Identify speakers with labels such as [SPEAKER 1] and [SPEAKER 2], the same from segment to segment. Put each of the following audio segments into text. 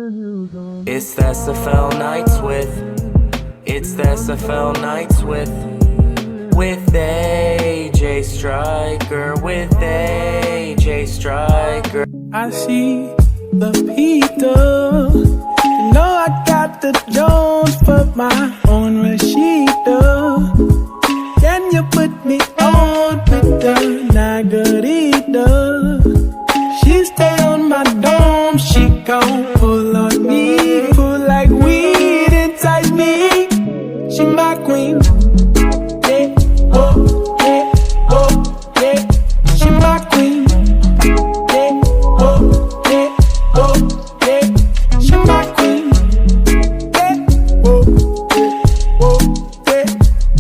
[SPEAKER 1] It's the SFL nights it's the SFL nights with AJ Striker, with AJ Striker.
[SPEAKER 2] I see the Peter, you know I got the Jones for my own Rashida. Can you put me on with the Nagarita? She stay on my dome, she gon' pull on me, pull like weed inside me. She my queen, yeah, oh, yeah, oh, yeah. She my queen, yeah, oh, yeah, oh, yeah. She my queen, yeah, oh, yeah, oh, yeah.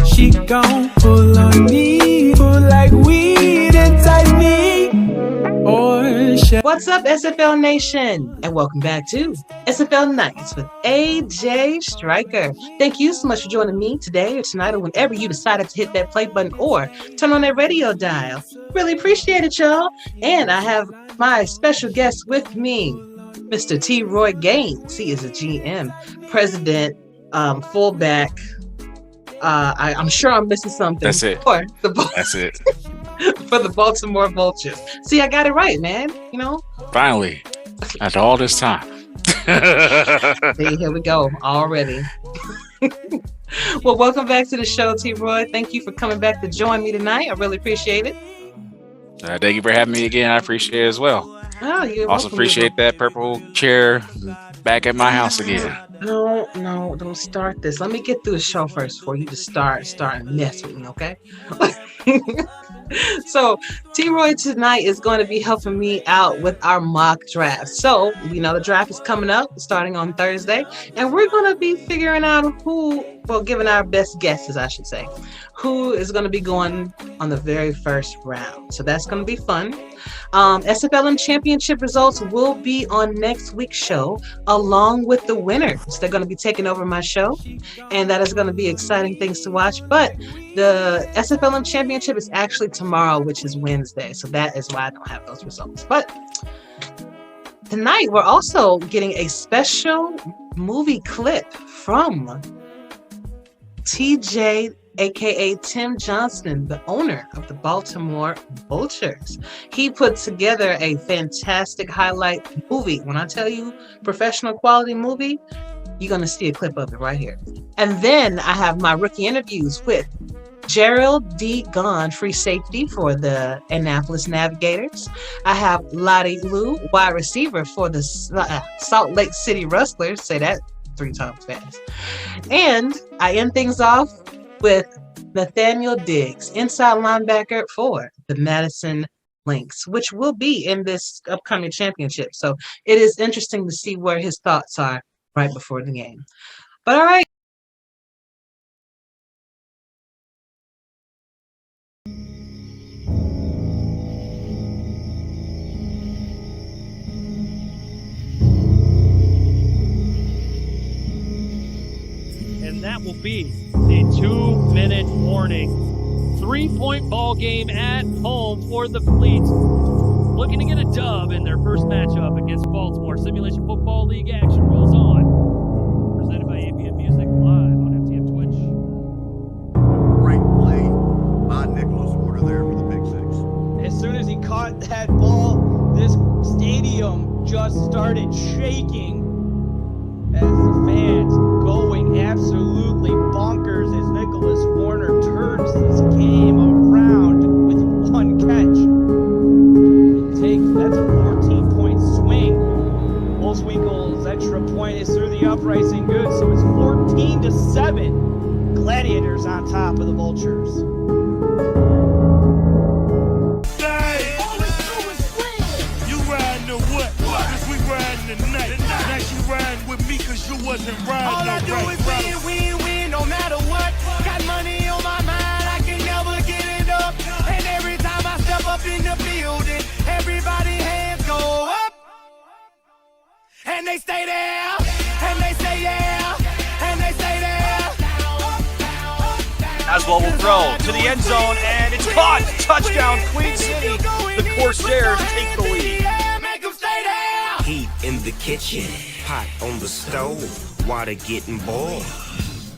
[SPEAKER 2] She gon' pull on me, pull like weed inside me.
[SPEAKER 3] What's up, SFL Nation? And welcome back to SFL Nights with AJ Striker. Thank you so much for joining me today or tonight or whenever you decided to hit that play button or turn on that radio dial. Really appreciate it, y'all. And I have my special guest with me, Mr. T. Roy Gaines. He is a GM, president, fullback. I'm sure I'm missing something.
[SPEAKER 4] That's it. That's it.
[SPEAKER 3] For the Baltimore Vultures. See, I got it right, man. You know?
[SPEAKER 4] Finally. After all this time.
[SPEAKER 3] See, here we go. Already. Well, welcome back to the show, T. Roy. Thank you for coming back to join me tonight. I really appreciate it.
[SPEAKER 4] Thank you for having me again. I appreciate it as well.
[SPEAKER 3] Oh, you're
[SPEAKER 4] also
[SPEAKER 3] welcome.
[SPEAKER 4] Appreciate that purple chair back at my house again.
[SPEAKER 3] No, don't start this. Let me get through the show first before you just start and mess with me, okay? So T-Roy tonight is going to be helping me out with our mock draft. So, the draft is coming up starting on Thursday, and we're going to be figuring out giving our best guesses, I should say, who is going to be going on the very first round. So that's going to be fun. SFLm championship results will be on next week's show along with the winners. They're going to be taking over my show, and that is going to be exciting things to watch. But the SFLm championship is actually tomorrow, which is Wednesday. So that is why I don't have those results. But tonight we're also getting a special movie clip from TJ, aka Tim Johnston, the owner of the Baltimore Vultures. He put together a fantastic highlight movie. When I tell you professional quality movie, you're going to see a clip of it right here. And then I have my rookie interviews with Gerry Dee Gond, free safety for the Annapolis Navigators. I have Loddy Lu, wide receiver for the Salt Lake City Rustlers. Say that 3 times fast. And I end things off with Nathaniel Diggs, inside linebacker for the Madison Lynx, which will be in this upcoming championship. So it is interesting to see where his thoughts are right before the game. But all right.
[SPEAKER 5] And that will be the 2-minute warning. 3-point ball game at home for the Fleet. Looking to get a dub in their first matchup against Baltimore. Simulation Football League action rolls on. Presented by APM Music live on FTM Twitch.
[SPEAKER 6] Great play by Nicholas Porter there for the pick six.
[SPEAKER 7] As soon as he caught that ball, this stadium just started shaking as the fans going absolutely bonkers as Nicholas Warner turns this game around with one catch. That's a 14-point swing. Wolfswinkel's extra point is through the uprights and good, so it's 14-7. Gladiators on top of the Vultures.
[SPEAKER 8] You riding or what? Cause we riding tonight. Now you riding with me cause you wasn't riding.
[SPEAKER 9] All I do is win, no matter what. Got money on my mind, I can never get it up. And every time I step up in the building, everybody hands go up. And they stay there, and they say yeah, and they stay there.
[SPEAKER 5] Aswell will throw to the end zone, and it's caught. Touchdown, Queen City. The Corsairs take the lead.
[SPEAKER 9] Make them stay there.
[SPEAKER 10] Heat in in the kitchen, pot on the stove, water getting boiled.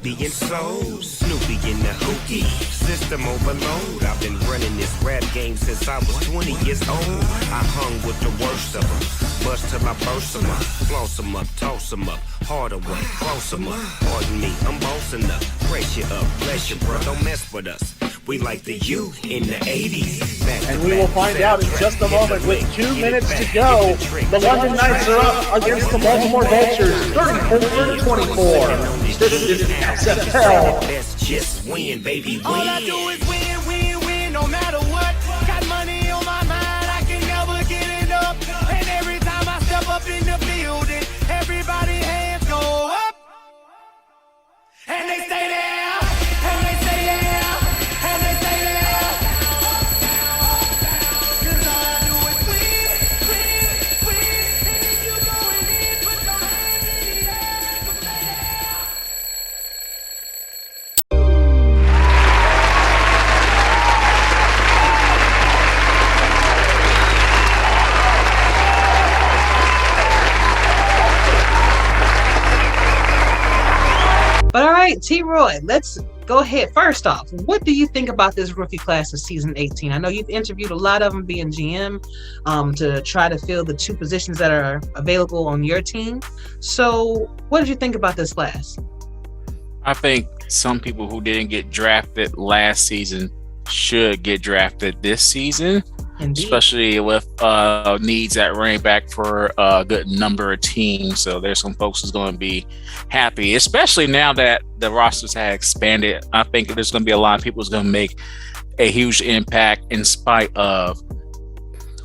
[SPEAKER 10] Being so Snoopy in the hookie, system overload. I've been running this rap game since I was 20 years old. I hung with the worst of them, bust till I burst them up, floss them up, toss them up, harder work, close them up. Pardon me, I'm bossing up, pressure up, bless you, bro, don't mess with us. We like the U in the 80s.
[SPEAKER 11] And we will find out in just a moment with 2 minutes to go. The London Knights are up against the Baltimore Vultures, 34-24. This is SFL.
[SPEAKER 10] Let's just win, baby, win.
[SPEAKER 9] All I do is win, win, win, no matter what. Got money on my mind, I can never get it up. And every time I step up in the building, everybody hands go up. And they stay there, and they stay there, and they stay there. Cause all I do is win, win, win. And if you going in, put your hands in the air. Stay there.
[SPEAKER 3] But all right, T-Roy, let's go ahead. First off, what do you think about this rookie class of season 18? I know you've interviewed a lot of them being GM to try to fill the 2 positions that are available on your team. So what did you think about this class?
[SPEAKER 4] I think some people who didn't get drafted last season should get drafted this season.
[SPEAKER 3] Indeed.
[SPEAKER 4] Especially with needs at running back for a good number of teams. So there's some folks who's going to be happy, especially now that the rosters have expanded. I think there's going to be a lot of people who's going to make a huge impact in spite of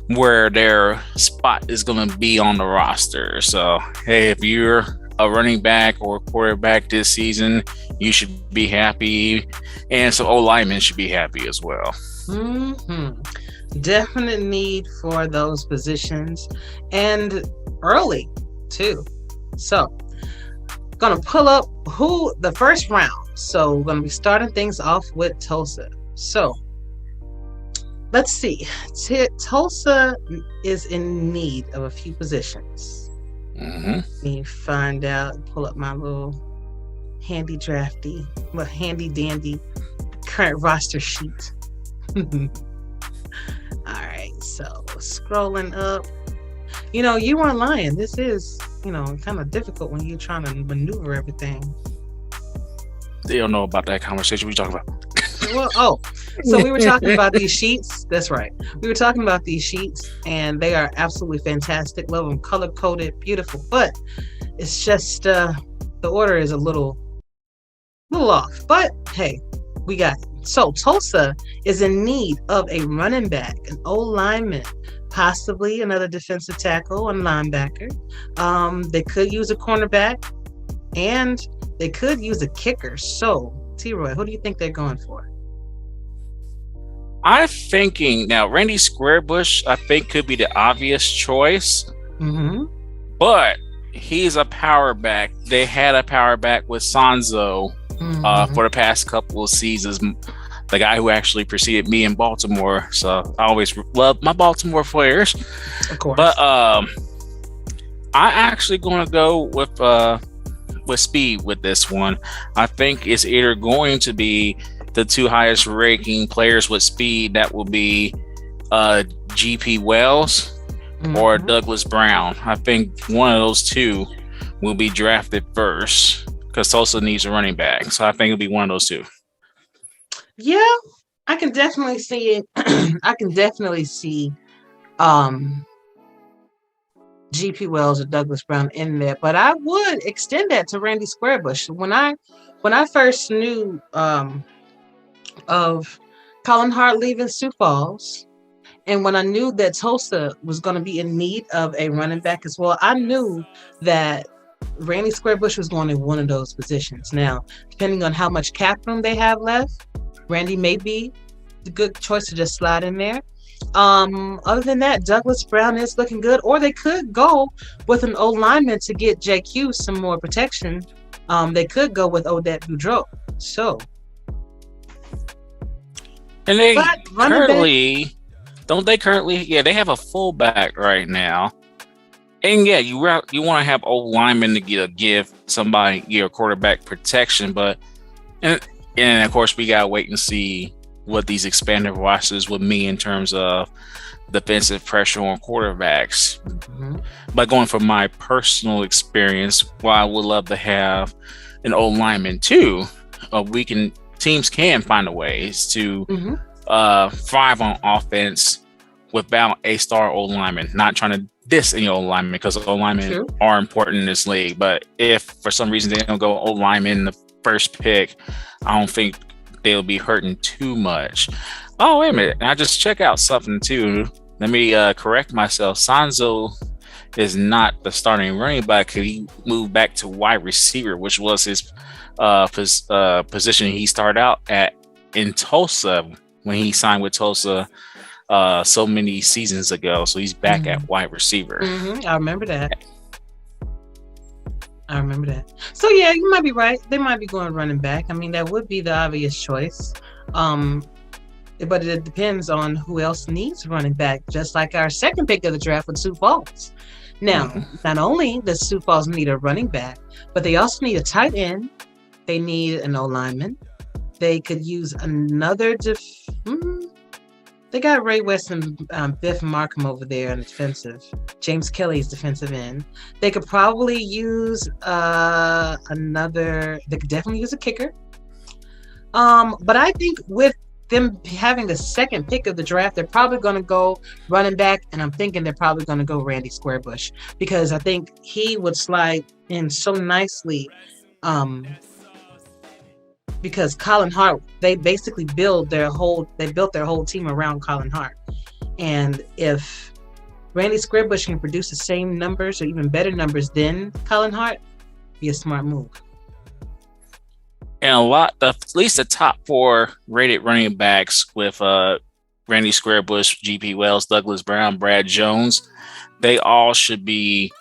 [SPEAKER 4] where their spot is going to be on the roster. So, hey, if you're a running back or a quarterback this season, you should be happy. And some O-linemen should be happy as well.
[SPEAKER 3] Mm-hmm. Definite need for those positions, and early too. So gonna pull up who the first round. So we're gonna be starting things off with Tulsa. So let's see. Tulsa is in need of a few positions. Let me find out, pull up my little handy dandy current roster sheet. All right, so scrolling up. You know, you weren't lying. This is, kind of difficult when you're trying to maneuver everything.
[SPEAKER 4] They don't know about that conversation we talking about.
[SPEAKER 3] Well, so we were talking about these sheets. That's right. We were talking about these sheets, and they are absolutely fantastic. Love them, color-coded, beautiful. But it's just the order is a little off. But hey, we got it. So Tulsa is in need of a running back, an O-lineman, possibly another defensive tackle and linebacker. They could use a cornerback, and they could use a kicker. So, T-Roy, who do you think they're going for?
[SPEAKER 4] I'm thinking now, Randy Squarebush, I think, could be the obvious choice.
[SPEAKER 3] Mm-hmm.
[SPEAKER 4] But he's a power back. They had a power back with Sanzo for the past couple of seasons. The guy who actually preceded me in Baltimore. So I always love my Baltimore players.
[SPEAKER 3] Of course.
[SPEAKER 4] But I'm actually going to go with speed with this one. I think it's either going to be the 2 highest ranking players with speed. That will be GP Wells or Douglas Brown. I think one of those 2 will be drafted first because Tulsa needs a running back. So I think it'll be one of those 2.
[SPEAKER 3] Yeah, I can definitely see it. I can definitely see GP Wells or Douglas Brown in there, but I would extend that to Randy Squarebush. When I first knew of Colin Hart leaving Sioux Falls, and when I knew that Tulsa was going to be in need of a running back as well, I knew that Randy Squarebush was going to one of those positions. Now, depending on how much cap room they have left, Randy may be the good choice to just slide in there. Other than that, Douglas Brown is looking good, or they could go with an old lineman to get JQ some more protection. They could go with Odette Boudreaux. So,
[SPEAKER 4] and they currently, don't they currently? Yeah, they have a fullback right now. And yeah, you want to have old linemen to give somebody your quarterback protection, but and of course we gotta wait and see what these expanded rosters would mean in terms of defensive pressure on quarterbacks. But going from my personal experience, while I would love to have an old lineman too, teams can find ways to thrive on offense without a star old lineman. Not trying to diss any old lineman, because old linemen are important in this league. But if for some reason they don't go old lineman in the first pick, I don't think they'll be hurting too much. Oh, wait a minute. I just check out something too. Let me correct myself. Sanzo is not the starting running back. He moved back to wide receiver, which was his position he started out at in Tulsa when he signed with Tulsa so many seasons ago. So he's back at wide receiver.
[SPEAKER 3] I remember that. So yeah, you might be right. They might be going running back. I mean, that would be the obvious choice. But it depends on who else needs running back, just like our second pick of the draft with Sioux Falls. Now, not only does Sioux Falls need a running back, but they also need a tight end. They need an O-lineman. They could use another they got Ray West and Biff Markham over there on the defensive. James Kelly's defensive end. They could probably use they could definitely use a kicker. But I think with them having the second pick of the draft, they're probably going to go running back, and I'm thinking they're probably going to go Randy Squarebush, because I think he would slide in so nicely. Because Colin Hart, they basically built their whole team around Colin Hart, and if Randy Squarebush can produce the same numbers or even better numbers than Colin Hart, be a smart move.
[SPEAKER 4] And at least the top 4 rated running backs with Randy Squarebush, G.P. Wells, Douglas Brown, Brad Jones, they all should be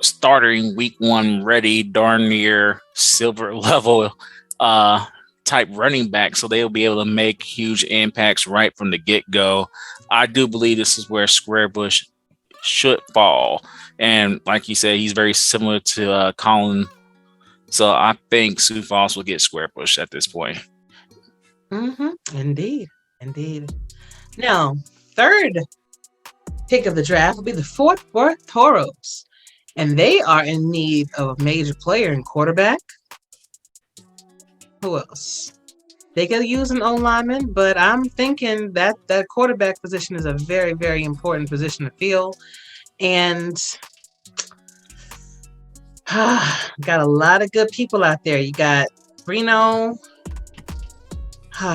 [SPEAKER 4] starting week 1 ready, darn near silver level type running back. So they'll be able to make huge impacts right from the get-go. I do believe this is where Squarebush should fall. And like you said, he's very similar to Colin. So I think Sioux Falls will get Squarebush at this point.
[SPEAKER 3] Indeed. Now, third pick of the draft will be the Fort Worth Toros. And they are in need of a major player in quarterback. Who else? They could use an O-lineman, but I'm thinking that the quarterback position is a very, very important position to fill. And got a lot of good people out there. You got Reno.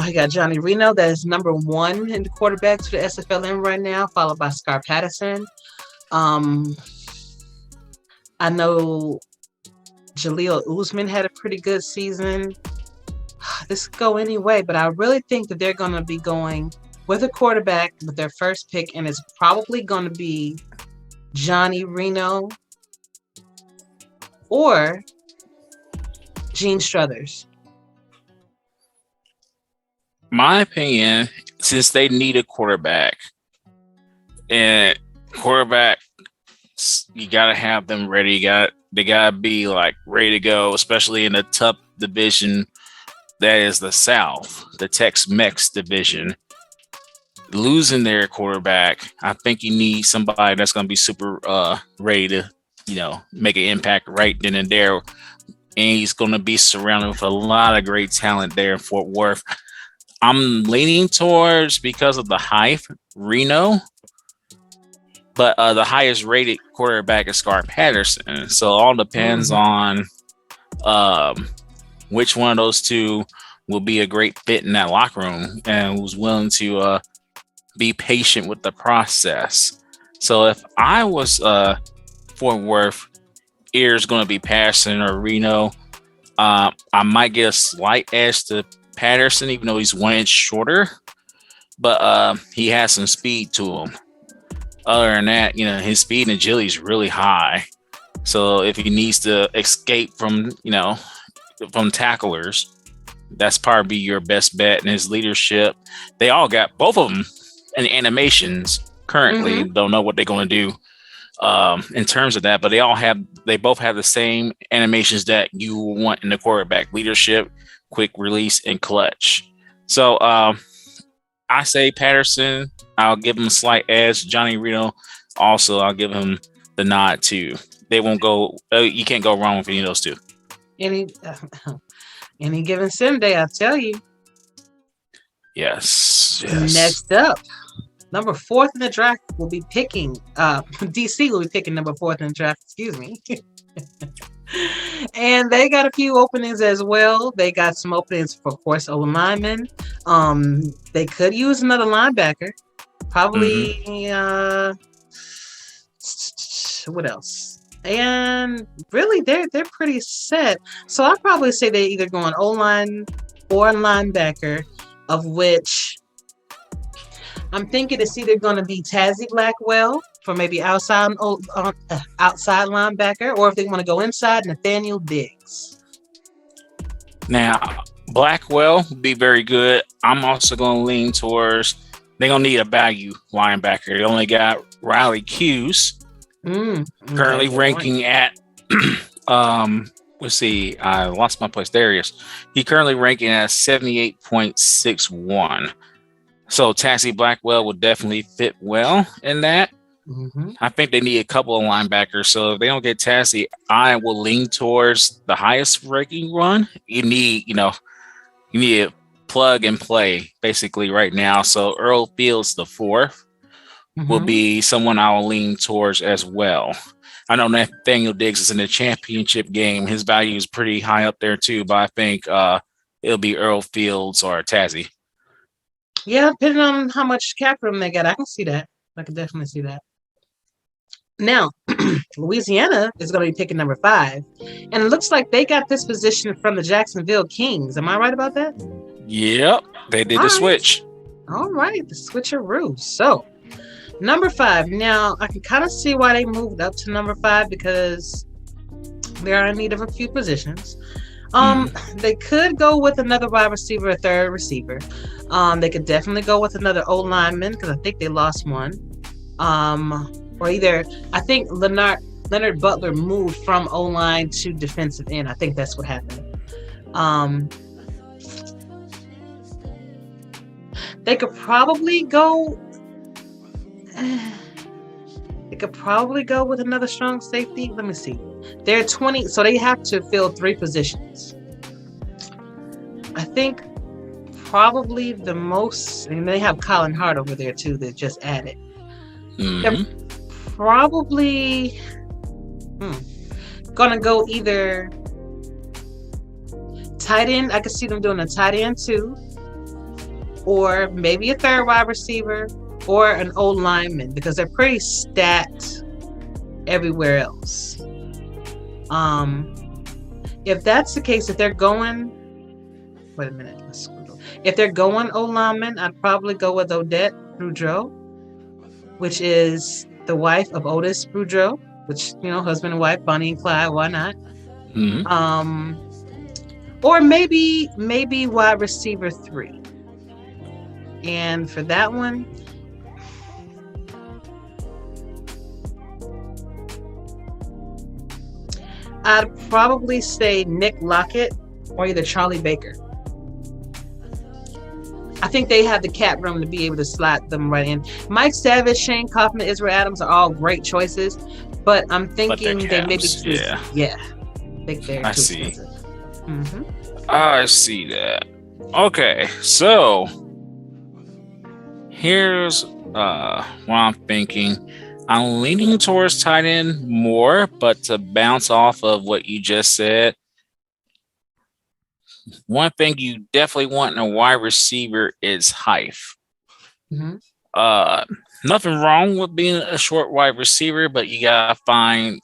[SPEAKER 3] You got Johnny Reno, that is number 1 in the quarterbacks for the SFLm right now, followed by Scar Patterson. I know Jaleel Usman had a pretty good season. This could go anyway, but I really think that they're going to be going with a quarterback with their first pick, and it's probably going to be Johnny Reno or Gene Struthers.
[SPEAKER 4] My opinion, since they need a quarterback, and quarterback, you got to have them ready. They got to be like ready to go, especially in a tough division that is the South, the Tex-Mex division. Losing their quarterback, I think you need somebody that's going to be super ready to, make an impact right then and there. And he's going to be surrounded with a lot of great talent there in Fort Worth. I'm leaning towards, because of the height, Reno, but the highest rated quarterback is Scar Patterson. So it all depends on which one of those two will be a great fit in that locker room and who's willing to be patient with the process. So if I was Fort Worth, either going to be Patterson or Reno. I might get a slight edge to Patterson, even though he's 1 inch shorter, but he has some speed to him. Other than that, his speed and agility is really high. So if he needs to escape from tacklers, that's probably your best bet. And his leadership, they all got both of them in animations currently. Don't know what they're going to do in terms of that, but they both have the same animations that you want in the quarterback: leadership, quick release, and clutch. So I say Patterson. I'll give him a slight edge. Johnny Reno, also, I'll give him the nod too. They won't go. You can't go wrong with any of those two.
[SPEAKER 3] Any given sim day, I tell you.
[SPEAKER 4] Yes.
[SPEAKER 3] Next up, number 4 in the draft will be picking. DC will be picking number 4 in the draft. Excuse me. And they got a few openings as well. They got some openings for, of course, O linemen. They could use another linebacker. Probably. What else? And really, they're pretty set. So I'd probably say they either go on O-line or linebacker, of which I'm thinking it's either going to be Tazzy Blackwell for maybe outside linebacker, or if they want to go inside, Nathaniel Diggs.
[SPEAKER 4] Now, Blackwell would be very good. I'm also going to lean towards they're going to need a value linebacker. They only got Riley Hughes, currently ranking at, let's see, I lost my place. There he is. He currently ranking at 78.61. So Tazzy Blackwell would definitely fit well in that. I think they need a couple of linebackers. So if they don't get Tazzy, I will lean towards the highest ranking one. You need a plug and play basically right now. So Earl Fields, the 4th, will be someone I will lean towards as well. I know Nathaniel Diggs is in the championship game. His value is pretty high up there too, but I think it'll be Earl Fields or Tazzy.
[SPEAKER 3] Yeah, depending on how much cap room they got, I can see that. I can definitely see that. Now, Louisiana is going to be picking number 5, and it looks like they got this position from the Jacksonville Kings. Am I right about that?
[SPEAKER 4] Yep, they did the switch.
[SPEAKER 3] All right, the switcheroo. So, number 5. Now, I can kind of see why they moved up to number 5 because they are in need of a few positions. They could go with another wide receiver, a third receiver. They could definitely go with another O lineman because I think they lost one. Or either I think Leonard Butler moved from O line to defensive end. I think that's what happened. They could probably go. They could probably go with another strong safety. Let me see. They're 20, so they have to fill 3 positions. I think probably the most, and they have Colin Hart over there too that just added. They're probably gonna go either tight end. I could see them doing a tight end too, or maybe a third wide receiver, or an old lineman because they're pretty stacked everywhere else. If that's the case, if they're going, wait a minute, if they're going old lineman, I'd probably go with Odette Boudreaux, which is the wife of Otis Boudreaux, which, husband and wife, Bonnie and Clyde, why not? Or maybe wide receiver 3. And for that one, I'd probably say Nick Lockett or either Charlie Baker. I think they have the cap room to be able to slot them right in. Mike Savage, Shane Kaufman, Israel Adams are all great choices, but I'm thinking they maybe too. Yeah. I think they're too expensive.
[SPEAKER 4] I see that. Okay, so here's what I'm thinking. I'm leaning towards tight end more, but to bounce off of what you just said, one thing you definitely want in a wide receiver is height. Nothing wrong with being a short wide receiver, but you gotta find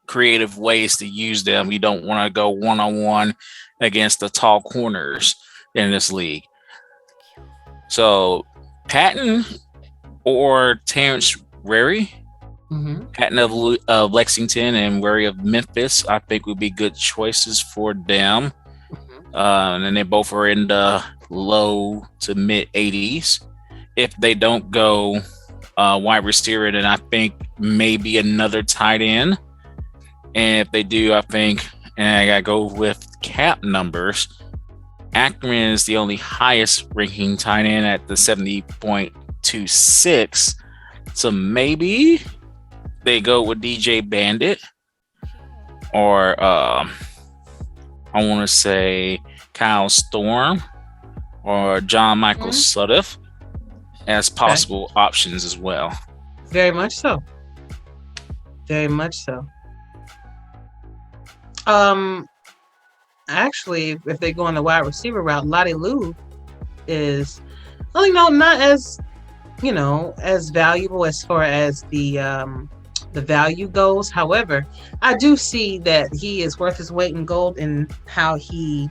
[SPEAKER 4] creative ways to use them. You don't want to go one-on-one against the tall corners in this league. So Patton or Terrence Wary, Patton of Lexington and Wary of Memphis, I think would be good choices for them. And they both are in the low to mid 80s. If they don't go wide receiver, then I think maybe another tight end. And if they do, I think, and I gotta go with cap numbers, Akron is the only highest ranking tight end at the 70.26. So maybe they go with DJ Bandit, or I want to say Kyle Storm or John Michael Sudduth as possible options as well.
[SPEAKER 3] Very much so. Very much so. Actually, if they go on the wide receiver route, Loddy Lu is, well, not as, as valuable as far as the value goes. However, I do see that he is worth his weight in gold in how he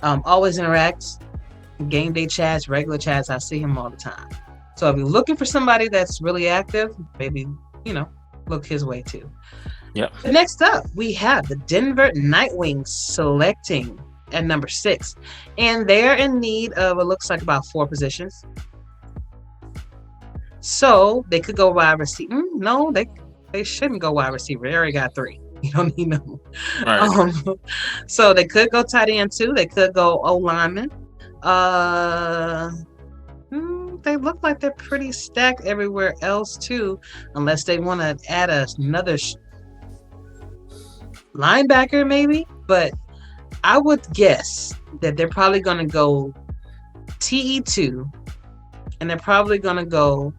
[SPEAKER 3] always interacts. Game day chats, regular chats, I see him all the time. So if you're looking for somebody that's really active, maybe, look his way too.
[SPEAKER 4] Yep.
[SPEAKER 3] Next up, we have the Denver Nightwings selecting at number 6. And they're in need of, it looks like, about 4 positions. So they could go wide receiver. No, they shouldn't go wide receiver. They already got 3. You don't need no.
[SPEAKER 4] Right.
[SPEAKER 3] So they could go tight end too. They could go O-lineman. They look like they're pretty stacked everywhere else too, unless they want to add another linebacker maybe. But I would guess that they're probably going to go TE2, and they're probably going to go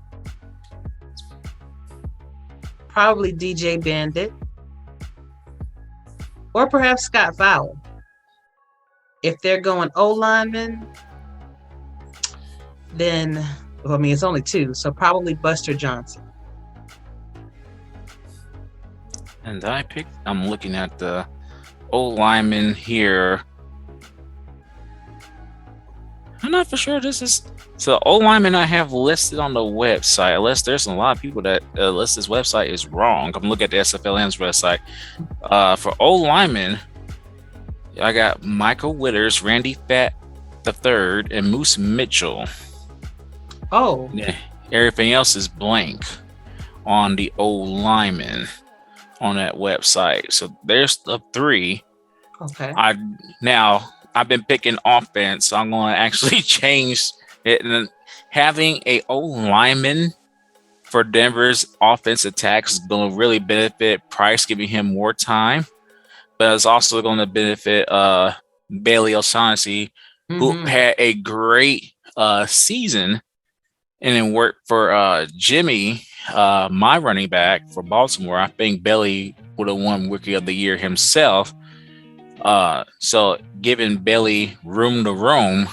[SPEAKER 3] probably DJ Bandit, or perhaps Scott Fowler. If they're going O-lineman, then, it's only 2, so probably Buster Johnson.
[SPEAKER 4] And I'm looking at the O-lineman here. I'm not for sure this is, so O-lineman I have listed on the website, unless there's a lot of people that unless this website is wrong. I'm looking at the SFLm's website. For O-lineman, I got Michael Witters, Randy Fatt III, and Moose Mitchell.
[SPEAKER 3] Oh.
[SPEAKER 4] Yeah. Everything else is blank on the O-lineman on that website. So there's the 3.
[SPEAKER 3] Okay.
[SPEAKER 4] I've been picking offense, so I'm going to actually change it. And having a O-lineman for Denver's offense attacks is going to really benefit Price, giving him more time. But it's also going to benefit Bailey O'Shaughnessy, who had a great season, and then worked for Jimmy, my running back for Baltimore. I think Bailey would have won Rookie of the Year himself. So giving Bailey room to roam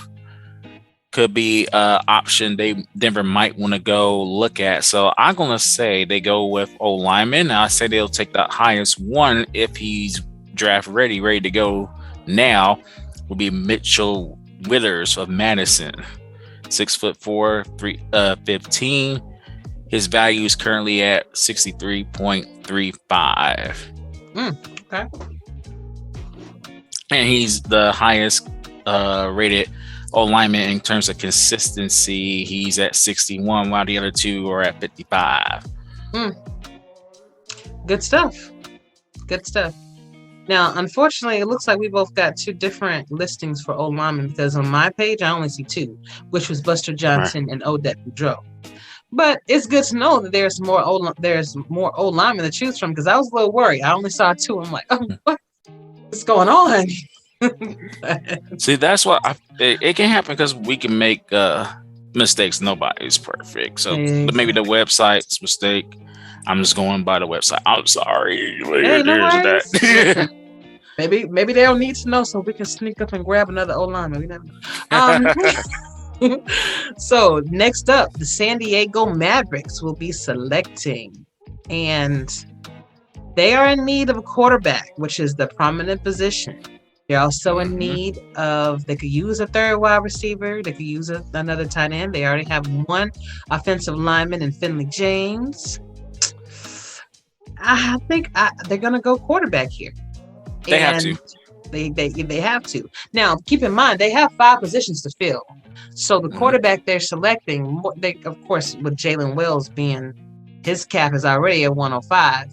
[SPEAKER 4] could be an option Denver might want to go look at. So I'm going to say they go with O-lineman. I say they'll take the highest one if he's draft ready to go now, will be Mitchell Witters of Madison. 6'4", 315. His value is currently at 63.35.
[SPEAKER 3] Okay.
[SPEAKER 4] And he's the highest rated O-lineman in terms of consistency. He's at 61, while the other 2 are at 55.
[SPEAKER 3] Good stuff. Now, unfortunately, it looks like we both got 2 different listings for O-lineman, because on my page, I only see 2, which was Buster Johnson and Odette Boudreaux. But it's good to know that there's more O-linemen to choose from, because I was a little worried. I only saw 2. I'm like, what's going on?
[SPEAKER 4] See, that's what it can happen, because we can make mistakes. Nobody's perfect. So maybe the website's mistake. I'm just going by the website. I'm sorry.
[SPEAKER 3] Hey, no that. Maybe they don't need to know, so we can sneak up and grab another O-lineman. We never know. So next up, the San Diego Mavericks will be selecting, and they are in need of a quarterback, which is the prominent position. They're also in need of, they could use a 3rd wide receiver. They could use another tight end. They already have 1 offensive lineman in Finley James. I think they're going to go quarterback here.
[SPEAKER 4] They have to.
[SPEAKER 3] They have to. Now, keep in mind, they have 5 positions to fill. So the quarterback they're selecting, they of course with Jalen Wells being his cap is already at 105.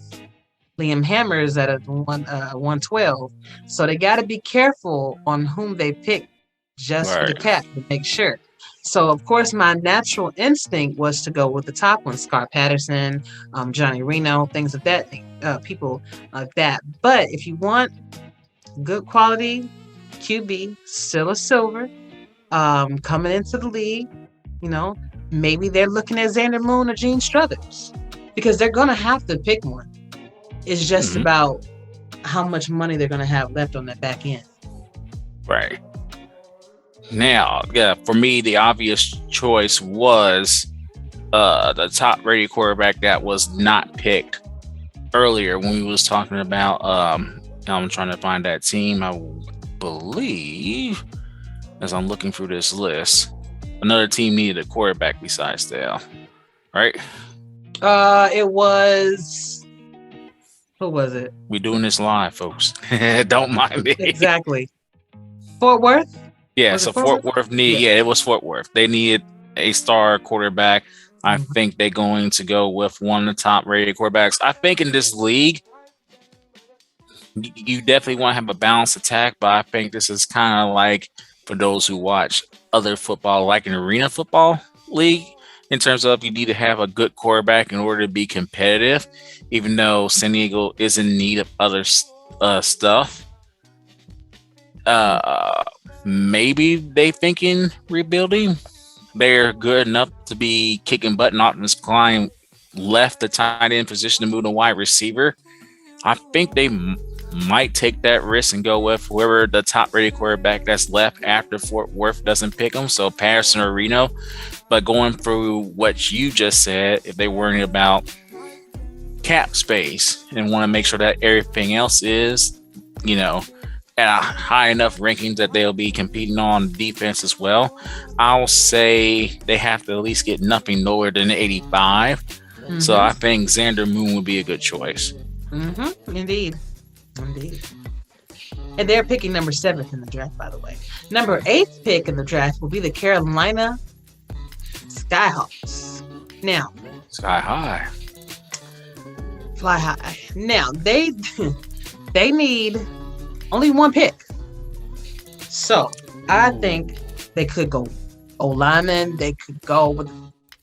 [SPEAKER 3] Liam Hammer is at a 112. So they got to be careful on whom they pick just for the cap to make sure. So, of course, my natural instinct was to go with the top one, Scar Patterson, Johnny Reno, things of that, people like that. But if you want good quality QB, still a silver, coming into the league, you know, maybe they're looking at Xander Moon or Gene Struthers because they're going to have to pick one. It's just about how much money they're going to have left on that back end.
[SPEAKER 4] Right. Now, yeah, for me, the obvious choice was the top rated quarterback that was not picked earlier when we was talking about, I'm trying to find that team. I believe, as I'm looking through this list, another team needed a quarterback besides Dale, right?
[SPEAKER 3] It was, who was it?
[SPEAKER 4] We're doing this live, folks. Don't mind me.
[SPEAKER 3] Exactly. Fort Worth?
[SPEAKER 4] Yeah, so Fort Worth it was Fort Worth. They needed a star quarterback. I think they're going to go with one of the top rated quarterbacks. I think in this league, you definitely want to have a balanced attack, but I think this is kind of like for those who watch other football, like an arena football league, in terms of you need to have a good quarterback in order to be competitive, even though San Diego is in need of other stuff. Maybe they thinking rebuilding. They're good enough to be kicking butt. Optimus Klein left the tight end position to move to wide receiver. I think they might take that risk and go with whoever the top rated quarterback that's left after Fort Worth doesn't pick them. So Patterson or Reno. But going through what you just said, if they're worrying about cap space and want to make sure that everything else is, you know, at a high enough rankings that they'll be competing on defense as well, I'll say they have to at least get nothing lower than 85. So I think Xander Moon would be a good choice.
[SPEAKER 3] Indeed. And they're picking number 7th in the draft, by the way. Number 8th pick in the draft will be the Carolina Skyhawks. Now,
[SPEAKER 4] Sky high.
[SPEAKER 3] Fly high. Now, they need only one pick. So I think they could go O-lineman. They could go with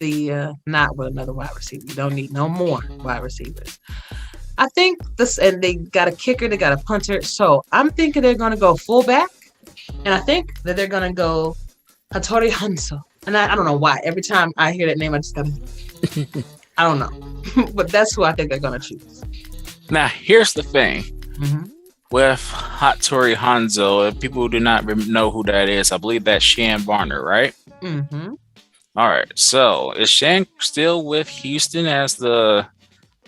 [SPEAKER 3] the not with another wide receiver. You don't need no more wide receivers. I think this, and they got a kicker, they got a punter. So I'm thinking they're gonna go fullback, and I think that they're gonna go Hattori Hanzo. And I don't know why. Every time I hear that name, I just gotta I don't know. But that's who I think they're gonna choose.
[SPEAKER 4] Now here's the thing. With Hattori Hanzo, if people do not know who that is, I believe that's Shan Barner, right? All right. So is Shan still with Houston as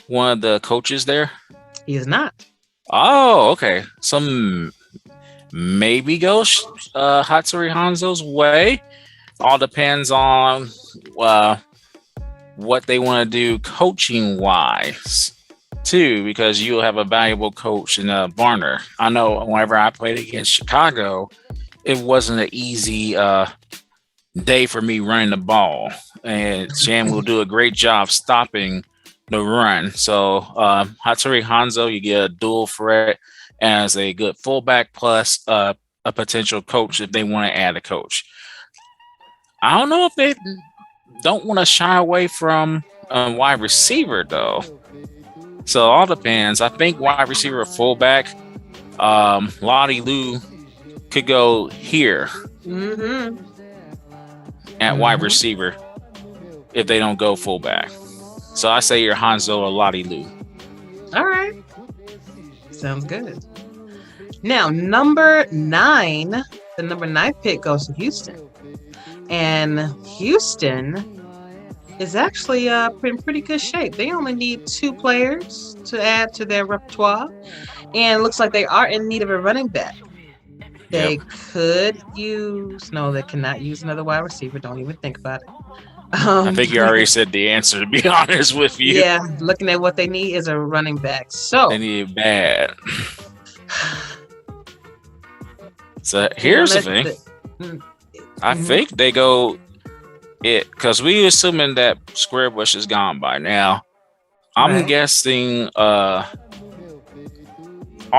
[SPEAKER 4] one of the coaches there?
[SPEAKER 3] He is not.
[SPEAKER 4] Oh, okay. So maybe go Hattori Hanzo's way. All depends on what they want to do coaching wise. Too, because you'll have a valuable coach in Barner. I know whenever I played against Chicago, it wasn't an easy day for me running the ball, and Shan will do a great job stopping the run. So Hattori Hanzo, you get a dual threat as a good fullback plus a potential coach if they want to add a coach. I don't know if they don't want to shy away from wide receiver though. So all depends. I think wide receiver or fullback, Loddy Lu could go here at wide receiver if they don't go fullback. So I say you're Hanzo or Loddy Lu.
[SPEAKER 3] All right. Sounds good. Now, number 9, the number 9 pick goes to Houston. And Houston is actually in pretty good shape. They only need 2 players to add to their repertoire, and it looks like they are in need of a running back. They could use they cannot use another wide receiver. Don't even think about it.
[SPEAKER 4] I think you already said the answer, to be honest with you.
[SPEAKER 3] Yeah, looking at what they need is a running back. So
[SPEAKER 4] they need it bad. So here's the thing. I think they go it because we assuming that Squarebush is gone by now. I'm
[SPEAKER 3] Right.
[SPEAKER 4] guessing all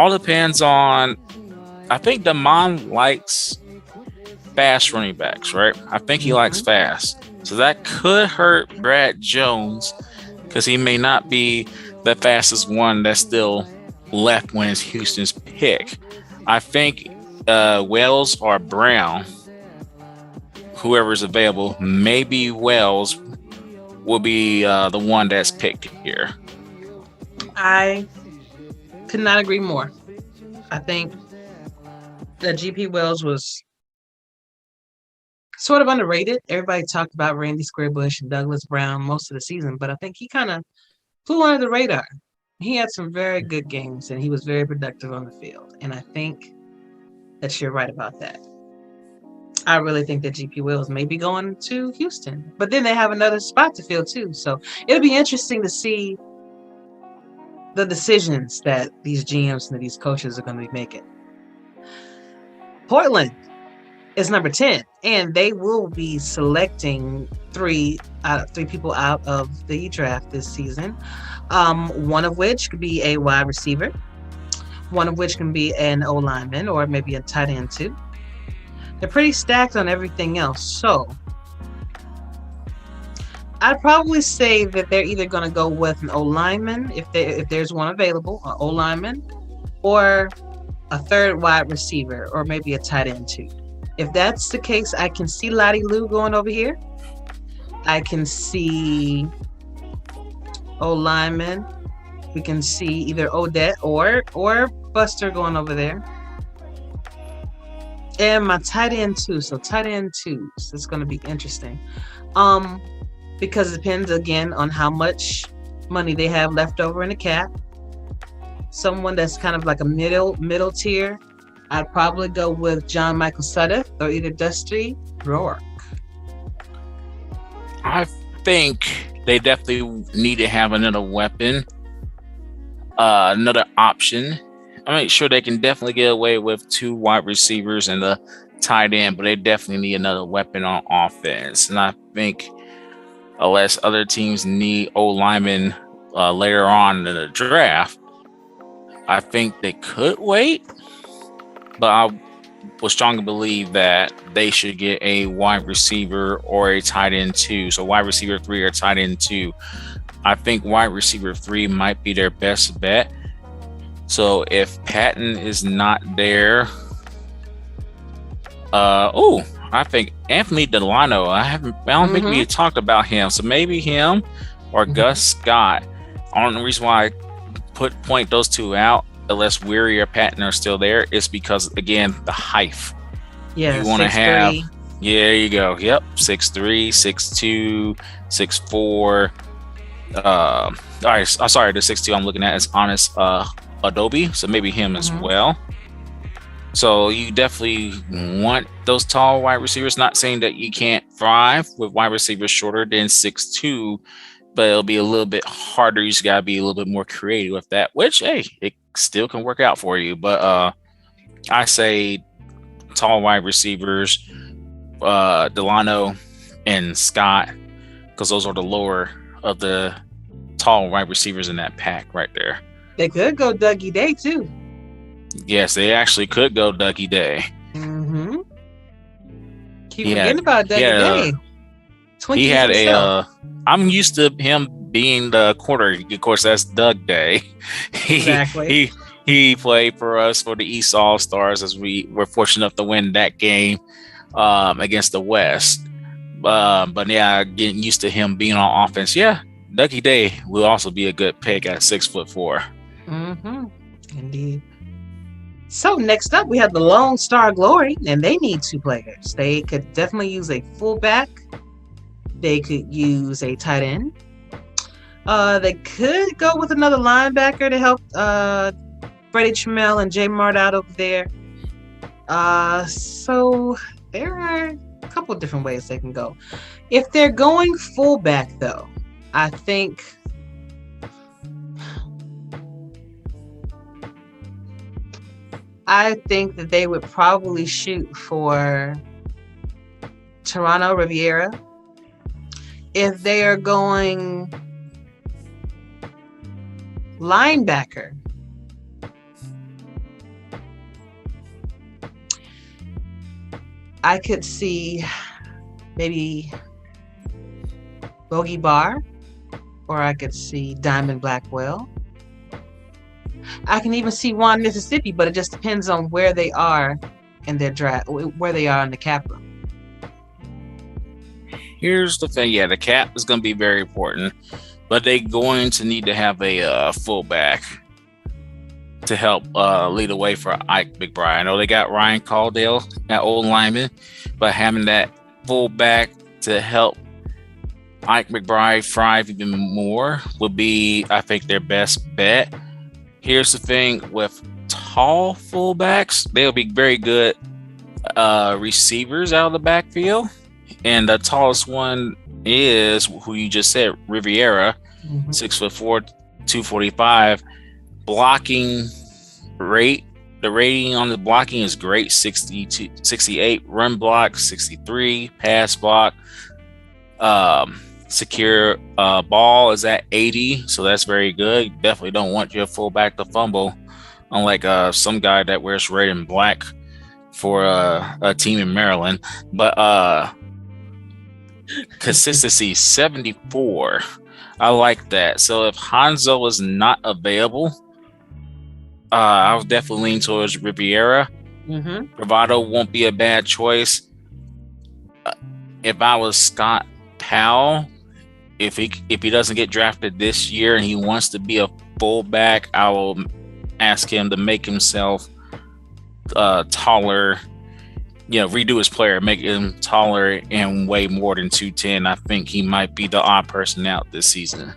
[SPEAKER 4] depends on. I think Damon likes fast running backs, right? I think he likes fast, so that could hurt Brad Jones because he may not be the fastest one that's still left when it's Houston's pick. I think Wells or Brown, whoever's available, maybe Wells will be the one that's picked here.
[SPEAKER 3] I could not agree more. I think that GP Wells was sort of underrated. Everybody talked about Randy Squarebush and Douglas Brown most of the season, but I think he kind of flew under the radar. He had some very good games and he was very productive on the field. And I think that you're right about that. I really think that GP Wells may be going to Houston, but then they have another spot to fill too. So it'll be interesting to see the decisions that these GMs and these coaches are going to be making. Portland is number 10, and they will be selecting three people out of the draft this season. One of which could be a wide receiver, one of which can be an O lineman, or maybe a tight end too. They're pretty stacked on everything else. So I'd probably say that they're either going to go with an O lineman if there's one available, an O lineman, or a third wide receiver, or maybe a tight end too. If that's the case, I can see Loddy Lu going over here. I can see O lineman. We can see either Odette or Buster going over there. And my tight end too. So tight end twos. It's going to be interesting. Because it depends again on how much money they have left over in the cap. Someone that's kind of like a middle tier. I'd probably go with John Michael Sudduth or either Dusty Rourke.
[SPEAKER 4] I think they definitely need to have another weapon, another option. I make sure they can definitely get away with 2 wide receivers and the tight end, but they definitely need another weapon on offense. And I think unless other teams need O linemen later on in the draft, I think they could wait. But I will strongly believe that they should get a wide receiver or a tight end too. So wide receiver 3 or tight end 2. I think wide receiver 3 might be their best bet. So if Patton is not there, I think Anthony Delano. I don't think we had talked about him. So maybe him or Gus Scott. The only reason why I point those 2 out, unless Weary or Patton are still there, is because again the height.
[SPEAKER 3] Yeah,
[SPEAKER 4] you want to have.
[SPEAKER 3] 6'3".
[SPEAKER 4] Yeah, there you go. Yep, 6'3", 6'2", 6'4". All right, sorry, the 6'2" I'm looking at is Honest Adobe, so maybe him as well. So you definitely want those tall wide receivers. Not saying that you can't thrive with wide receivers shorter than 6'2", but it'll be a little bit harder. You just gotta be a little bit more creative with that, which hey, it still can work out for you. But I say tall wide receivers, Delano and Scott, because those are the lower of the tall wide receivers in that pack right there.
[SPEAKER 3] They could go Dougie Day too.
[SPEAKER 4] Yes, they actually could go Dougie Day.
[SPEAKER 3] Keep forgetting about Dougie Day.
[SPEAKER 4] He had I'm used to him being the quarter. Of course, that's Doug Day. He played for us for the East All Stars as we were fortunate enough to win that game against the West. But yeah, getting used to him being on offense. Yeah, Dougie Day will also be a good pick at 6'4".
[SPEAKER 3] Indeed. So next up, we have the Lone Star Glory, and they need 2 players. They could definitely use a fullback. They could use a tight end. They could go with another linebacker to help Freddie Trammell and Jay Mart out over there. So there are a couple different ways they can go. If they're going fullback, though, I think that they would probably shoot for Toronto Riviera. If they are going linebacker, I could see maybe Bogey Barr, or I could see Diamond Blackwell. I can even see Juan Mississippi, but it just depends on where they are in their draft, where they are in the cap room.
[SPEAKER 4] Here's the thing. Yeah, the cap is going to be very important, but they're going to need to have a fullback to help lead the way for Ike McBride. I know they got Ryan Caldwell at old lineman, but having that fullback to help Ike McBride thrive even more would be, I think, their best bet. Here's the thing with tall fullbacks, they'll be very good receivers out of the backfield. And the tallest one is who you just said, Riviera, 6'4", 245. Blocking rate, the rating on the blocking is great, 68. Run block, 63. Pass block, secure ball is at 80, so that's very good. You definitely don't want your fullback to fumble, unlike some guy that wears red and black for a team in Maryland. But consistency, 74. I like that. So if Hanzo is not available, I would definitely lean towards Riviera. Bravado won't be a bad choice. If I was Scott Powell, if he doesn't get drafted this year and he wants to be a fullback, I will ask him to make himself taller. Redo his player, make him taller and weigh more than 210. I think he might be the odd person out this season.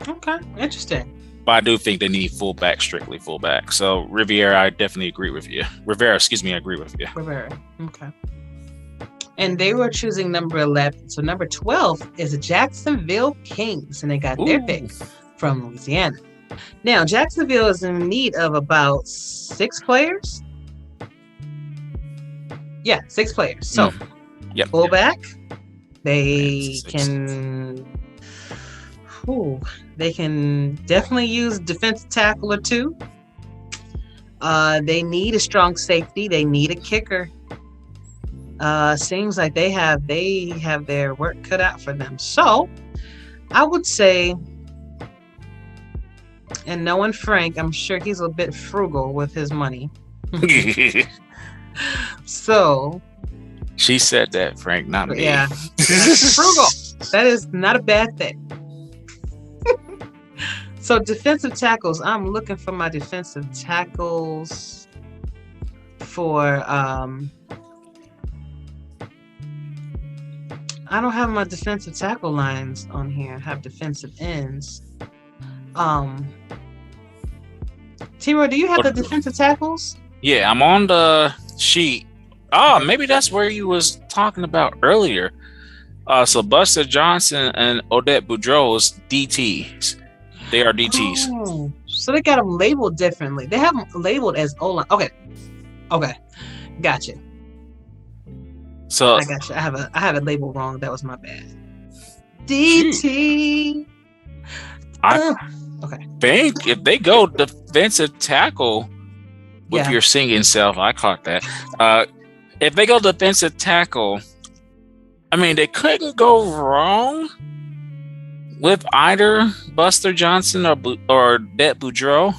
[SPEAKER 3] Okay, interesting.
[SPEAKER 4] But I do think they need fullback, strictly fullback. So Riviera, I definitely agree with you. Rivera, excuse me, I agree with you.
[SPEAKER 3] Rivera, okay. And they were choosing number 11. So number 12 is the Jacksonville Kings, and they got their pick from Louisiana. Now, Jacksonville is in need of about 6 players. Yeah, 6 players. So, fullback, they can definitely use defensive tackle or 2. They need a strong safety. They need a kicker. Seems like they have their work cut out for them. So, I would say, and knowing Frank, I'm sure he's a bit frugal with his money. So
[SPEAKER 4] she said that, Frank, not me.
[SPEAKER 3] Yeah, frugal. That is not a bad thing. So defensive tackles. I'm looking for my defensive tackles for. I don't have my defensive tackle lines on here. I have defensive ends. Timo, do you have the defensive tackles?
[SPEAKER 4] Yeah, I'm on the sheet. Maybe that's where you was talking about earlier. So Buster Johnson and Odette Boudreaux is DTs. They are DTs.
[SPEAKER 3] Oh, so they got them labeled differently. They have them labeled as O-line. Okay, gotcha.
[SPEAKER 4] So
[SPEAKER 3] I gotcha. I have it labeled wrong. That was my bad. DT.
[SPEAKER 4] I think if they go defensive tackle with your singing self, I caught that. If they go defensive tackle, I mean, they couldn't go wrong with either Buster Johnson or Det Boudreaux.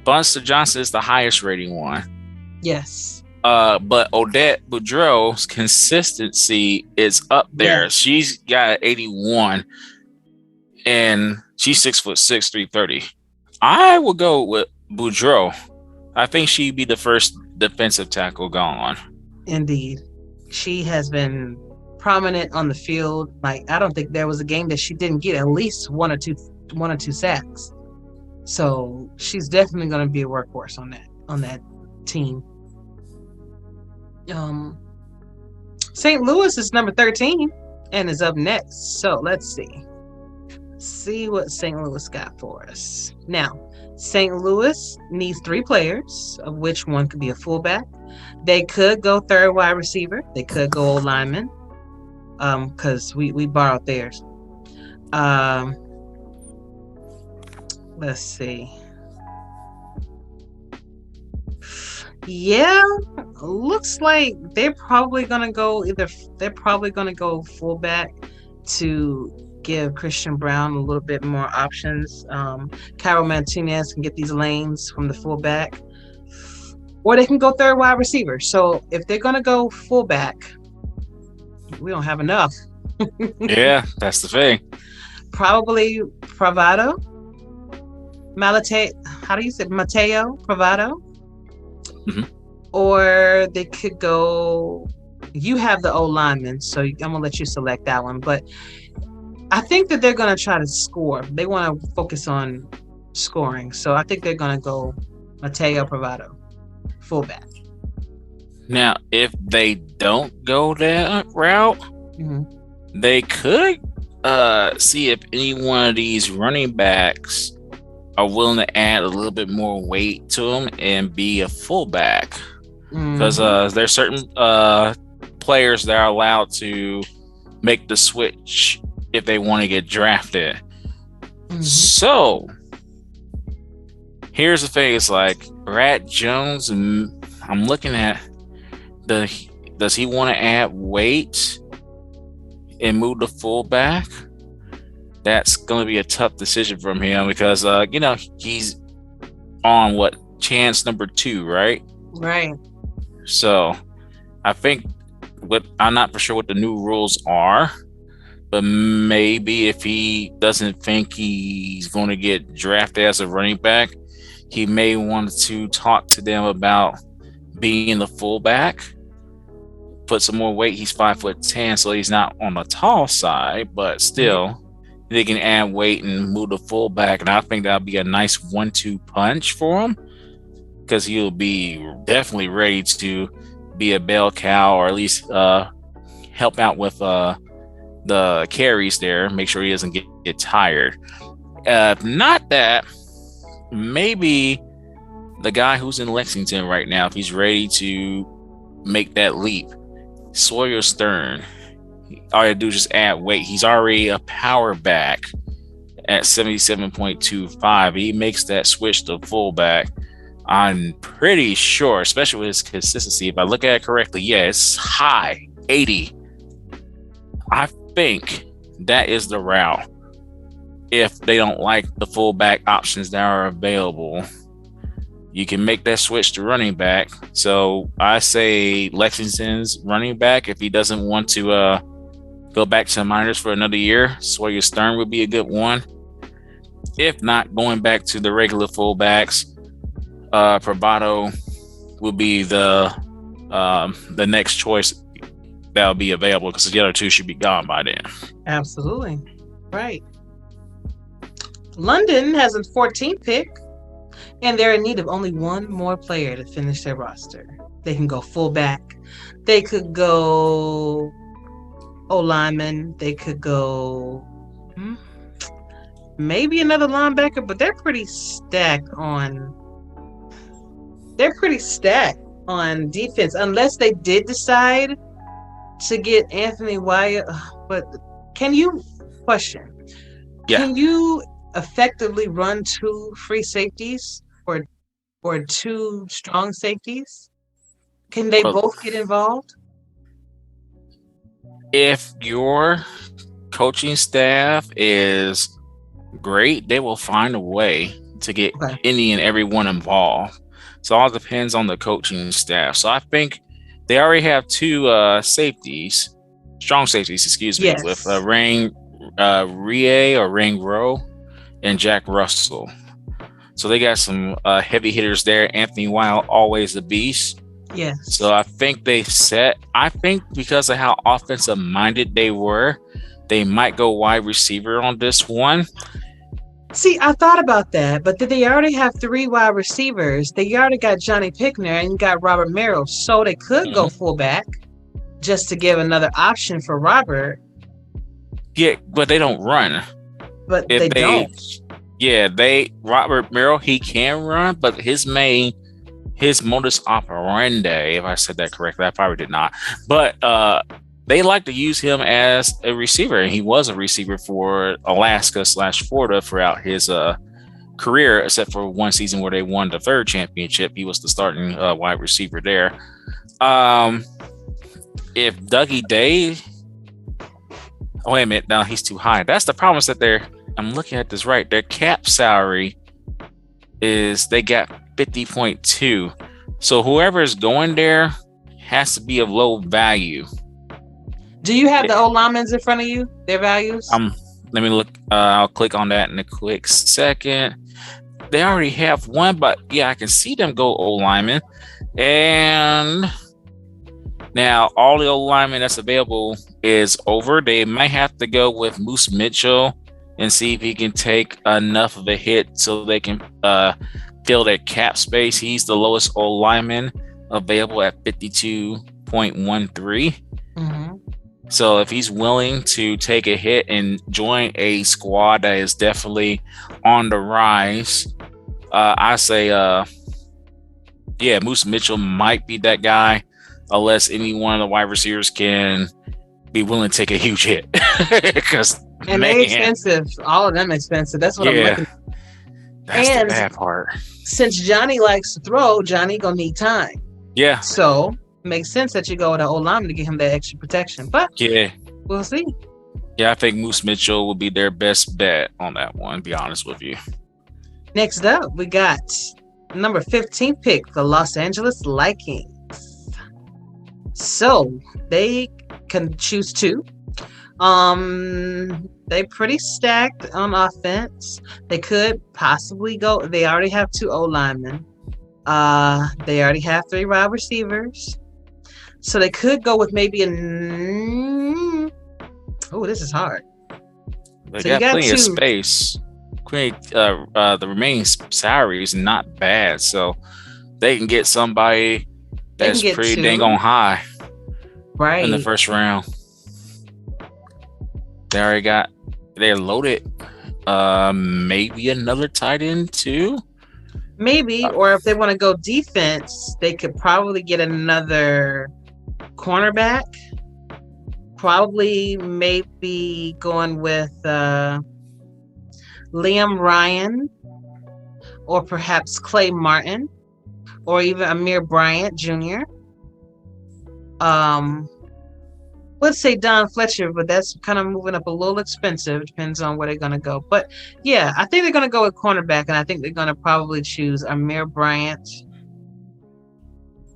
[SPEAKER 4] Buster Johnson is the highest rating one.
[SPEAKER 3] Yes.
[SPEAKER 4] But Odette Boudreaux's consistency is up there. Yeah. She's got 81, and she's 6'6", 330. I will go with Boudreaux. I think she'd be the first defensive tackle gone.
[SPEAKER 3] Indeed. She has been prominent on the field. Like, I don't think there was a game that she didn't get at least one or two sacks. So she's definitely going to be a workhorse on that team. St. Louis is number 13 and is up next. So let's see what St. Louis got for us. Now, St. Louis needs 3 players, of which one could be a fullback. They could go third wide receiver. They could go old lineman. Because we borrowed theirs. Let's see. Yeah, looks like they're probably gonna go fullback to give Christian Brown a little bit more options. Cairo Martinez can get these lanes from the fullback, or they can go third wide receiver. So if they're gonna go fullback, we don't have enough.
[SPEAKER 4] Yeah, that's the thing.
[SPEAKER 3] Probably Bravado. How do you say Mateo Bravado?
[SPEAKER 4] Mm-hmm.
[SPEAKER 3] Or they could go. You have the O lineman, so I'm gonna let you select that one. But I think that they're gonna try to score. They want to focus on scoring, so I think they're gonna go Mateo Bravado, fullback.
[SPEAKER 4] Now, if they don't go that route, they could see if any one of these running backs are willing to add a little bit more weight to them and be a fullback. Because there's certain players that are allowed to make the switch if they want to get drafted. So here's the thing: it's like Brad Jones, and I'm looking at does he want to add weight and move the fullback? That's going to be a tough decision from him because he's on chance number 2, right?
[SPEAKER 3] Right.
[SPEAKER 4] So I think I'm not for sure what the new rules are, but maybe if he doesn't think he's going to get drafted as a running back, he may want to talk to them about being the fullback, put some more weight. He's 5'10", so he's not on the tall side, but still they can add weight and move the fullback, and I think that'll be a nice 1-2 punch for him because he'll be definitely ready to be a bell cow or at least help out with the carries there, make sure he doesn't get tired. If not that, maybe the guy who's in Lexington right now, if he's ready to make that leap, Sawyer Stern, all you do is just add weight. He's already a power back at 77.25. He makes that switch to fullback. I'm pretty sure, especially with his consistency, if I look at it correctly, it's high 80. I think that is the route. If they don't like the fullback options that are available, you can make that switch to running back. So I say Lexington's running back. If he doesn't want to go back to the minors for another year, Sawyer Stern would be a good one. If not, going back to the regular fullbacks, Bravado will be the next choice that'll be available because the other two should be gone by then.
[SPEAKER 3] Absolutely. Right. London has a 14th pick, and they're in need of only one more player to finish their roster. They can go fullback. They could go O-lineman. They could go maybe another linebacker, but they're pretty stacked on defense unless they did decide to get Anthony Wyatt. But can you effectively run 2 free safeties or 2 strong safeties? Can they both get involved?
[SPEAKER 4] If your coaching staff is great, they will find a way to get any and everyone involved. So it all depends on the coaching staff. So I think they already have 2 strong safeties, with Rain Rowe and Jack Russell. So they got some heavy hitters there. Anthony Wyatt, always a beast.
[SPEAKER 3] Yes.
[SPEAKER 4] So I think I think because of how offensive minded they were, they might go wide receiver on this one.
[SPEAKER 3] See, I thought about that, but they already have 3 wide receivers. They already got Johnny Pickner and got Robert Merrill, so they could go fullback just to give another option for Robert.
[SPEAKER 4] Yeah, but they don't run.
[SPEAKER 3] But they don't.
[SPEAKER 4] Yeah, Robert Merrill, he can run, but his main his modus operandi, if I said that correctly, I probably did not, but they like to use him as a receiver, and he was a receiver for Alaska/Florida throughout his career, except for one season where they won the third championship. He was the starting wide receiver there. If Dougie Day, wait a minute, no, he's too high. That's the problem, is that I'm looking at this right. Their cap salary is, they got 50.2. So whoever is going there has to be of low value.
[SPEAKER 3] Do you have the old linemen in front of you? Their values?
[SPEAKER 4] Let me look. I'll click on that in a quick second. They already have one, but yeah, I can see them go old lineman. And now all the old linemen that's available is over. They might have to go with Moose Mitchell and see if he can take enough of a hit so they can fill that cap space. He's the lowest old lineman available at 52.13. So if he's willing to take a hit and join a squad that is definitely on the rise, I say, Moose Mitchell might be that guy, unless any one of the wide receivers can be willing to take a huge hit.
[SPEAKER 3] And they're expensive. All of them expensive. That's what I'm looking at.
[SPEAKER 4] That's the bad part.
[SPEAKER 3] Since Johnny likes to throw, Johnny gonna need time.
[SPEAKER 4] Yeah.
[SPEAKER 3] So makes sense that you go with an old lineman to get him that extra protection. But we'll see.
[SPEAKER 4] Yeah, I think Moose Mitchell will be their best bet on that one, to be honest with you.
[SPEAKER 3] Next up, we got number 15 pick, the Los Angeles Lakers. So they can choose two. They pretty stacked on offense. They could possibly go. They already have 2 O linemen. They already have 3 wide receivers. So they could go with maybe this is hard.
[SPEAKER 4] They got plenty of space. The remaining salary is not bad, so they can get somebody that's pretty dang on high,
[SPEAKER 3] right,
[SPEAKER 4] in the first round. They're loaded. Maybe another tight end too.
[SPEAKER 3] Maybe, or if they want to go defense, they could probably get another cornerback. Probably maybe going with Liam Ryan, or perhaps Clay Martin, or even Amir Bryant Jr. Let's say Don Fletcher, but that's kind of moving up a little expensive. Depends on where they're going to go. But yeah, I think they're going to go with cornerback, and I think they're going to probably choose Amir Bryant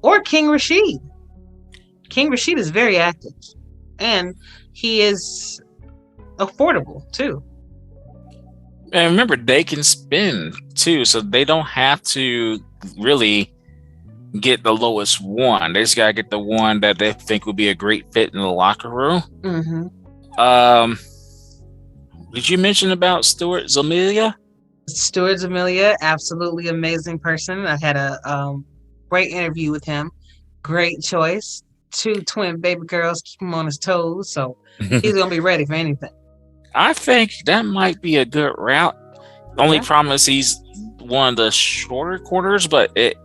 [SPEAKER 3] or King Rashid. King Rashid is very active, and he is affordable too.
[SPEAKER 4] And remember, they can spin too, so they don't have to really get the lowest one. They just gotta get the one that they think would be a great fit in the locker room. Did you mention about Stuart Zamilia?
[SPEAKER 3] Stuart Zamilia, absolutely amazing person. I had a great interview with him. Great choice. 2 twin baby girls, keep him on his toes, so he's gonna be ready for anything.
[SPEAKER 4] I think that might be a good route. The only problem is he's one of the shorter corners, but it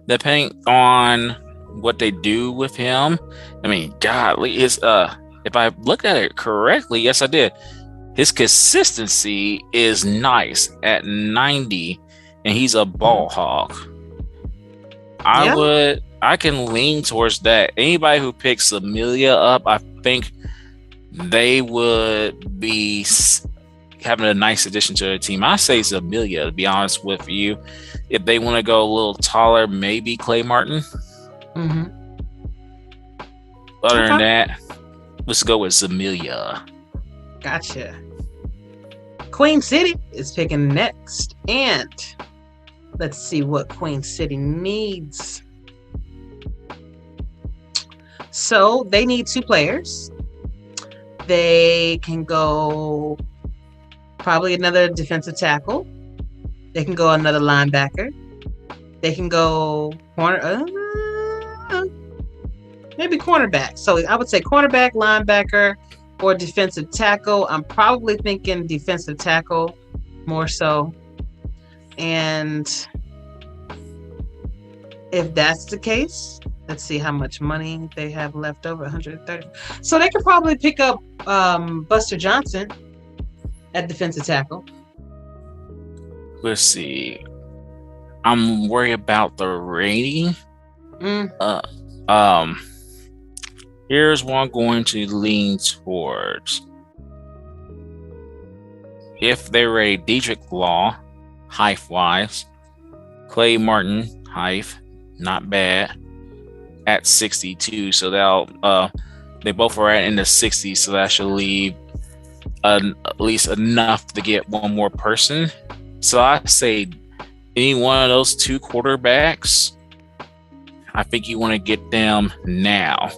[SPEAKER 4] depending on what they do with him. I mean, golly, if I looked at it correctly, yes, I did. His consistency is nice at 90, and he's a ball hog. I can lean towards that. Anybody who picks Amelia up, I think they would be having a nice addition to their team. I say Amelia, to be honest with you. If they want to go a little taller, maybe Clay Martin. Other than that, let's go with Amelia.
[SPEAKER 3] Gotcha. Queen City is picking next, and let's see what Queen City needs. So they need 2 players. They can go probably another defensive tackle. They can go another linebacker. They can go maybe cornerback. So I would say cornerback, linebacker, or defensive tackle. I'm probably thinking defensive tackle more so. And If that's the case, let's see how much money they have left over. 130. So they could probably pick up Buster Johnson at defensive tackle.
[SPEAKER 4] Let's see. I'm worried about the rating. Here's what I'm going to lean towards. If they rate Diedrich Law, height-wise, Clay Martin, height, not bad, at 62. So they both are in the 60s, so that should leave at least enough to get one more person. So I say any one of those two quarterbacks, I think you want to get them now.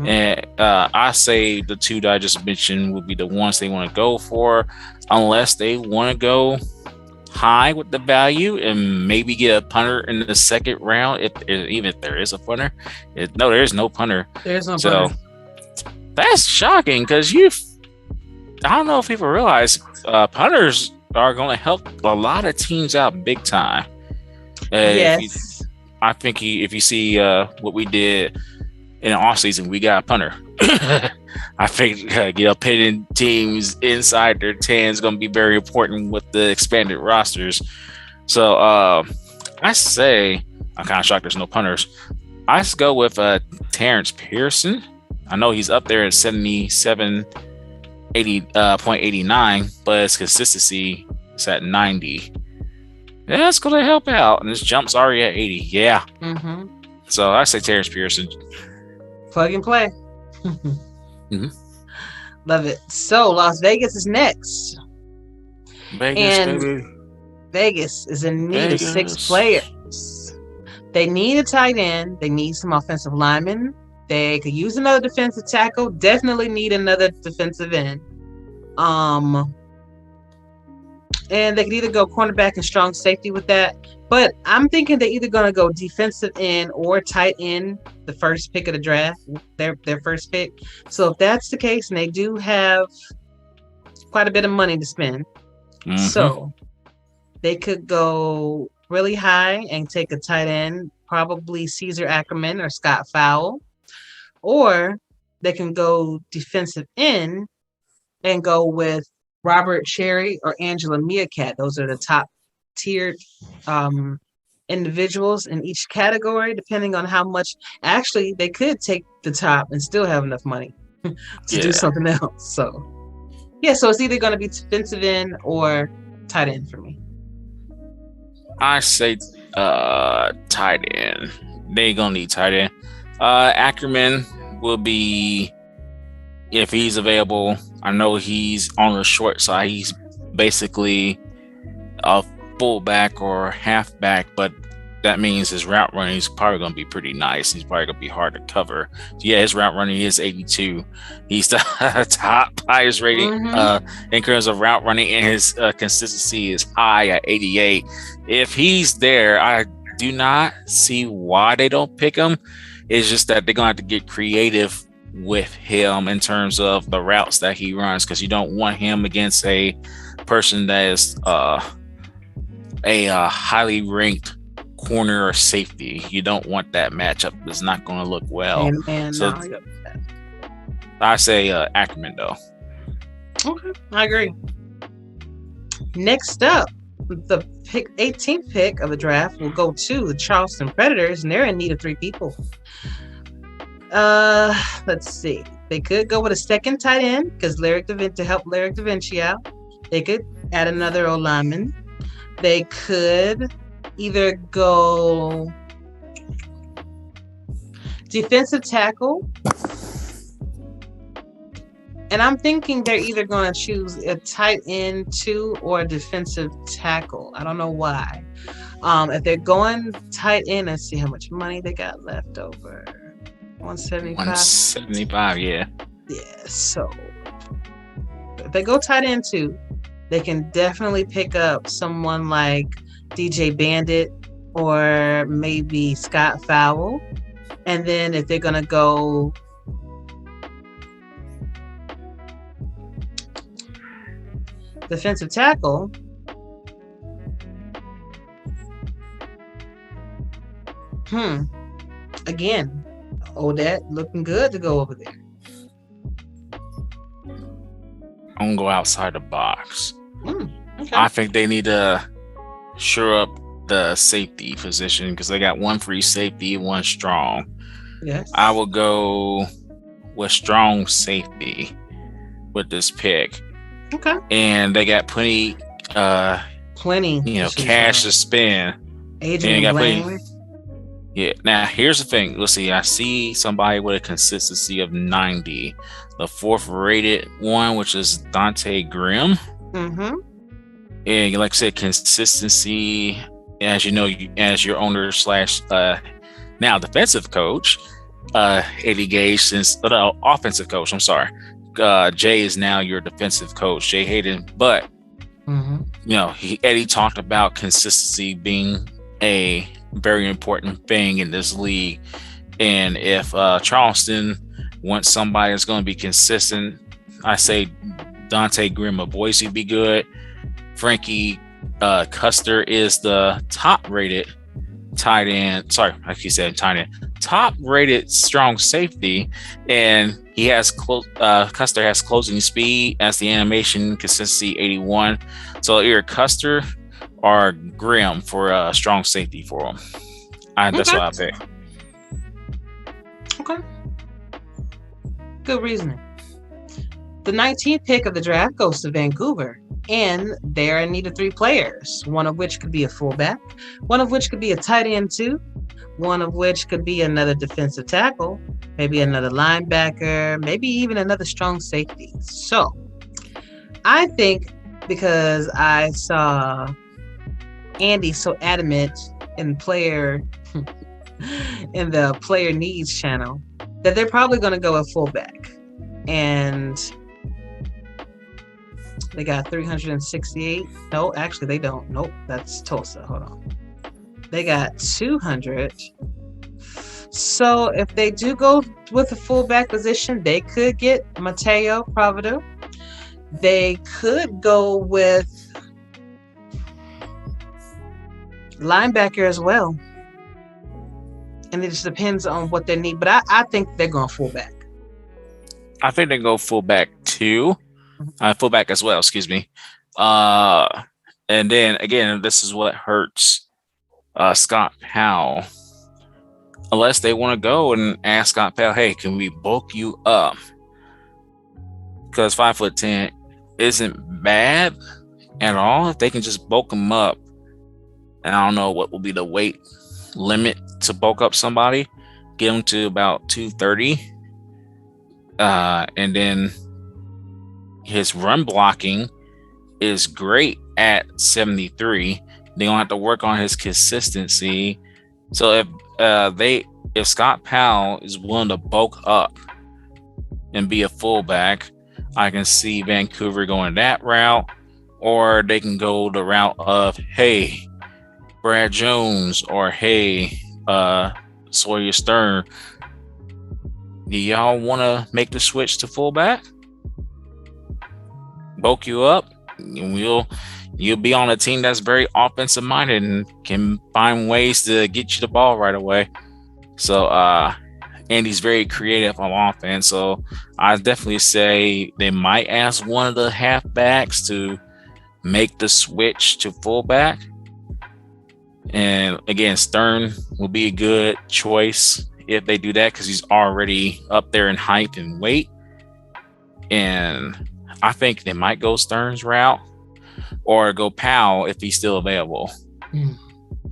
[SPEAKER 4] And I say the two that I just mentioned would be the ones they want to go for, unless they want to go high with the value and maybe get a punter in the second round, even if there is a punter. No, there is no punter.
[SPEAKER 3] There's no punter.
[SPEAKER 4] That's shocking because I don't know if people realize punters are going to help a lot of teams out big time.
[SPEAKER 3] Yes.
[SPEAKER 4] I think if you see what we did in the offseason, we got a punter. I think pitting teams inside their 10 is going to be very important with the expanded rosters. So I say, I'm kind of shocked there's no punters. I just go with Terrence Pearson. I know he's up there at 77.89, but his consistency is at 90. Yeah, that's going to help out. And his jump's already at 80. Yeah. So I say Terrence Pearson.
[SPEAKER 3] Plug and play. Love it. So Las Vegas is next. Vegas is in need of 6 players. They need a tight end. They need some offensive linemen. They could use another defensive tackle. Definitely need another defensive end. And they could either go cornerback and strong safety with that. But I'm thinking they're either going to go defensive end or tight end, the first pick of the draft, their first pick. So if that's the case, and they do have quite a bit of money to spend, so they could go really high and take a tight end, probably Caesar Ackerman or Scott Fowle, or they can go defensive end and go with Robert Cherry or Angela Meerkat. Those are the top tiered individuals in each category, depending on how much. Actually, they could take the top and still have enough money to do something else. So so it's either going to be defensive end or tight end for me.
[SPEAKER 4] I say tight end. They gonna need tight end. Ackerman will be, if he's available. I know he's on the short side. He's basically a fullback or halfback, but that means his route running is probably going to be pretty nice. He's probably going to be hard to cover. So his route running is 82. He's the top highest rating in terms of route running, and his consistency is high at 88. If he's there, I do not see why they don't pick him. It's just that they're going to have to get creative with him in terms of the routes that he runs, because you don't want him against a person that is a highly ranked corner or safety. You don't want that matchup. It's not going to look well. I say Ackerman though.
[SPEAKER 3] Okay, I agree. Next up, the 18th pick of the draft will go to the Charleston Predators, and they're in need of 3 people. Let's see. They could go with a second tight end because to help Lyric Da Vinci out. They could add another O-lineman. They could either go defensive tackle, and I'm thinking they're either going to choose a tight end too or a defensive tackle. I don't know why. If they're going tight end, let's see how much money they got left over. 175.
[SPEAKER 4] Yeah.
[SPEAKER 3] So if they go tight end too, they can definitely pick up someone like DJ Bandit or maybe Scott Fowle. And then if they're going to go defensive tackle, Again, Odette looking good to go over there.
[SPEAKER 4] I'm gonna go outside the box.
[SPEAKER 3] Okay.
[SPEAKER 4] I think they need to shore up the safety position because they got one free safety, one strong.
[SPEAKER 3] Yes.
[SPEAKER 4] I will go with strong safety with this pick.
[SPEAKER 3] Okay.
[SPEAKER 4] And they got plenty
[SPEAKER 3] to
[SPEAKER 4] cash to spend.
[SPEAKER 3] Adrian Blaine.
[SPEAKER 4] Yeah. Now here's the thing. Let's see. I see somebody with a consistency of 90. The 4th rated one, which is Dante Grimm. And like I said, consistency. As you know, as your owner / now defensive coach, Eddie Gage, since offensive coach. I'm sorry. Jay is now your defensive coach, Jay Hayden. But Eddie talked about consistency being a very important thing in this league, and if Charleston wants somebody that's going to be consistent, I say Dante Grimm of Boise be good. Frankie Custer is the top-rated tight end. Sorry, I keep saying tight end. Top-rated strong safety, and he has Custer has closing speed as the animation consistency 81. So either Custer or Grimm for strong safety for him. That's what I pick.
[SPEAKER 3] Okay. Good reasoning. The 19th pick of the draft goes to Vancouver, and they're in need of 3 players, one of which could be a fullback, one of which could be a tight end too, one of which could be another defensive tackle, maybe another linebacker, maybe even another strong safety. So I think, because I saw Andy so adamant in the player needs channel, that they're probably going to go with fullback. And they got 368. No, actually they don't. Nope, that's Tulsa. Hold on. They got 200. So if they do go with the fullback position, they could get Mateo Provido. They could go with linebacker as well. And it just depends on what they need. But I think they're going fullback.
[SPEAKER 4] I think they go fullback too. Fullback as well, excuse me. And then again, this is what hurts Scott Powell. Unless they want to go and ask Scott Powell, hey, can we bulk you up? Because 5'10" isn't bad at all. If they can just bulk him up, and I don't know what will be the weight limit to bulk up somebody, get him to about 230. And then his run blocking is great at 73. They don't have to work on his consistency. So if Scott Powell is willing to bulk up and be a fullback, I can see Vancouver going that route, or they can go the route of, hey, Brad Jones, or hey, Sawyer Stern. Do y'all want to make the switch to fullback? Bulk you up, and you'll be on a team that's very offensive minded and can find ways to get you the ball right away. So Andy's very creative on offense. So I definitely say they might ask one of the halfbacks to make the switch to fullback. And again, Stern will be a good choice if they do that, because he's already up there in height and weight. And I think they might go Stern's route or go Powell if he's still available.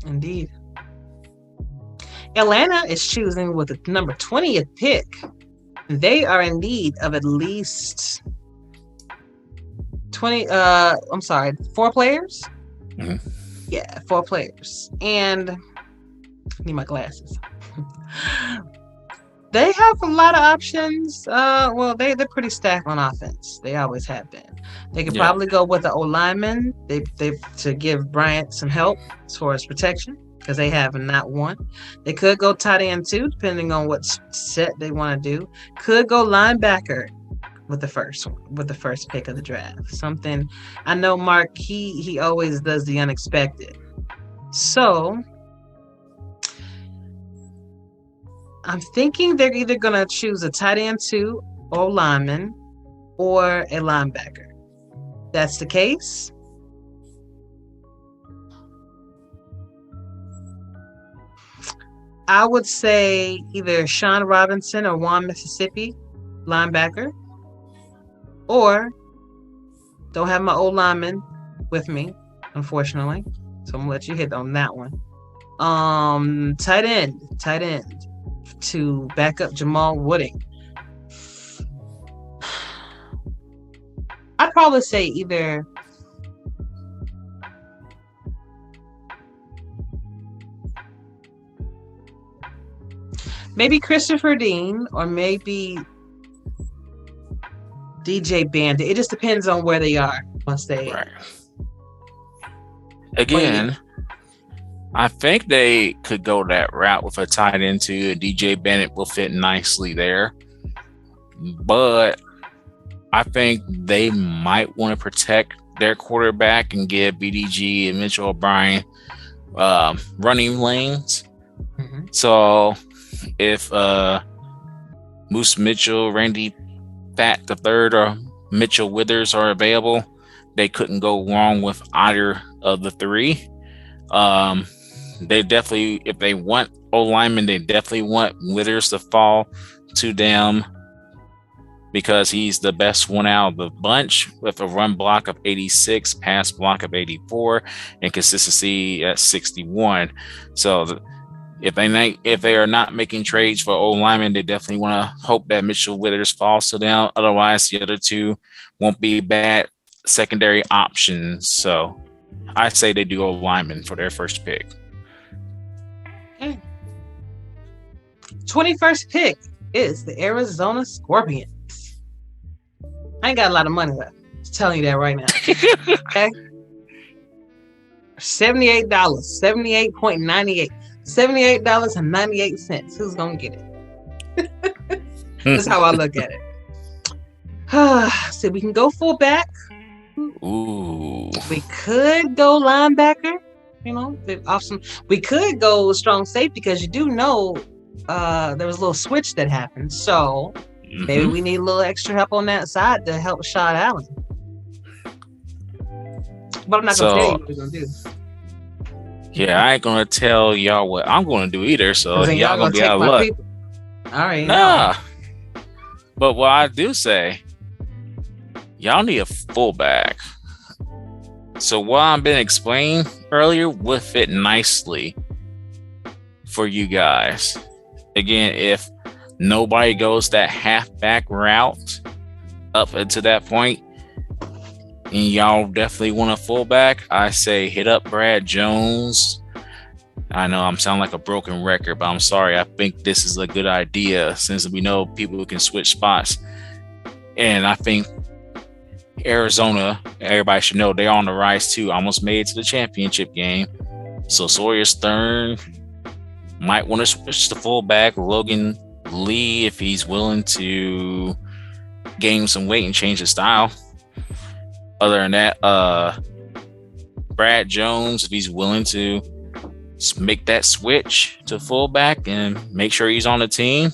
[SPEAKER 3] Indeed. Atlanta is choosing with the number 20th pick. They are in need of at least 4 players. Yeah, 4 players. And I need my glasses. They have a lot of options. Well, they're pretty stacked on offense. They always have been. They could probably go with the O-lineman. They to give Bryant some help as far as protection, because they have not one. They could go tight end too, depending on what set they want to do. Could go linebacker with the first pick of the draft. Something I know Mark, he always does the unexpected. So I'm thinking they're either going to choose a tight end 2 or lineman or a linebacker. That's the case. I would say either Sean Robinson or Juan Mississippi, linebacker, or don't have my old lineman with me, unfortunately. So I'm gonna let you hit on that one. Tight end to back up Jamal Wooding. I'd probably say either maybe Christopher Dean or maybe DJ Bandit. It just depends on where they are once they.
[SPEAKER 4] Right. Again, I think they could go that route with a tight end too. DJ Bennett will fit nicely there, but I think they might want to protect their quarterback and give BDG and Mitchell O'Brien running lanes.
[SPEAKER 3] Mm-hmm.
[SPEAKER 4] So if Moose Mitchell, Randy Fat III, or Mitchell Withers are available, they couldn't go wrong with either of the three. They definitely, if they want O-lineman, they definitely want Withers to fall to them because he's the best one out of the bunch with a run block of 86, pass block of 84, and consistency at 61. So if they are not making trades for O-lineman, they definitely want to hope that Mitchell Withers falls to them. Otherwise, the other two won't be bad secondary options. So I say they do O-lineman for their first pick.
[SPEAKER 3] Okay. 21st pick is the Arizona Scorpions. I ain't got a lot of money left. Just telling you that right now. Okay. $78, 78.98. $78.98. Who's gonna get it? That's how I look at it. So we can go fullback.
[SPEAKER 4] Ooh.
[SPEAKER 3] We could go linebacker. You know, we could go strong safety because you do know there was a little switch that happened. So maybe we need a little extra help on that side to help Shad Allen. But I'm not gonna tell you what we're gonna do.
[SPEAKER 4] Yeah, I ain't gonna tell y'all what I'm gonna do either. So y'all gonna be out of luck.
[SPEAKER 3] People. All right.
[SPEAKER 4] Nah. But what I do say, y'all need a fullback. So what I've been explaining earlier would fit nicely for you guys. Again, if nobody goes that halfback route up until that point, and y'all definitely want a fullback, I say hit up Brad Jones. I know I'm sounding like a broken record, but I'm sorry. I think this is a good idea since we know people who can switch spots. And I think Arizona, everybody should know they're on the rise too. Almost made it to the championship game. So Sawyer Stern might want to switch to fullback. Logan Lee, if he's willing to gain some weight and change his style. Other than that, Brad Jones, if he's willing to make that switch to fullback and make sure he's on the team,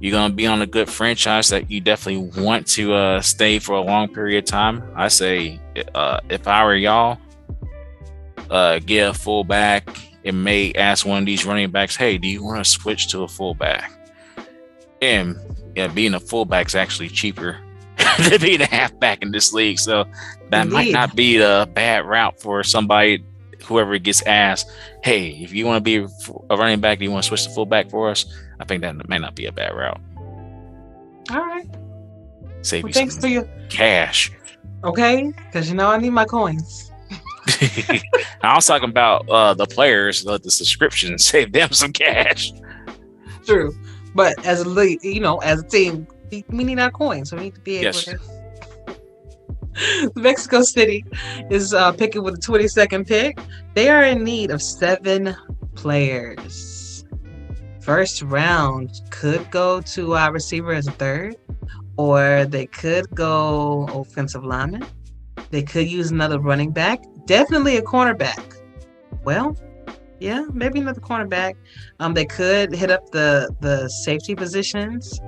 [SPEAKER 4] you're going to be on a good franchise that you definitely want to stay for a long period of time. I say, if I were y'all, get a fullback and may ask one of these running backs, hey, do you want to switch to a fullback? And being a fullback is actually cheaper than being a halfback in this league. So that might not be the bad route for somebody, whoever gets asked, hey, if you want to be a running back, do you want to switch to fullback for us? I think that may not be a bad route.
[SPEAKER 3] All right.
[SPEAKER 4] Save you
[SPEAKER 3] thanks
[SPEAKER 4] some
[SPEAKER 3] for your
[SPEAKER 4] cash.
[SPEAKER 3] Okay, because you know I need my coins.
[SPEAKER 4] I was talking about the players, the subscription, save them some cash.
[SPEAKER 3] True, but as a league, as a team, we need our coins, so we need to be able to. Mexico City is picking with the 22nd pick. They are in need of 7 players. First round could go to our receiver as a third, or they could go offensive lineman. They could use another running back, definitely a cornerback. Well, Yeah, maybe another cornerback. They could hit up the safety positions.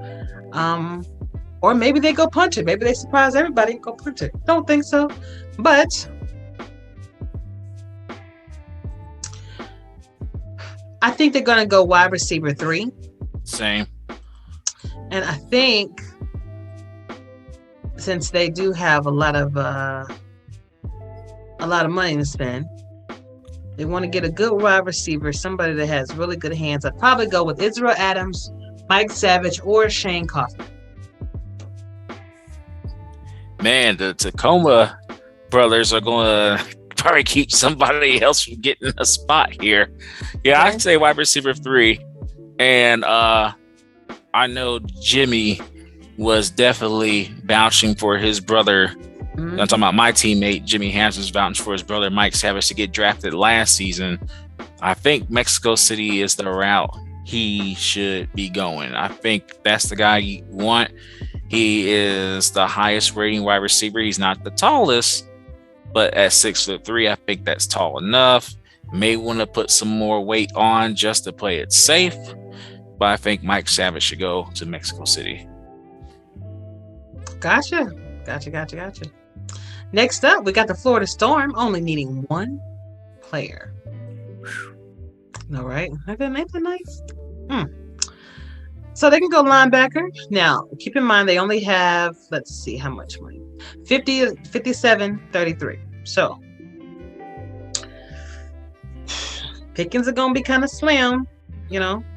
[SPEAKER 3] Or maybe they go punter. Maybe they surprise everybody and go punter. Don't think so. But I think they're going to go wide receiver 3.
[SPEAKER 4] Same.
[SPEAKER 3] And I think since they do have a lot of money to spend, they want to get a good wide receiver, somebody that has really good hands. I'd probably go with Israel Adams, Mike Savage, or Shane Kaufman.
[SPEAKER 4] Man, the Tacoma brothers are going to probably keep somebody else from getting a spot here. Yeah, I'd say wide receiver 3. And I know Jimmy was definitely vouching for his brother. I'm talking about my teammate, Jimmy Hampton's vouching for his brother, Mike Savage, to get drafted last season. I think Mexico City is the route he should be going. I think that's the guy you want. He is the highest rating wide receiver. He's not the tallest, but at 6'3", I think that's tall enough. May want to put some more weight on just to play it safe, but I think Mike Savage should go to Mexico City.
[SPEAKER 3] Gotcha. Next up, we got the Florida Storm, only needing 1 player. All right. Ain't that nice? So they can go linebacker. Now, keep in mind, they only have, let's see how much money. 57-33. So pickings are going to be kind of slim,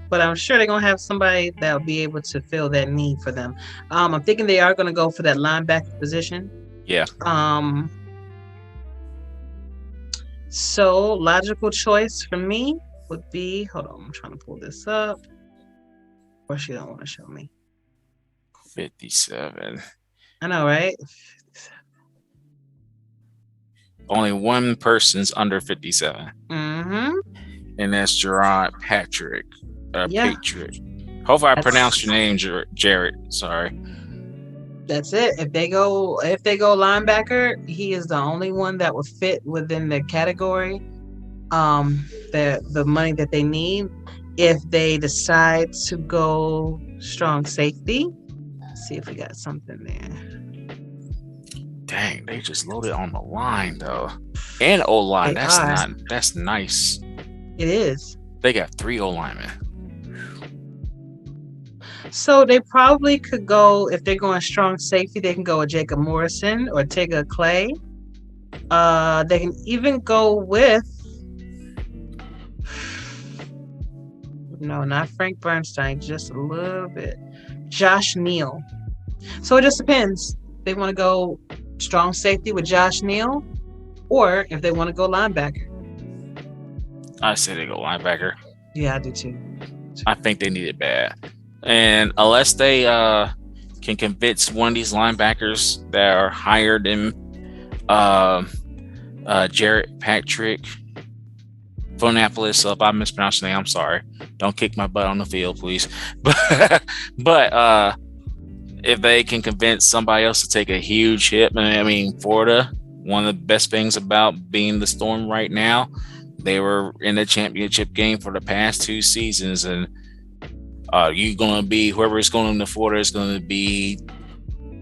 [SPEAKER 3] but I'm sure they're going to have somebody that'll be able to fill that need for them. I'm thinking they are going to go for that linebacker position.
[SPEAKER 4] Yeah.
[SPEAKER 3] So logical choice for me would be, hold on, I'm trying to pull this up. Or she don't want to show me.
[SPEAKER 4] 57.
[SPEAKER 3] I know, right?
[SPEAKER 4] Only one person's under 57.
[SPEAKER 3] Mm-hmm.
[SPEAKER 4] And that's Gerard Patrick. Patriot. Hopefully I pronounced your name, Jared. Sorry.
[SPEAKER 3] That's it. If they go linebacker, he is the only one that would fit within the category. The money that they need. If they decide to go strong safety, let's see if we got something there.
[SPEAKER 4] Dang, they just loaded on the line though, and O-line. That's nice.
[SPEAKER 3] It is.
[SPEAKER 4] They got 3 O-linemen.
[SPEAKER 3] So they probably could go, if they're going strong safety, they can go with Jacob Morrison or Tigger Clay. They can even go with, no, not Frank Bernstein, just a little bit, Josh Neal. So it just depends. They want to go strong safety with Josh Neal, or if they want to go linebacker.
[SPEAKER 4] I say they go linebacker.
[SPEAKER 3] Yeah, I do too.
[SPEAKER 4] I think they need it bad. And unless they can convince one of these linebackers that are higher than Jared Patrick from Annapolis, so if I mispronounce the name, I'm sorry. Don't kick my butt on the field, please. But if they can convince somebody else to take a huge hit, I mean, Florida, one of the best things about being the Storm right now, they were in the championship game for the past 2 seasons, and you're going to be, whoever is going to Florida is going to be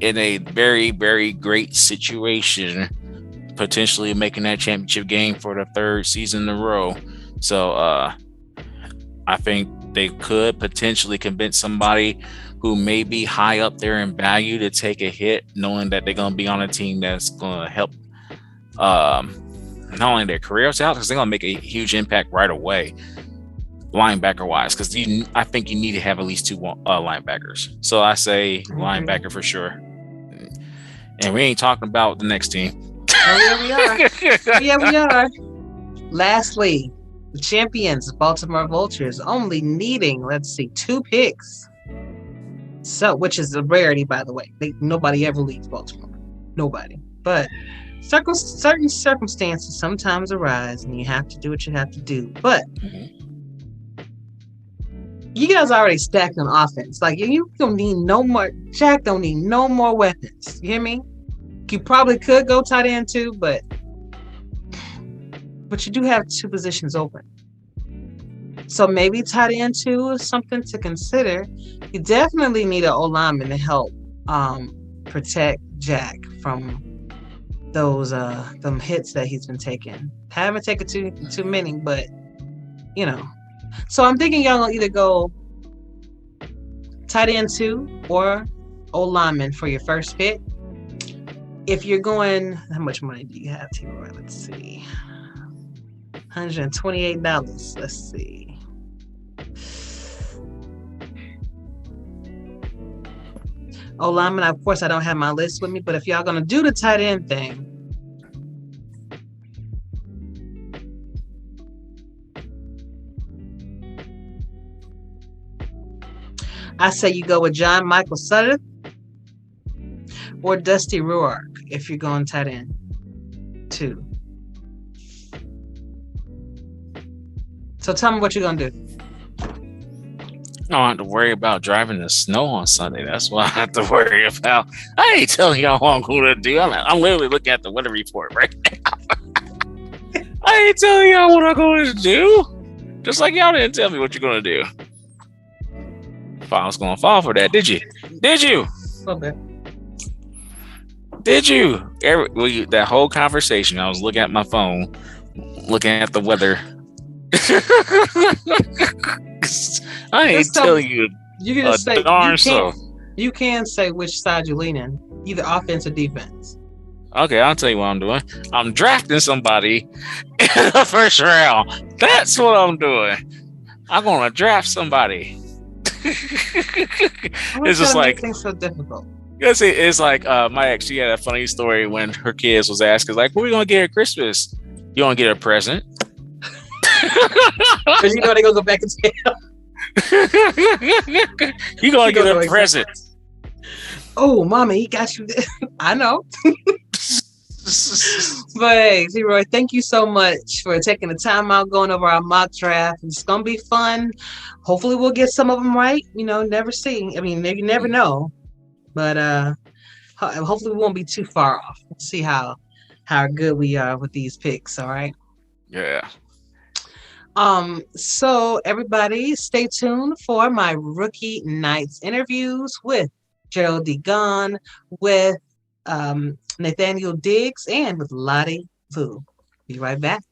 [SPEAKER 4] in a very, very great situation, potentially making that championship game for the 3rd season in a row. So I think they could potentially convince somebody who may be high up there in value to take a hit, knowing that they're going to be on a team that's going to help not only their careers out, because they're going to make a huge impact right away, linebacker wise, because I think you need to have at least 2 linebackers. So I say linebacker for sure. And we ain't talking about the next team.
[SPEAKER 3] Oh, yeah, we are. Yeah, we are. Lastly, the champions, Baltimore Vultures, only needing, 2 picks. So, which is a rarity, by the way. Nobody ever leaves Baltimore. Nobody. But certain circumstances sometimes arise, and you have to do what you have to do. But you guys already stacked on offense. Like, you don't need no more. Jack don't need no more weapons. You hear me? You probably could go tight end too, but you do have 2 positions open. So maybe tight end 2 is something to consider. You definitely need an O-lineman to help protect Jack from those them hits that he's been taking. Haven't taken too many, but you know. So I'm thinking y'all gonna either go tight end 2 or O-lineman for your first pick. If you're going, how much money do you have, T-Roy? Let's see. $128. Let's see. O-lineman, of course, I don't have my list with me, but if y'all gonna do the tight end thing, I say you go with John Michael Sutter or Dusty Rourke if you're going tight end 2. So tell me what you're gonna do.
[SPEAKER 4] I don't have to worry about driving the snow on Sunday. That's what I have to worry about. I ain't telling y'all what I'm going to do. I'm literally looking at the weather report right now. I ain't telling y'all what I'm going to do. Just like y'all didn't tell me what you're going to do. If I was going to fall for that, did you? Did you?
[SPEAKER 3] A little bit.
[SPEAKER 4] Did you? That whole conversation, I was looking at my phone, looking at the weather. I ain't telling you.
[SPEAKER 3] You can just say
[SPEAKER 4] darn so.
[SPEAKER 3] You can say which side you lean in, either offense or defense.
[SPEAKER 4] Okay, I'll tell you what I'm doing. I'm drafting somebody in the first round. That's what I'm doing. I'm gonna draft somebody. It's just like
[SPEAKER 3] things so difficult.
[SPEAKER 4] It's like my ex. She had a funny story when her kids was asking, like, "What are we gonna get her Christmas? You want to get her a present?"
[SPEAKER 3] Because you know they're gonna go back and jail.
[SPEAKER 4] You gonna get a present?
[SPEAKER 3] Oh, mommy, he got you. I know. But hey, T-Roy, thank you so much for taking the time out going over our mock draft. It's gonna be fun. Hopefully, we'll get some of them right. You know, never see. I mean, you never know. But hopefully, we won't be too far off. We'll see how good we are with these picks. All right.
[SPEAKER 4] Yeah.
[SPEAKER 3] So everybody stay tuned for my rookie nights interviews with Gerry Dee Gond, with Nathaniel Diggs, and with Loddy Lu. Be right back.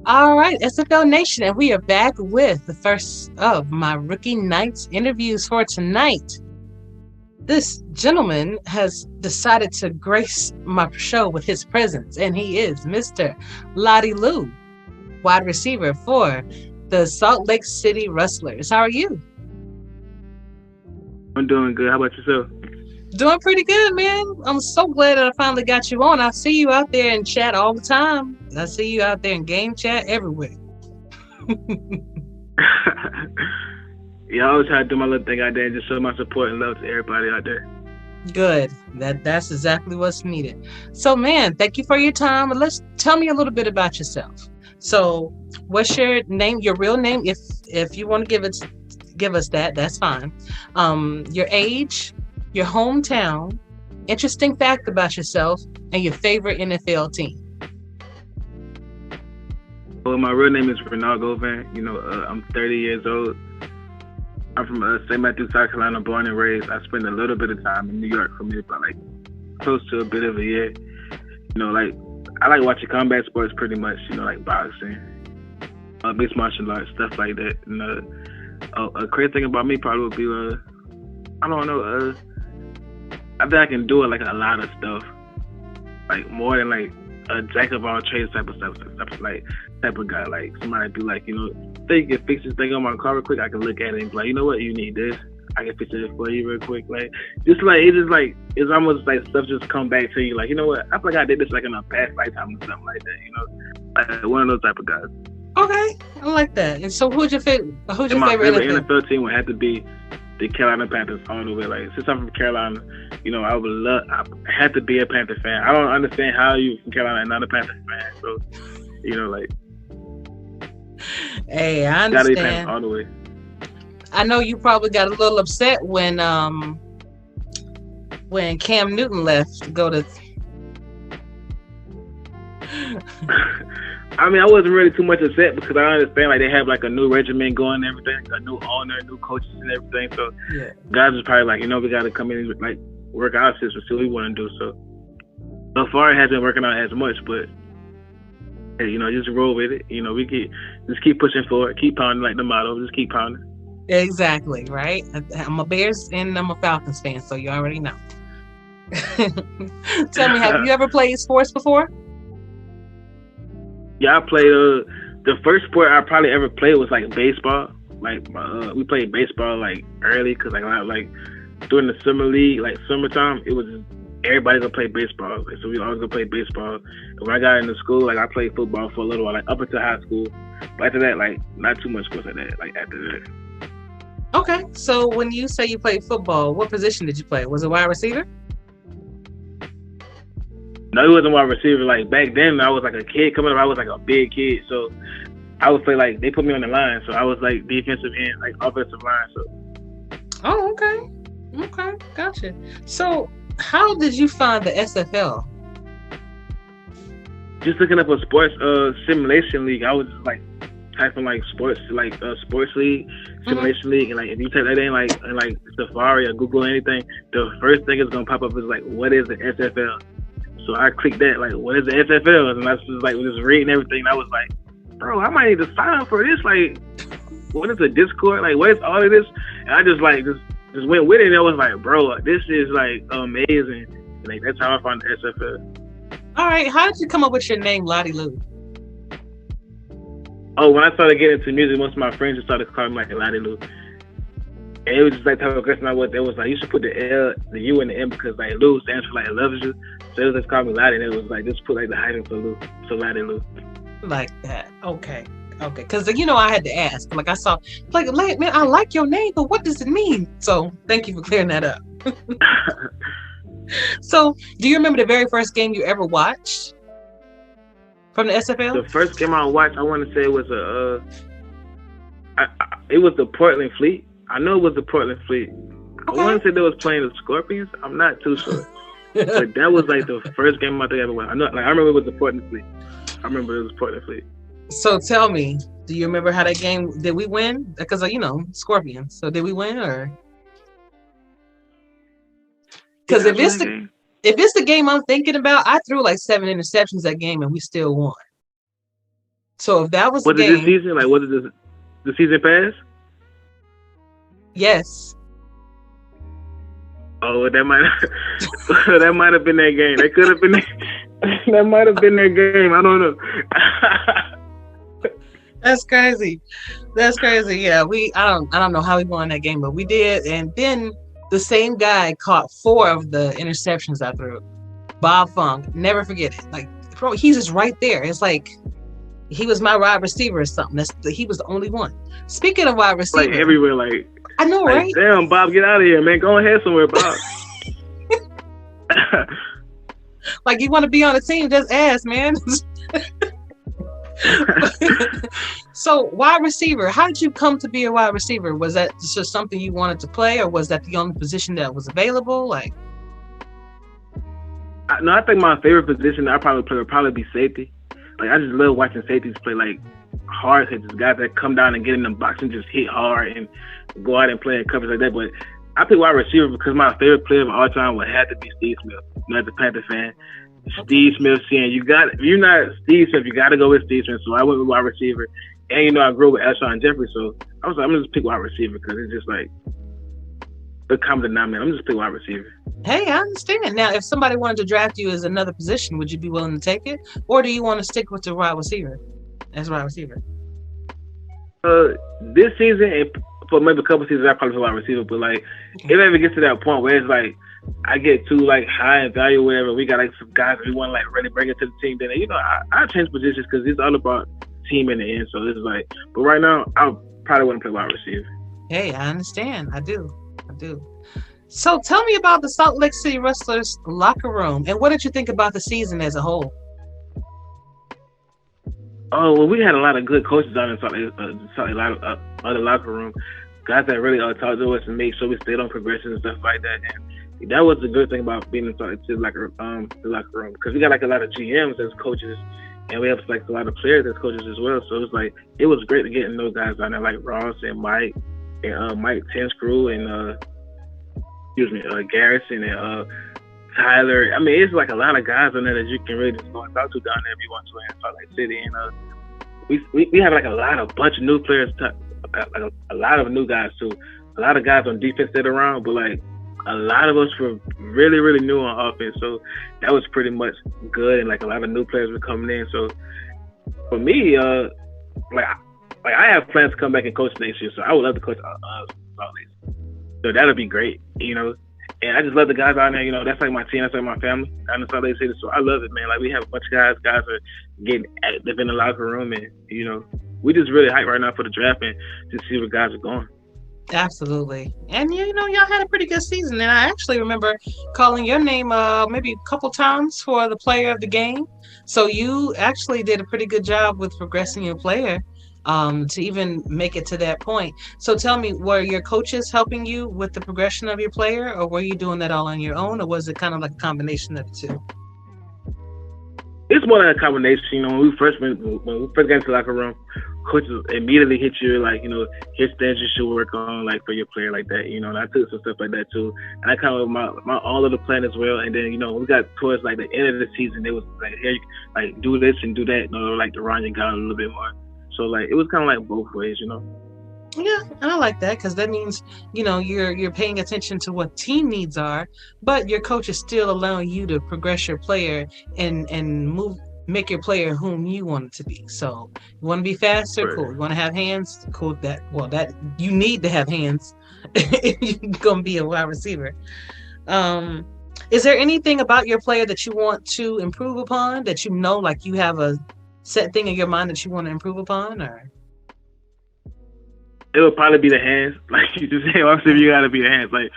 [SPEAKER 3] All right, SFL Nation, and we are back with the first of my rookie nights interviews for tonight. This gentleman has decided to grace my show with his presence, and he is Mr. Loddy Lu, wide receiver for the Salt Lake City Rustlers. How are you?
[SPEAKER 12] I'm doing good. How about yourself?
[SPEAKER 3] Doing pretty good, man. I'm so glad that I finally got you on. I see you out there in chat all the time. I see you out there in game chat everywhere.
[SPEAKER 12] Yeah, I always try to do my little thing out there and just show my support and love to everybody out there.
[SPEAKER 3] Good. That's exactly what's needed. So, man, thank you for your time. Let's tell me a little bit about yourself. So, what's your name? Your real name? If you want to give us that, that's fine. Your age, your hometown, interesting fact about yourself, and your favorite NFL team.
[SPEAKER 12] Well, my real name is Renard Govan. You know, I'm 30 years old. I'm from St. Matthew, South Carolina, born and raised. I spent a little bit of time in New York for me, but like close to a bit of a year. You know, like I like watching combat sports pretty much. You know, like boxing, mixed martial arts, stuff like that. And a crazy thing about me probably would be I don't know. I think I can do like a lot of stuff, like more than like a jack of all trades type of stuff. Type of guy, like somebody be like, you know, say you can fix this thing on my car real quick. I can look at it and be like, you know what, you need this. I can fix it for you real quick. Like, it's almost like stuff just come back to you. Like, you know what, I feel like I did this like in a past lifetime or something like that. You know, like one of those type of guys.
[SPEAKER 3] Okay, I like that. And so, who's your favorite?
[SPEAKER 12] My favorite NFL team would have to be the Carolina Panthers all the way. Like, since I'm from Carolina, you know, I had to be a Panther fan. I don't understand how you from Carolina and not a Panther fan. So, you know, like.
[SPEAKER 3] Hey, I understand.
[SPEAKER 12] All the way.
[SPEAKER 3] I know you probably got a little upset when Cam Newton left to go to
[SPEAKER 12] I mean, I wasn't really too much upset because I understand like they have like a new regimen going and everything, a new owner, new coaches and everything. So guys was probably like, we got to come in and like work our system, see what we want to do. So far it hasn't been working out as much, but hey, just roll with it. We just keep pushing forward, keep pounding like the motto, just keep pounding.
[SPEAKER 3] Exactly, right? I'm a Bears and I'm a Falcons fan, so you already know. Tell me, have you ever played sports before?
[SPEAKER 12] Yeah, I played. The first sport I probably ever played was like baseball. Like we played baseball like early because like during the summer league, like summertime, it was everybody gonna play baseball. Like, so we always gonna play baseball. And when I got into school, like I played football for a little while, like up until high school. But after that, like not too much sports like that. Like after that.
[SPEAKER 3] Okay, so when you say you played football, what position did you play? Was it wide receiver?
[SPEAKER 12] No, it wasn't wide receiver. Like back then, I was like a kid coming up. I was like a big kid, so I would play like they put me on the line. So I was like defensive end, like offensive line. So.
[SPEAKER 3] Oh, okay, gotcha. So how did you find the SFL?
[SPEAKER 12] Just looking up a sports simulation league. I was just like typing like sports league, simulation league, and like if you type that in like Safari or Google or anything, the first thing that's gonna pop up is like, what is the SFL? So I clicked that, like, what is the SFL? And I was just reading everything. And I was like, bro, I might need to sign up for this. Like, what is a Discord? Like, what is all of this? And I just just went with it. And I was like, bro, this is like amazing. And like that's how I found the SFL.
[SPEAKER 3] All right, how did you come up with your name, Loddy Lu?
[SPEAKER 12] Oh, when I started getting into music, most of my friends just started calling me like Loddy Lu. And it was just like the type of question I was. It was like, you should put the L, the U, and the M because like Lu stands for like loves you. So it was just called me Loddy, and it was like just put like the hyphen for Lu, so Loddy Lu.
[SPEAKER 3] Like that. Okay. Because I had to ask. Like I saw, like man, I like your name, but what does it mean? So thank you for clearing that up. So, do you remember the very first game you ever watched from the SFL?
[SPEAKER 12] The first game I watched, I want to say it was it was the Portland Fleet. I know it was the Portland Fleet. Okay. I want to say they was playing the Scorpions. I'm not too sure. But that was like the first game I think I ever watched. I remember it was the Portland Fleet. I remember it was Portland Fleet.
[SPEAKER 3] So tell me, do you remember how that game, did we win? Because, Scorpions. So did we win or? Because if it's the game I'm thinking about, I threw like 7 interceptions that game and we still won. So if that was the game.
[SPEAKER 12] Was it this season? Like, was it the season pass?
[SPEAKER 3] Yes.
[SPEAKER 12] Oh, that might have been that game. That could have been that might have been that game. I don't know.
[SPEAKER 3] That's crazy. Yeah, I don't know how we won that game, but we did. And then the same guy caught 4 of the interceptions I threw. Bob Funk, never forget it. Like, bro, he's just right there. It's like he was my wide receiver or something. He was the only one. Speaking of wide receiver,
[SPEAKER 12] like everywhere, like.
[SPEAKER 3] I know,
[SPEAKER 12] like,
[SPEAKER 3] right?
[SPEAKER 12] Damn, Bob, get out of here, man. Go ahead somewhere, Bob.
[SPEAKER 3] Like, you want to be on the team, just ask, man. So, wide receiver, how did you come to be a wide receiver? Was that just something you wanted to play, or was that the only position that was available? Like,
[SPEAKER 12] I think my favorite position I probably play would probably be safety. Like, I just love watching safeties play, like, hard hitters, guys that come down and get in the box and just hit hard and go out and play in coverage like that. But I pick wide receiver because my favorite player of all time would have to be Steve Smith. As a Panther fan, Steve Smith saying if you're not Steve Smith, you got to go with Steve Smith. So I went with wide receiver, and I grew up with Alshon Jeffrey, so I was like, I'm gonna just pick wide receiver because it's just like the common denominator. I'm just pick wide receiver.
[SPEAKER 3] Hey, I understand. Now, if somebody wanted to draft you as another position, would you be willing to take it, or do you want to stick with the wide receiver as wide receiver?
[SPEAKER 12] This season and for maybe a couple seasons, I probably play wide receiver. But like, if it ever gets to that point where it's like I get too like high in value, or whatever, we got like some guys we want to like really bring it to the team. Then I change positions because it's all about team in the end. So it's like, but right now I probably wouldn't play wide receiver.
[SPEAKER 3] Hey, I understand. I do. So tell me about the Salt Lake City Rustlers locker room, and what did you think about the season as a whole?
[SPEAKER 12] Oh, well, we had a lot of good coaches down in Salt Lake, a lot of other locker room, guys that really talked to us and made sure we stayed on progression and stuff like that. And that was the good thing about being in Salt Lake City the locker room, because we got like a lot of GMs as coaches, and we have like a lot of players as coaches as well. So it's like it was great to get to know guys down there like Ross and Mike and Mike Tinscrew and Garrison and Tyler. I mean, it's like a lot of guys on there that you can really just go and talk to down there if you want to in Salt Lake City. And we have like a bunch of new players, a lot of new guys too. A lot of guys on defense that are around, but like a lot of us were really, really new on offense. So that was pretty much good, and like a lot of new players were coming in. So for me, like I have plans to come back and coach next year. So I would love to coach Salt Lake. So that'll be great, you know. And I just love the guys out there, you know. That's like my team, that's like my family down in Salt Lake City. So I love it, man. Like we have a bunch of guys are getting active in the locker room, and you know, we just really hyped right now for the draft and to see where guys are going.
[SPEAKER 3] Absolutely. And you know, y'all had a pretty good season, and I actually remember calling your name maybe a couple times for the player of the game. So you actually did a pretty good job with progressing your player to even make it to that point. So tell me, were your coaches helping you with the progression of your player, or were you doing that all on your own, or was it kind of like a combination of the two?
[SPEAKER 12] It's more like a combination. You know, when we first got into the locker room, coaches immediately hit you like, you know, here's things you should work on, like for your player, like that. You know, and I took some stuff like that too, and I kind of my all of the plan as well. And then, you know, when we got towards like the end of the season, it was like, hey, like do this and do that. You know, like the Ron got a little bit more. So like it was kind of like both ways, you know.
[SPEAKER 3] Yeah, and I like that because that means, you know, you're paying attention to what team needs are, but your coach is still allowing you to progress your player and make your player whom you want it to be. So you want to be faster,
[SPEAKER 12] right.
[SPEAKER 3] Cool. You want to have hands, cool. That you need to have hands if you're gonna be a wide receiver. Is there anything about your player that you want to improve upon, that you know, like you have a set thing in your mind that you want to improve upon, or?
[SPEAKER 12] It would probably be the hands. Like you just say, obviously you gotta be the hands. Like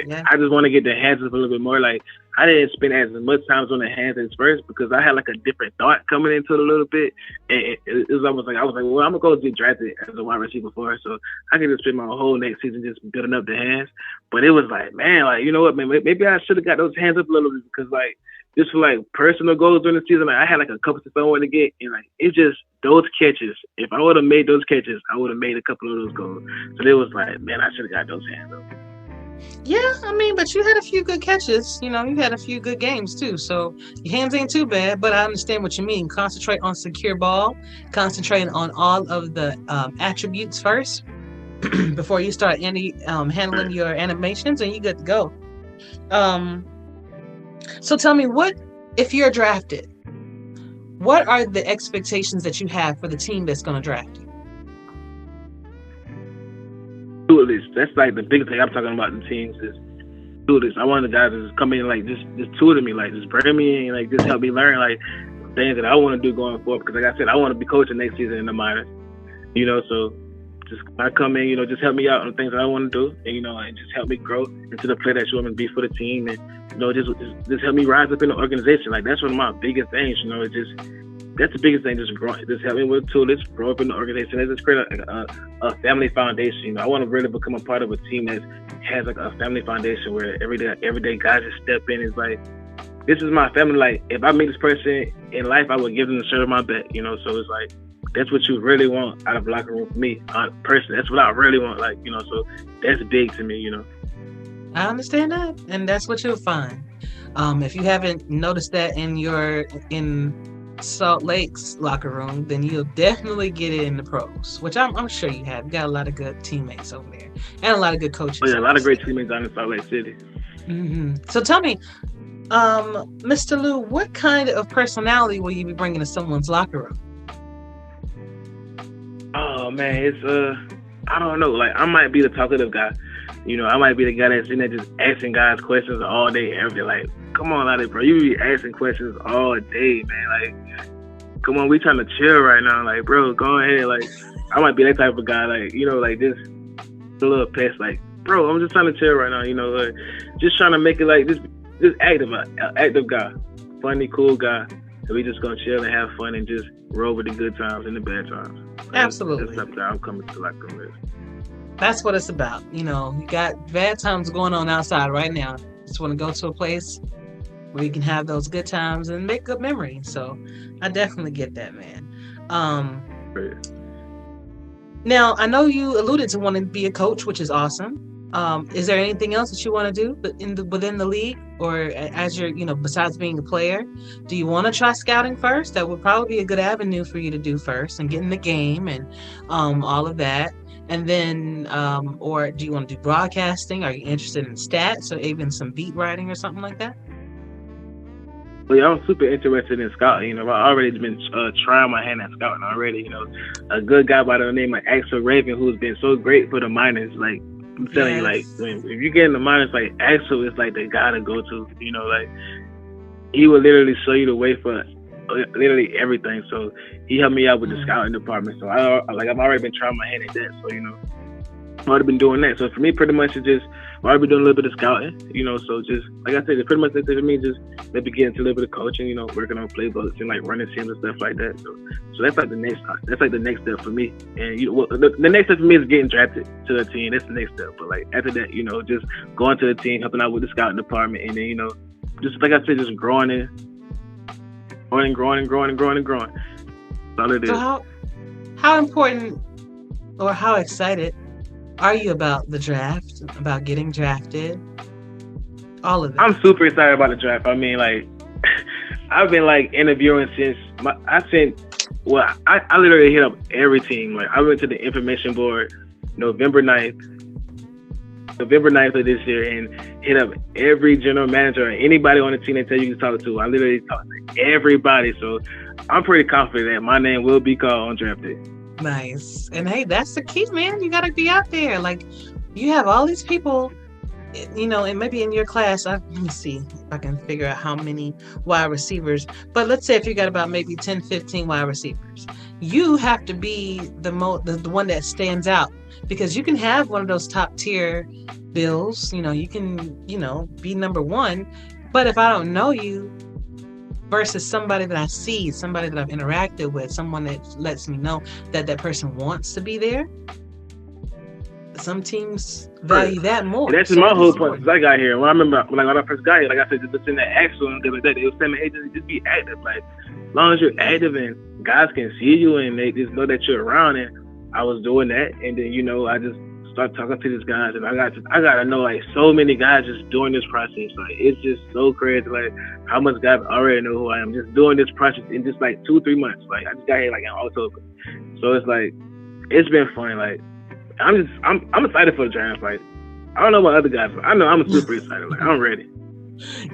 [SPEAKER 3] Yeah.
[SPEAKER 12] I just want to get the hands up a little bit more. Like I didn't spend as much time on the hands as first because I had like a different thought coming into it a little bit. And it was almost like I was like, well, I'm gonna go get drafted as a wide receiver for her, so I could just spend my whole next season just building up the hands. But it was like, man, like you know what, man, maybe I should have got those hands up a little bit because like just for like personal goals during the season, like I had like a couple of stuff I wanted to get, and like it's just those catches. If I would have made those catches, I would have made a couple of those goals. So it was like, man, I should have got those hands up.
[SPEAKER 3] Yeah, I mean, but you had a few good catches. You know, you had a few good games too. So your hands ain't too bad, but I understand what you mean. Concentrate on secure ball. Concentrate on all of the attributes first before you start handling your animations, and you good to go. So tell me, what if you're drafted? What are the expectations that you have for the team that's going to draft you?
[SPEAKER 12] Do this. That's like the biggest thing I'm talking about in teams is do this. I want the guys to just come in like just tutor me, like just bring me in, like just help me learn like things that I want to do going forward. Because like I said, I want to be coaching next season in the minors. You know, so just I come in, you know, just help me out on things that I want to do, and you know, and just help me grow into the player that you want me to be for the team, and you know, just help me rise up in the organization. Like that's one of my biggest things. You know, it's just. That's the biggest thing, just help me with too. Let's grow up in the organization. Let's just create a family foundation. You know, I want to really become a part of a team that has like a family foundation where every day guys just step in. It's like, this is my family. Like, if I meet this person in life, I would give them the shirt of my back. You know, so it's like, that's what you really want out of the locker room for me, personally. That's what I really want. Like, you know, so that's big to me, you know.
[SPEAKER 3] I understand that, and that's what you'll find. If you haven't noticed that in Salt Lake's locker room, then you'll definitely get it in the pros, which I'm sure you have. You got a lot of good teammates over there and a lot of good coaches.
[SPEAKER 12] Oh, yeah, a lot of great teammates down in Salt Lake City.
[SPEAKER 3] Mm-hmm. So tell me, Mr. Lu, what kind of personality will you be bringing to someone's locker room?
[SPEAKER 12] Oh man, it's I don't know. Like I might be the talkative guy. You know, I might be the guy that's in there just asking guys questions all day, every day. Like, come on, Loddy, bro, you be asking questions all day, man. Like, come on, we trying to chill right now. Like, bro, go ahead. Like, I might be that type of guy. Like, you know, like just a little pest. Like, bro, I'm just trying to chill right now. You know, like, just trying to make it like this active guy, funny, cool guy. So we just gonna chill and have fun and just roll with the good times and the bad times. Like,
[SPEAKER 3] Absolutely.
[SPEAKER 12] That's something I'm coming to like with.
[SPEAKER 3] That's what it's about. You know, you got bad times going on outside right now. Just want to go to a place where you can have those good times and make good memories. So I definitely get that, man. Now, I know you alluded to wanting to be a coach, which is awesome. Is there anything else that you want to do within the league, or as you're, besides being a player? Do you want to try scouting first? That would probably be a good avenue for you to do first and get in the game and all of that. And then, or do you want to do broadcasting? Are you interested in stats or even some beat writing or something like that?
[SPEAKER 12] Well, yeah, I'm super interested in scouting. I've already been trying my hand at scouting already. A good guy by the name of Axel Raven, who's been so great for the minors. Like, I'm telling you, like, if you get in the minors, like, Axel is like the guy to go to. Like, he will literally show you the way for literally everything. So he helped me out with the scouting department. So I've already been trying my hand at that. So I've already been doing that. So for me, pretty much it's just I've already been doing a little bit of scouting. So just like I said, it's pretty much that's it for me. Just maybe getting into a little bit of coaching. Working on playbooks and like running teams and stuff like that. So that's like the next. That's like the next step for me. And the next step for me is getting drafted to the team. That's the next step. But like after that, just going to the team, helping out with the scouting department, and then just like I said, just growing. That's all it is.
[SPEAKER 3] So how important or how excited are you about the draft, about getting drafted? All of that.
[SPEAKER 12] I'm super excited about the draft. I mean, like, I've been like interviewing since I literally hit up every team. Like, I went to the information board November 9th of this year and hit up every general manager or anybody on the team that tell you to talk to. I literally talked to everybody. So I'm pretty confident that my name will be called on draft day.
[SPEAKER 3] Nice. And hey, that's the key, man. You got to be out there. Like, you have all these people, and maybe in your class, let me see if I can figure out how many wide receivers. But let's say if you got about maybe 10, 15 wide receivers, you have to be the one that stands out, because you can have one of those top tier bills. You can, be number one. But if I don't know you, versus somebody that I see, somebody that I've interacted with, someone that lets me know that person wants to be there. Some teams value that more.
[SPEAKER 12] And that's my whole point since I got here. When I first got here, like I said, just in that Axel and the other day, they was saying, hey, just be active. Like, as long as you're active and guys can see you and they just know that you're around, and I was doing that. And then, I just started talking to these guys, and I got to know like so many guys just doing this process. Like, it's just so crazy, like how much guys already know who I am just doing this process in just like 2-3 months. Like, I just got here like in October, so it's like it's been fun. Like, I'm excited for the draft. Like, I don't know about other guys, but I know I'm super excited. Like, I'm ready.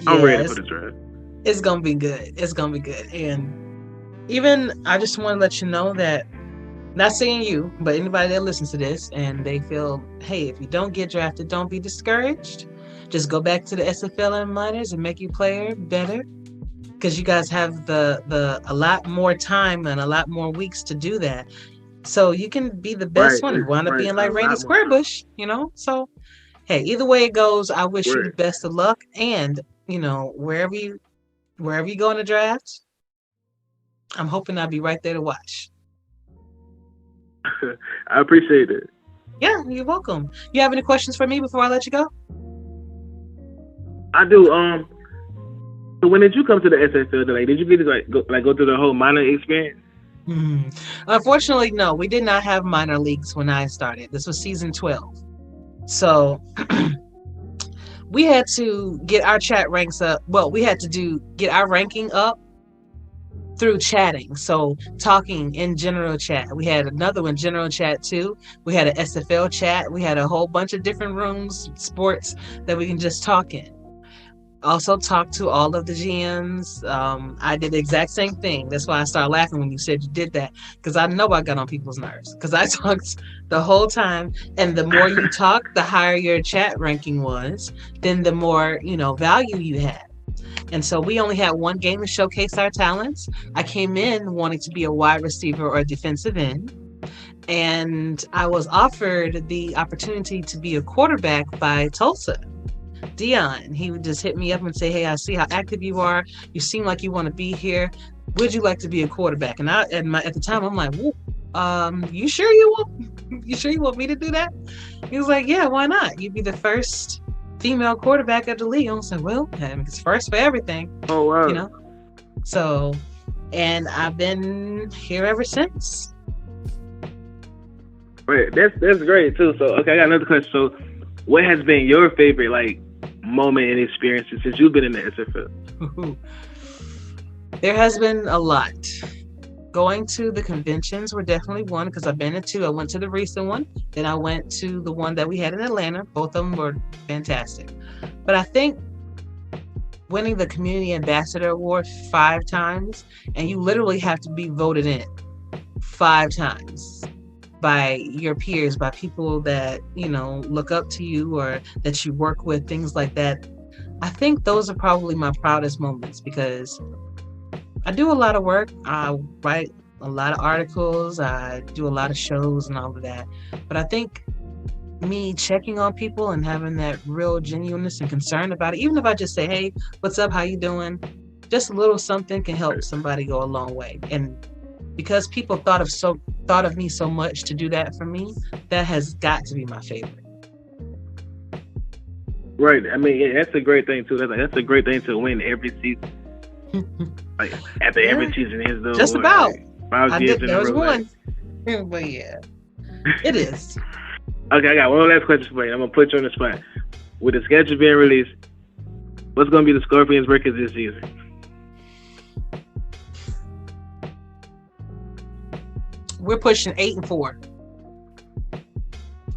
[SPEAKER 12] I'm ready for the draft.
[SPEAKER 3] It's gonna be good. It's gonna be good. And even I just want to let you know that, not saying you, but anybody that listens to this and they feel, hey, if you don't get drafted, don't be discouraged. Just go back to the SFLm minors and make your player better, because you guys have a lot more time and a lot more weeks to do that. So you can be the best one. You wind up being like Randy Squarebush, So, hey, either way it goes, I wish you the best of luck. And, wherever you go in the draft, I'm hoping I'll be right there to watch.
[SPEAKER 12] I appreciate it.
[SPEAKER 3] Yeah, you're welcome. You have any questions for me before I let you go?
[SPEAKER 12] I do. So when did you come to the SFL? Like, did you get to go through the whole minor experience?
[SPEAKER 3] Unfortunately, no. We did not have minor leagues when I started. This was season 12. So we had to get our chat ranks up. Well, we had to get our ranking up through chatting. So talking in general chat. We had another one, general chat too. We had an SFL chat. We had a whole bunch of different rooms, sports that we can just talk in. Also talk to all of the GMs. I did the exact same thing. That's why I started laughing when you said you did that, because I know I got on people's nerves, because I talked the whole time. And the more you talk, the higher your chat ranking was, then the more, value you had. And so we only had one game to showcase our talents. I came in wanting to be a wide receiver or a defensive end. And I was offered the opportunity to be a quarterback by Tulsa. Dion, he would just hit me up and say, hey, I see how active you are. You seem like you want to be here. Would you like to be a quarterback? And at the time, I'm like, you sure you want me to do that? He was like, yeah, why not? You'd be the first female quarterback at the league. I said, well, it's first for everything.
[SPEAKER 12] Oh, wow.
[SPEAKER 3] You know? So, and I've been here ever since.
[SPEAKER 12] Right, that's great too. So, okay, I got another question. So, what has been your favorite like moment and experience since you've been in the SFL?
[SPEAKER 3] There has been a lot. Going to the conventions were definitely one because I've been to two. I went to the recent one, then I went to the one that we had in Atlanta. Both of them were fantastic. But I think winning the Community Ambassador Award 5 times, and you literally have to be voted in 5 times by your peers, by people that, you know, look up to you or that you work with, things like that. I think those are probably my proudest moments because I do a lot of work. I write a lot of articles. I do a lot of shows and all of that. But I think me checking on people and having that real genuineness and concern about it, even if I just say, hey, what's up? How you doing? Just a little something can help somebody go a long way. And because people thought of me so much to do that for me, that has got to be my favorite.
[SPEAKER 12] Right. I mean, that's a great thing too. That's a great thing to win every season. Like after every season is though.
[SPEAKER 3] Just about.
[SPEAKER 12] Like 5 years in
[SPEAKER 3] there
[SPEAKER 12] a
[SPEAKER 3] was
[SPEAKER 12] row.
[SPEAKER 3] one. But yeah, it is.
[SPEAKER 12] Okay, I got one last question for you. I'm gonna put you on the spot. With the schedule being released, what's gonna be the Scorpions' record this season?
[SPEAKER 3] We're pushing 8-4.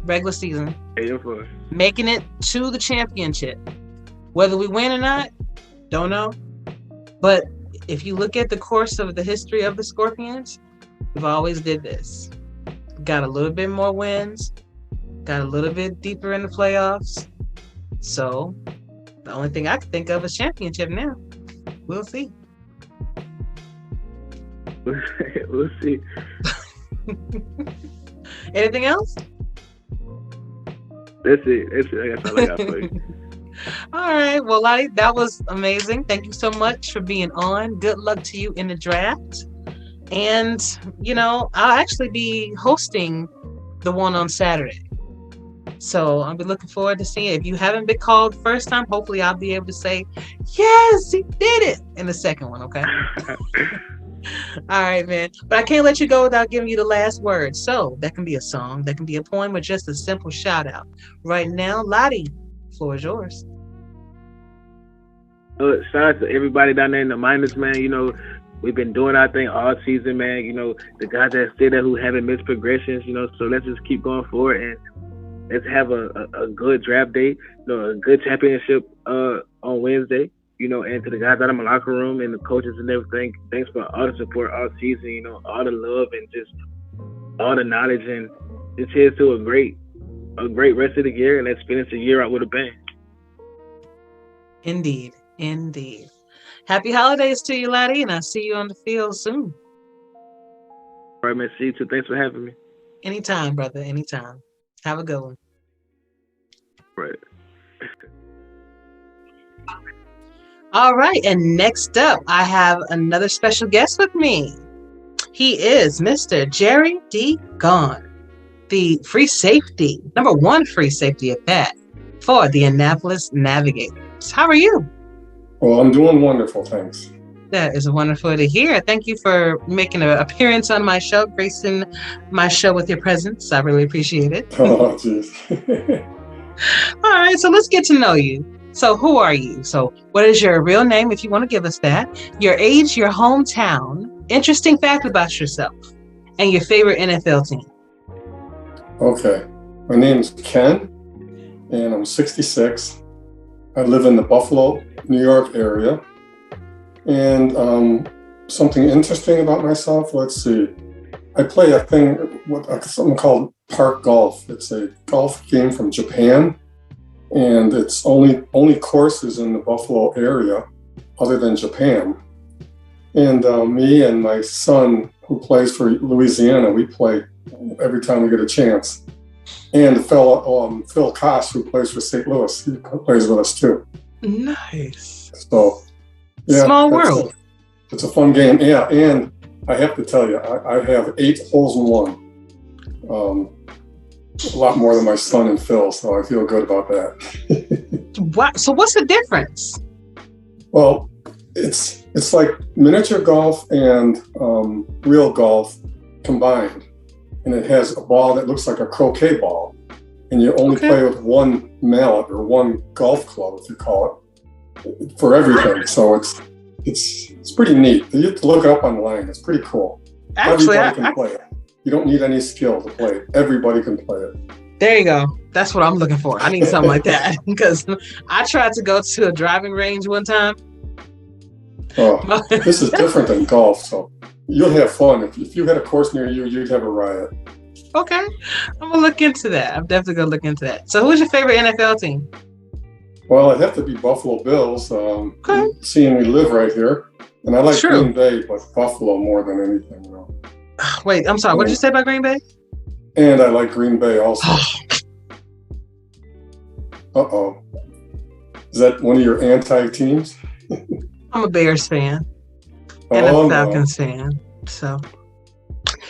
[SPEAKER 3] Regular season.
[SPEAKER 12] 8-4.
[SPEAKER 3] Making it to the championship. Whether we win or not, don't know. But if you look at the course of the history of the Scorpions, we've always did this. Got a little bit more wins, got a little bit deeper in the playoffs. So the only thing I can think of is championship now. We'll see.
[SPEAKER 12] We'll see.
[SPEAKER 3] Anything else?
[SPEAKER 12] That's it. That's all I got for you.
[SPEAKER 3] All right. Well, Loddy, that was amazing. Thank you so much for being on. Good luck to you in the draft. And, you know, I'll actually be hosting the one on Saturday. So I'll be looking forward to seeing it. If you haven't been called first time, hopefully I'll be able to say, yes, he did it in the second one, okay? All right, man. But I can't let you go without giving you the last word. So that can be a song, that can be a poem, or just a simple shout out. Right now, Loddy, the floor is yours.
[SPEAKER 12] Shout out to everybody down there in the minors, man. You know, we've been doing our thing all season, man. You know, the guys that stay there who haven't missed progressions, you know, so let's just keep going forward and let's have a good draft day, you know, a good championship on Wednesday. You know, and to the guys out in my locker room and the coaches and everything, thanks for all the support all season, you know, all the love and just all the knowledge. And just here's to a great rest of the year, and let's finish the year out with a bang.
[SPEAKER 3] Indeed. Indeed. Happy holidays to you, Loddy, and I'll see you on the field soon.
[SPEAKER 12] All right, man. See you too. Thanks for having me.
[SPEAKER 3] Anytime, brother. Anytime. Have a good one.
[SPEAKER 12] Right.
[SPEAKER 3] All right, and next up, I have another special guest with me. He is Mr. Gerry Dee Gond, the free safety, #1 free safety at that, for the Annapolis Navigators. How are you?
[SPEAKER 13] Well, I'm doing wonderful, thanks.
[SPEAKER 3] That is wonderful to hear. Thank you for making an appearance on my show, gracing my show with your presence. I really appreciate it.
[SPEAKER 13] Oh, jeez.
[SPEAKER 3] All right, so let's get to know you. So who are you? So what is your real name, if you want to give us that, your age, your hometown, interesting fact about yourself, and your favorite NFL team?
[SPEAKER 13] Okay. My name is Ken, and I'm 66. I live in the Buffalo, New York area. And something interesting about myself, let's see. I play a thing, something called Park Golf. It's a golf game from Japan. And it's only courses in the Buffalo area other than Japan. And me and my son, who plays for Louisiana, we play every time we get a chance. And Phil Koss, who plays for St. Louis, he plays with us too.
[SPEAKER 3] Nice.
[SPEAKER 13] So, yeah.
[SPEAKER 3] Small world.
[SPEAKER 13] It's a fun game. Yeah, and I have to tell you, I have 8 holes in one. A lot more than my son and Phil, so I feel good about that.
[SPEAKER 3] What? So what's the difference?
[SPEAKER 13] Well, it's like miniature golf and real golf combined, and it has a ball that looks like a croquet ball, and you only play with one mallet or one golf club, if you call it, for everything. So it's pretty neat. You have to look it up online. It's pretty cool.
[SPEAKER 3] Actually,
[SPEAKER 13] everybody can play it. You don't need any skill to play it. Everybody can play it.
[SPEAKER 3] There you go. That's what I'm looking for. I need something like that because I tried to go to a driving range one time.
[SPEAKER 13] Oh, this is different than golf, so you'll have fun. If you had a course near you, you'd have a riot.
[SPEAKER 3] Okay, I'm gonna look into that. I'm definitely gonna look into that. So, who's your favorite NFL team?
[SPEAKER 13] Well, it'd have to be Buffalo Bills. Seeing we live right here, and I like Green Bay, but Buffalo more than anything. You know.
[SPEAKER 3] Wait, I'm sorry. What did you say about Green Bay?
[SPEAKER 13] And I like Green Bay also. Uh-oh. Is that one of your anti-teams?
[SPEAKER 3] I'm a Bears fan and a Falcons fan. So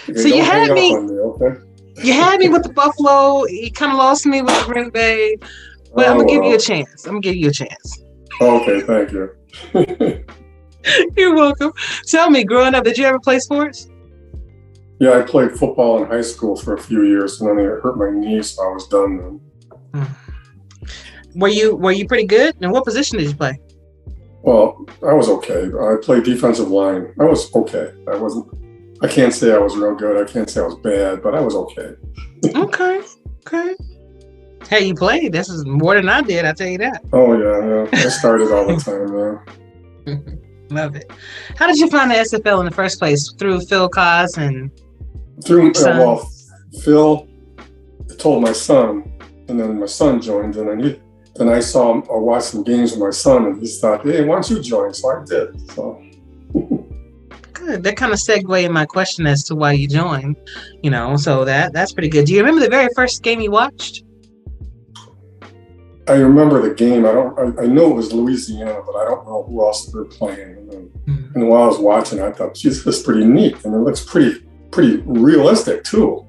[SPEAKER 3] you had me. You had me with the Buffalo. You kind of lost me with the Green Bay. But I'm gonna give you a chance.
[SPEAKER 13] Okay, thank you.
[SPEAKER 3] You're welcome. Tell me, growing up, did you ever play sports?
[SPEAKER 13] Yeah, I played football in high school for a few years, and then it hurt my knee, so I was done then.
[SPEAKER 3] Were you pretty good? And what position did you play?
[SPEAKER 13] Well, I was okay. I played defensive line. I was okay. I can't say I was real good. I can't say I was bad, but I was okay.
[SPEAKER 3] Okay. Hey, you played. This is more than I did, I'll tell you that.
[SPEAKER 13] Oh, yeah. I started all the time,
[SPEAKER 3] yeah. Love it. How did you find the SFL in the first place? Through Phil Cos and
[SPEAKER 13] well, Phil told my son, and then my son joined, and then I saw him or watched some games with my son, and he thought, hey, why don't you join? So I did. So
[SPEAKER 3] good. That kind of segued in my question as to why you joined. So that's pretty good. Do you remember the very first game you watched?
[SPEAKER 13] I remember the game. I know it was Louisiana, but I don't know who else they were playing. And while I was watching, I thought, geez, this is pretty neat, and it looks pretty realistic too.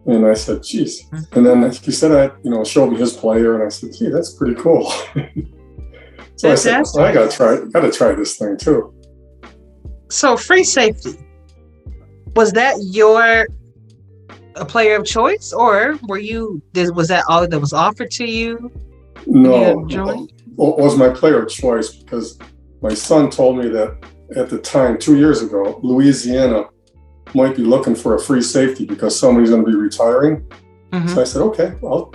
[SPEAKER 13] And I said, geez. And then he said, showed me his player, and I said, gee, that's pretty cool. So I said, well, I gotta try this thing too.
[SPEAKER 3] So free safety, was that a player of choice, or was that all that was offered to you?
[SPEAKER 13] No, it was my player of choice because my son told me that at the time, 2 years ago, Louisiana might be looking for a free safety because somebody's going to be retiring. So I said, okay, I'll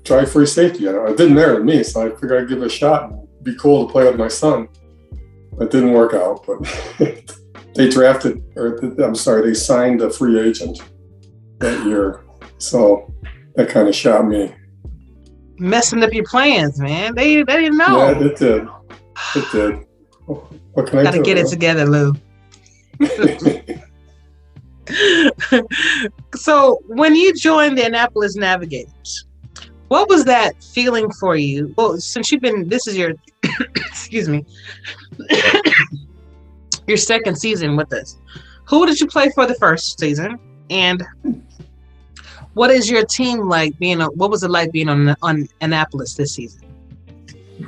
[SPEAKER 13] try free safety. It didn't matter to me, so I figured I'd give it a shot and be cool to play with my son. It didn't work out, but they signed a free agent that year. So that kind of shot me.
[SPEAKER 3] Messing up your plans, man. They didn't know.
[SPEAKER 13] Yeah, it did. What can I do?
[SPEAKER 3] Gotta get it together, Lou. So when you joined the Annapolis Navigators, what was that feeling for you? Well, since this is your, excuse me, your second season with us. Who did you play for the first season? And what is your team like what was it like being on Annapolis this season?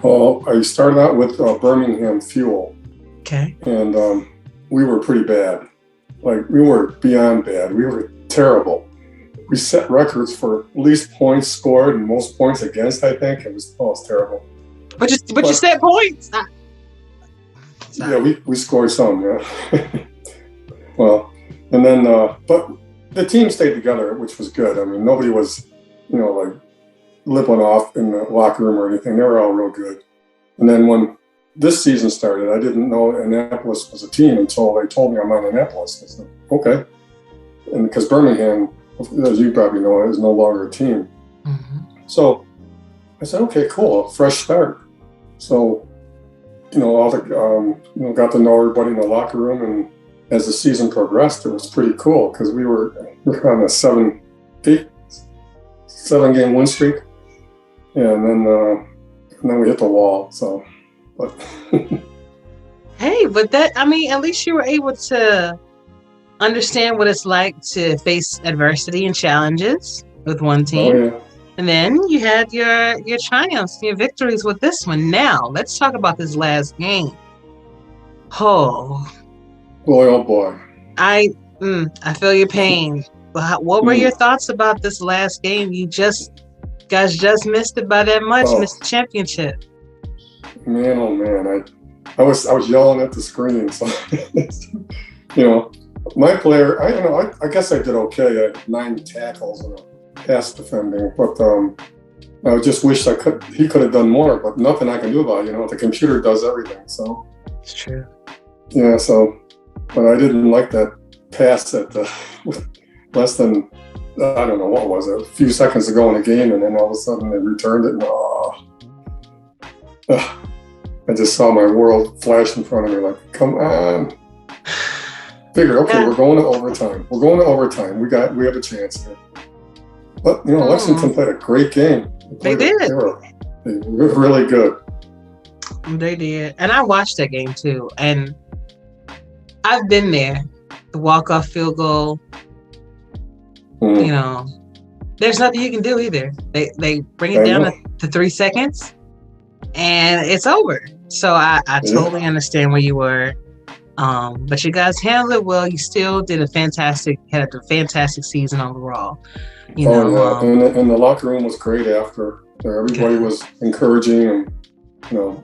[SPEAKER 13] Well, I started out with Birmingham Fuel.
[SPEAKER 3] Okay.
[SPEAKER 13] And we were pretty bad. Like, we were beyond bad. We were terrible. We set records for least points scored and most points against, I think. It was terrible.
[SPEAKER 3] But you set points?
[SPEAKER 13] Yeah, we scored some, yeah. Well, and then, but the team stayed together, which was good. I mean, nobody was, like lipping off in the locker room or anything. They were all real good. And then when this season started, I didn't know Annapolis was a team until they told me I'm on Annapolis. I said, okay. And because Birmingham, as you probably know, is no longer a team. So I said, okay, cool, fresh start. So, all the, got to know everybody in the locker room, and as the season progressed, it was pretty cool because we were on a 7-game win streak, and then we hit the wall. So, but
[SPEAKER 3] hey, but at least you were able to understand what it's like to face adversity and challenges with one team. And then you had your triumphs, your victories with this one. Now, let's talk about this last game. Oh.
[SPEAKER 13] Boy, oh boy.
[SPEAKER 3] I feel your pain. What were your thoughts about this last game? You guys just missed it by that much, missed the championship.
[SPEAKER 13] Man, oh man. I was yelling at the screen. So, you know, my player, I guess I did okay. I had 9 tackles and a pass defending, but I just wish he could have done more, but nothing I can do about it. You know, the computer does everything. So
[SPEAKER 3] it's true.
[SPEAKER 13] Yeah, so, but I didn't like that pass at less than, I don't know, what was it, a few seconds to go in the game, and then all of a sudden they returned it, and I just saw my world flash in front of me like, come on. Figured, okay, we're going to overtime. We have a chance here. But, you know, Lexington played a great game.
[SPEAKER 3] They did.
[SPEAKER 13] They were really good.
[SPEAKER 3] They did. And I watched that game too. And I've been there. The walk-off field goal. You know, there's nothing you can do either. They bring it down to 3 seconds and it's over. So I totally understand where you were. But you guys handled it well. You still had a fantastic season overall. You know,
[SPEAKER 13] and the locker room was great after. Everybody was encouraging and, you know,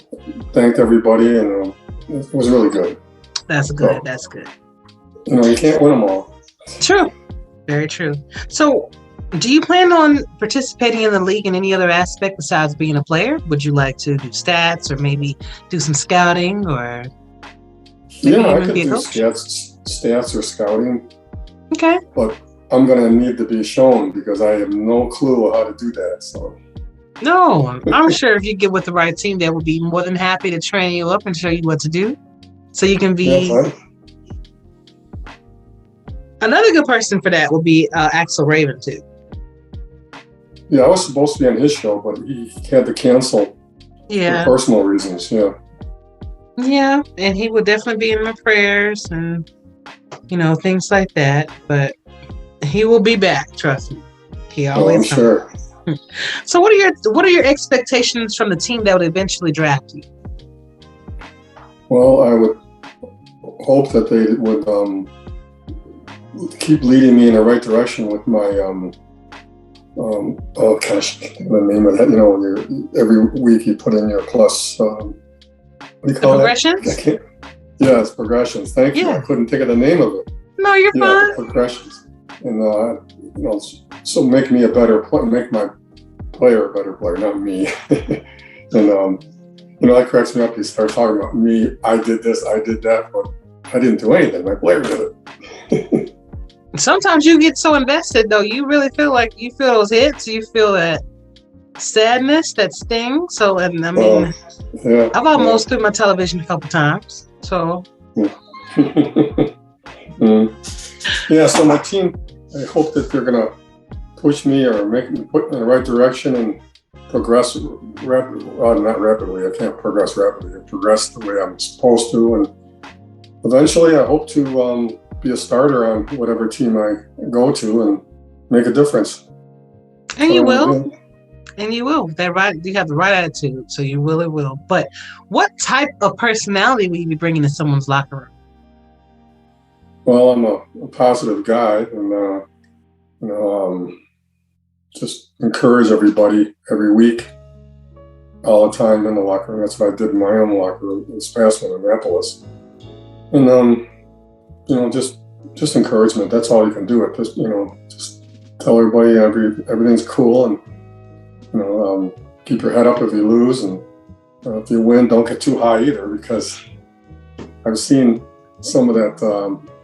[SPEAKER 13] thanked everybody, and it was really good.
[SPEAKER 3] That's good. That's good.
[SPEAKER 13] You know, you can't win them all.
[SPEAKER 3] True. Very true. So, do you plan on participating in the league in any other aspect besides being a player? Would you like to do stats or maybe do some scouting or?
[SPEAKER 13] Yeah, I could do stats or scouting.
[SPEAKER 3] Okay.
[SPEAKER 13] But I'm going to need to be shown because I have no clue how to do that. So.
[SPEAKER 3] No, I'm sure if you get with the right team, they will be more than happy to train you up and show you what to do. So you can be...
[SPEAKER 13] Yeah,
[SPEAKER 3] another good person for that would be Axel Raven, too.
[SPEAKER 13] Yeah, I was supposed to be on his show, but he had to cancel for personal reasons,
[SPEAKER 3] Yeah, and he would definitely be in my prayers and, you know, things like that. But he will be back, trust me. He always
[SPEAKER 13] I'm sure.
[SPEAKER 3] So what are your expectations from the team that would eventually draft you?
[SPEAKER 13] Well, I would hope that they would keep leading me in the right direction with my oh gosh, the name of that, you know, every week you put in your plus what do you call
[SPEAKER 3] progressions?
[SPEAKER 13] That? Yes, progressions. Thank you. I couldn't think of the name of it.
[SPEAKER 3] No, you're fine.
[SPEAKER 13] Progressions. And you know, so make me a better player, make my player a better player, not me. And you know, that cracks me up. He starts talking about me. I did this, I did that, but I didn't do anything. My player did it.
[SPEAKER 3] Sometimes you get so invested, though. You really feel like you feel those hits. You feel that sadness, that sting. So, and I mean, I've almost threw my television a couple times. So,
[SPEAKER 13] yeah. So my team, I hope that they're gonna push me or make me put in the right direction and progress rapidly. Well, not rapidly. I can't progress rapidly. I progress the way I'm supposed to, and eventually, I hope to be a starter on whatever team I go to and make a difference.
[SPEAKER 3] And you will. And you will. You have the right attitude, so you really will. But what type of personality will you be bringing to someone's locker room?
[SPEAKER 13] Well, I'm a positive guy, and you know, just encourage everybody every week, all the time in the locker room. That's what I did in my own locker room this past one in Annapolis. And you know, just encouragement. That's all you can do. Just, you know, just tell everybody everything's cool, and you know, keep your head up if you lose, and if you win, don't get too high either, because I've seen some of that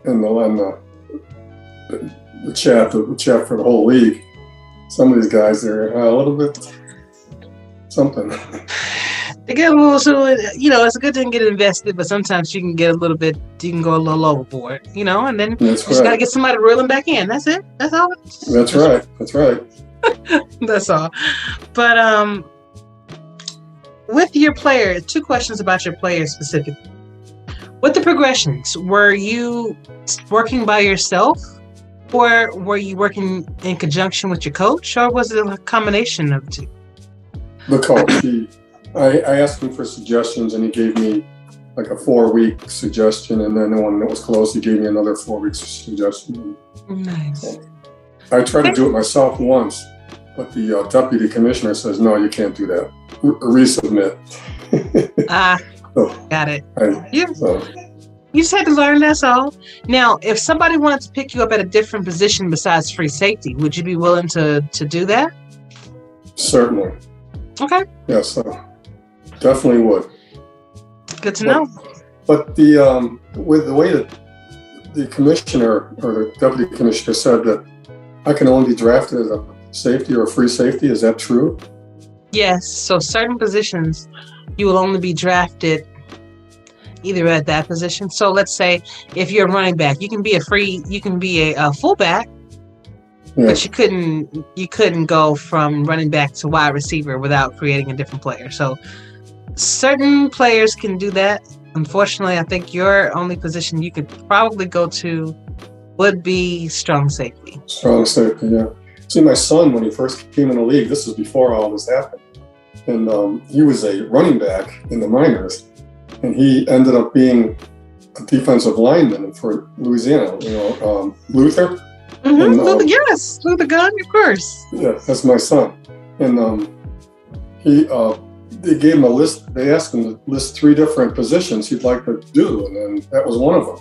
[SPEAKER 13] in the chat for the whole league. Some of these guys, they're a little bit something.
[SPEAKER 3] They get a little, so you know, it's a good thing to get invested, but sometimes you can go a little overboard, you know, and then you just got to get somebody reeling back in. That's it. That's all.
[SPEAKER 13] That's right. That's right.
[SPEAKER 3] That's all. But with your player, 2 questions about your player specifically. With the progressions, were you working by yourself Or were you working in conjunction with your coach, or was it a combination of the two?
[SPEAKER 13] The coach, I asked him for suggestions, and he gave me like a 4-week suggestion, and then the one that was close, he gave me another 4 weeks suggestion.
[SPEAKER 3] Nice.
[SPEAKER 13] I tried to do it myself once, but the deputy commissioner says, no, you can't do that. Resubmit.
[SPEAKER 3] Got it. You just had to learn, that's all. Now, if somebody wanted to pick you up at a different position besides free safety, would you be willing to do that?
[SPEAKER 13] Certainly.
[SPEAKER 3] Okay.
[SPEAKER 13] Yes, definitely would.
[SPEAKER 3] Good to know.
[SPEAKER 13] But with the way that the commissioner or the deputy commissioner said that I can only be drafted as a safety or a free safety, is that true?
[SPEAKER 3] Yes. So certain positions, you will only be drafted either at that position. So let's say if you're a running back, you can be a fullback, but you couldn't go from running back to wide receiver without creating a different player. So certain players can do that. Unfortunately, I think your only position you could probably go to would be strong safety.
[SPEAKER 13] Strong safety, yeah. See, my son, when he first came in the league, this was before all this happened, and he was a running back in the minors, and he ended up being a defensive lineman for Louisiana, Luther.
[SPEAKER 3] Mm-hmm.
[SPEAKER 13] And,
[SPEAKER 3] yes, Luther Gun, of course.
[SPEAKER 13] Yeah, that's my son. And they gave him a list. They asked him to list 3 different positions he'd like to do, and then that was one of them.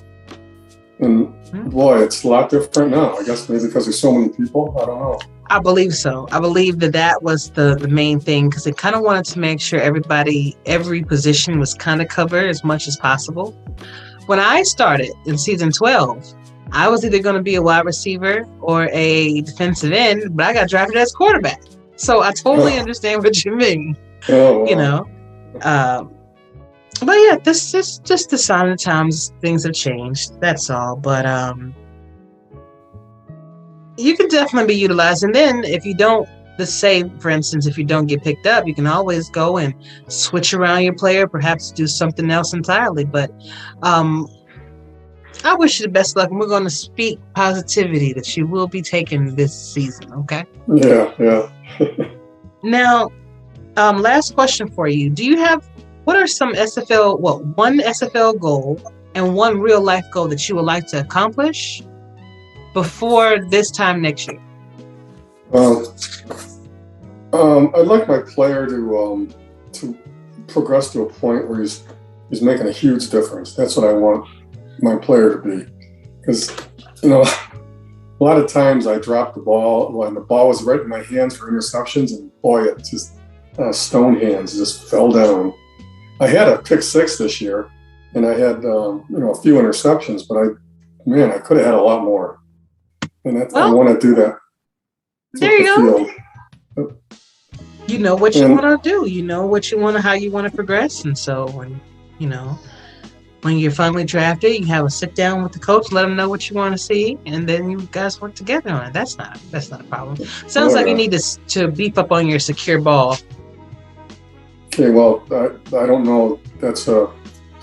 [SPEAKER 13] And boy, it's a lot different now. I guess maybe because there's so many people. I don't know.
[SPEAKER 3] I believe so. I believe that was the main thing, because they kind of wanted to make sure every position was kind of covered as much as possible. When I started in season 12, I was either going to be a wide receiver or a defensive end, but I got drafted as quarterback. So I totally understand what you mean.
[SPEAKER 13] Oh, wow.
[SPEAKER 3] You know, but yeah, this is just the sign of the times. Things have changed. That's all. But you can definitely be utilized. And then if you don't, let's say, for instance, if you don't get picked up, you can always go and switch around your player, perhaps do something else entirely. But I wish you the best luck, and we're going to speak positivity that you will be taken this season. Okay?
[SPEAKER 13] Yeah.
[SPEAKER 3] Now, last question for you. What are some one SFL goal and one real life goal that you would like to accomplish before this time next year?
[SPEAKER 13] I'd like my player to progress to a point where he's making a huge difference. That's what I want my player to be. Because, a lot of times I dropped the ball when the ball was right in my hands for interceptions, and boy, it just stone hands just fell down. I had a pick 6 this year, and I had a few interceptions, but I could have had a lot more. And I want to do that.
[SPEAKER 3] There you go. You know what you want to do. You know what you want to, how you want to progress, and so when you're finally drafted, you have a sit down with the coach, let them know what you want to see, and then you guys work together on it. That's not a problem. Sounds like you need to beef up on your secure ball.
[SPEAKER 13] Okay, well, I don't know. That's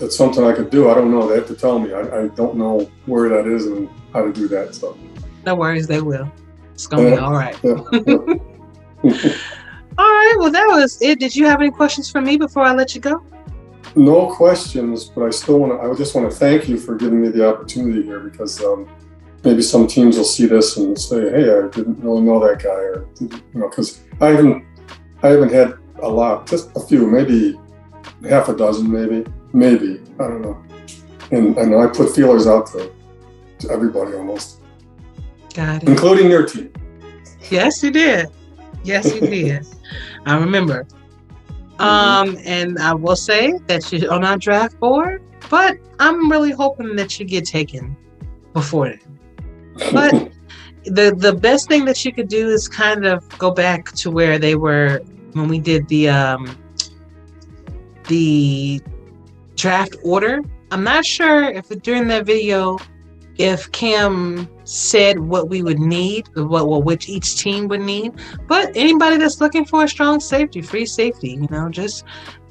[SPEAKER 13] something I could do. I don't know. They have to tell me. I don't know where that is and how to do that. So
[SPEAKER 3] no worries, they will. It's gonna be all right. All right. Well, that was it. Did you have any questions for me before I let you go?
[SPEAKER 13] No questions, but I just want to thank you for giving me the opportunity here, because maybe some teams will see this and say, "Hey, I didn't really know that guy," or because I haven't had a lot, just a few, maybe half a dozen, maybe I don't know. And I put feelers out to everybody almost.
[SPEAKER 3] Got it.
[SPEAKER 13] Including your team.
[SPEAKER 3] Yes, you did. Yes, you did. I remember. And I will say that you're on our draft board, but I'm really hoping that you get taken before then. But the best thing that you could do is kind of go back to where they were when we did the draft order. I'm not sure if during that video if Cam said what we would need, which each team would need, but anybody that's looking for a strong safety, free safety, just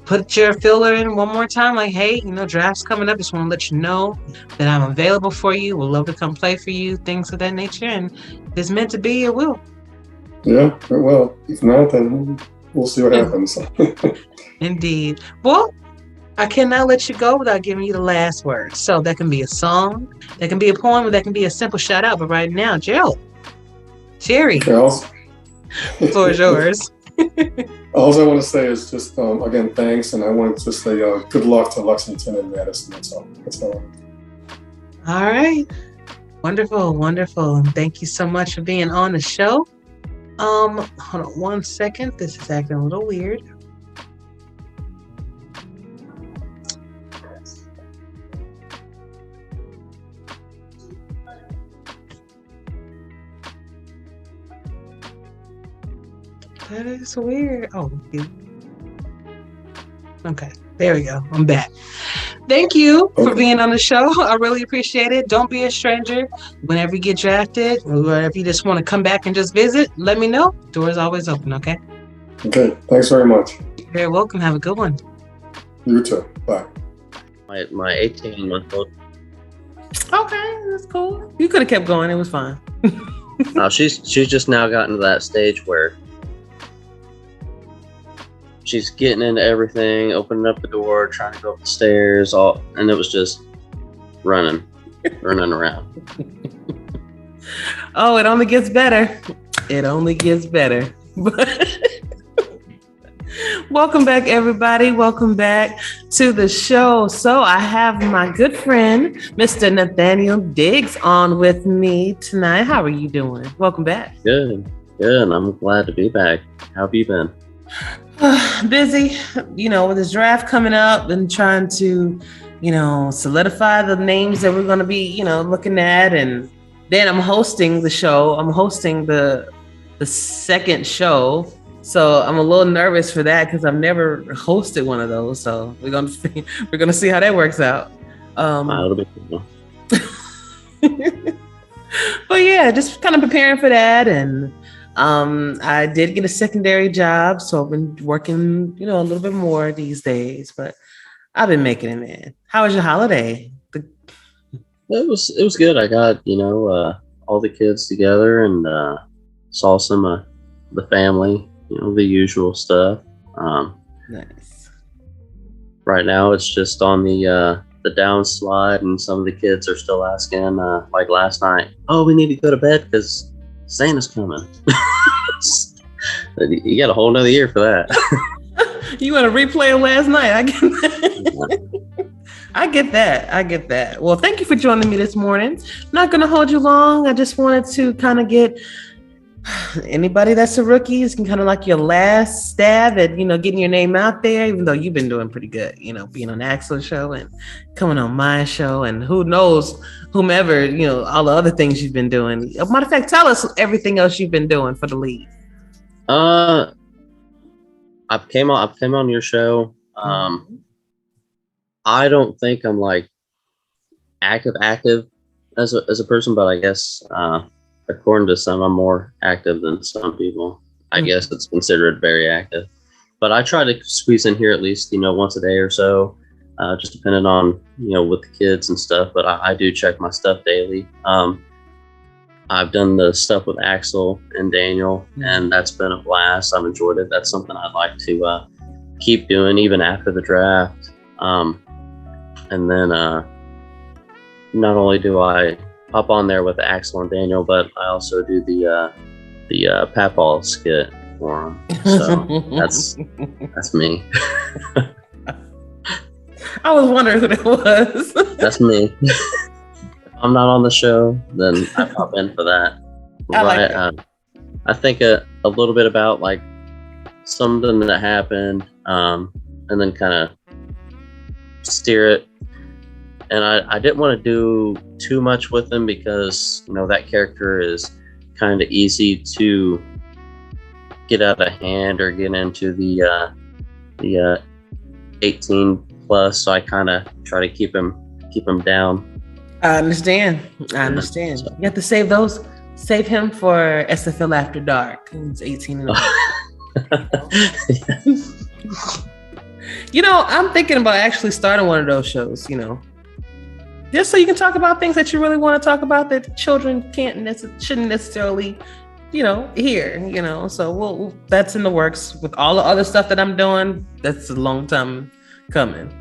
[SPEAKER 3] put your filler in one more time. Like, hey, draft's coming up. Just want to let you know that I'm available for you. Would love to come play for you. Things of that nature. And if it's meant to be, it will.
[SPEAKER 13] Yeah, it will. If not, then we'll see what happens.
[SPEAKER 3] Indeed. Well, I cannot let you go without giving you the last word. So that can be a song, that can be a poem, or that can be a simple shout out. But right now, Gerry, the floor is yours.
[SPEAKER 13] All I want to say is just, again, thanks. And I want to say good luck to Lexington and Madison. That's all.
[SPEAKER 3] All right. Wonderful, wonderful. And thank you so much for being on the show. Hold on 1 second. This is acting a little weird. That is weird. Oh, okay. There we go. I'm back. Thank you for being on the show. I really appreciate it. Don't be a stranger. Whenever you get drafted, or if you just want to come back and just visit, let me know. Door's always open, okay?
[SPEAKER 13] Okay. Thanks very much.
[SPEAKER 3] You're very welcome. Have a good one.
[SPEAKER 13] You too. Bye.
[SPEAKER 14] My 18-month-old.
[SPEAKER 3] Okay, that's cool. You could have kept going. It was fine.
[SPEAKER 14] She's just now gotten to that stage where she's getting into everything, opening up the door, trying to go up the stairs, and it was just running around.
[SPEAKER 3] Oh, it only gets better. It only gets better. Welcome back, everybody. Welcome back to the show. So I have my good friend, Mr. Nathaniel Diggs, on with me tonight. How are you doing? Welcome back.
[SPEAKER 14] Good. I'm glad to be back. How have you been?
[SPEAKER 3] Busy, with this draft coming up and trying to, solidify the names that we're going to be, looking at. And then I'm hosting the show. I'm hosting the second show. So I'm a little nervous for that because I've never hosted one of those. So we're going to see how that works out.
[SPEAKER 14] It'll be cool.
[SPEAKER 3] But yeah, just kind of preparing for that. And I did get a secondary job, so I've been working, a little bit more these days, but I've been making it, man. How was your holiday?
[SPEAKER 14] It was good. I got, all the kids together and saw some of the family, the usual stuff.
[SPEAKER 3] Nice.
[SPEAKER 14] Right now it's just on the downslide, and some of the kids are still asking, like last night, oh, we need to go to bed because Santa's coming. You got a whole nother year for that.
[SPEAKER 3] You want to replay of last night? I get that. Well, thank you for joining me this morning. Not going to hold you long. I just wanted to kind of get anybody that's a rookie is kind of like your last stab at, getting your name out there, even though you've been doing pretty good, being on Axel's show and coming on my show and who knows, whomever, all the other things you've been doing. As a matter of fact, tell us everything else you've been doing for the league.
[SPEAKER 14] I came on your show. I don't think I'm like active as a person, but I guess, according to some, I'm more active than some people. I guess it's considered very active, but I try to squeeze in here at least, once a day or so, just depending on, with the kids and stuff, but I do check my stuff daily. I've done the stuff with Axel and Daniel, and that's been a blast. I've enjoyed it. That's something I'd like to keep doing even after the draft. And then not only do I hop on there with Axel and Daniel, but I also do the Papal skit for them. So that's me.
[SPEAKER 3] I was wondering who that was.
[SPEAKER 14] That's me. If I'm not on the show, then I pop in for that. I think a little bit about like something that happened, and then kind of steer it. And I didn't want to do too much with him because, that character is kind of easy to get out of hand or get into the 18 plus. So I kind of try to keep him down.
[SPEAKER 3] I understand. So, you have to save him for SFL After Dark. He's 18 and over. I'm thinking about actually starting one of those shows, just so you can talk about things that you really want to talk about that children shouldn't necessarily, hear, so that's in the works with all the other stuff that I'm doing. That's a long time coming,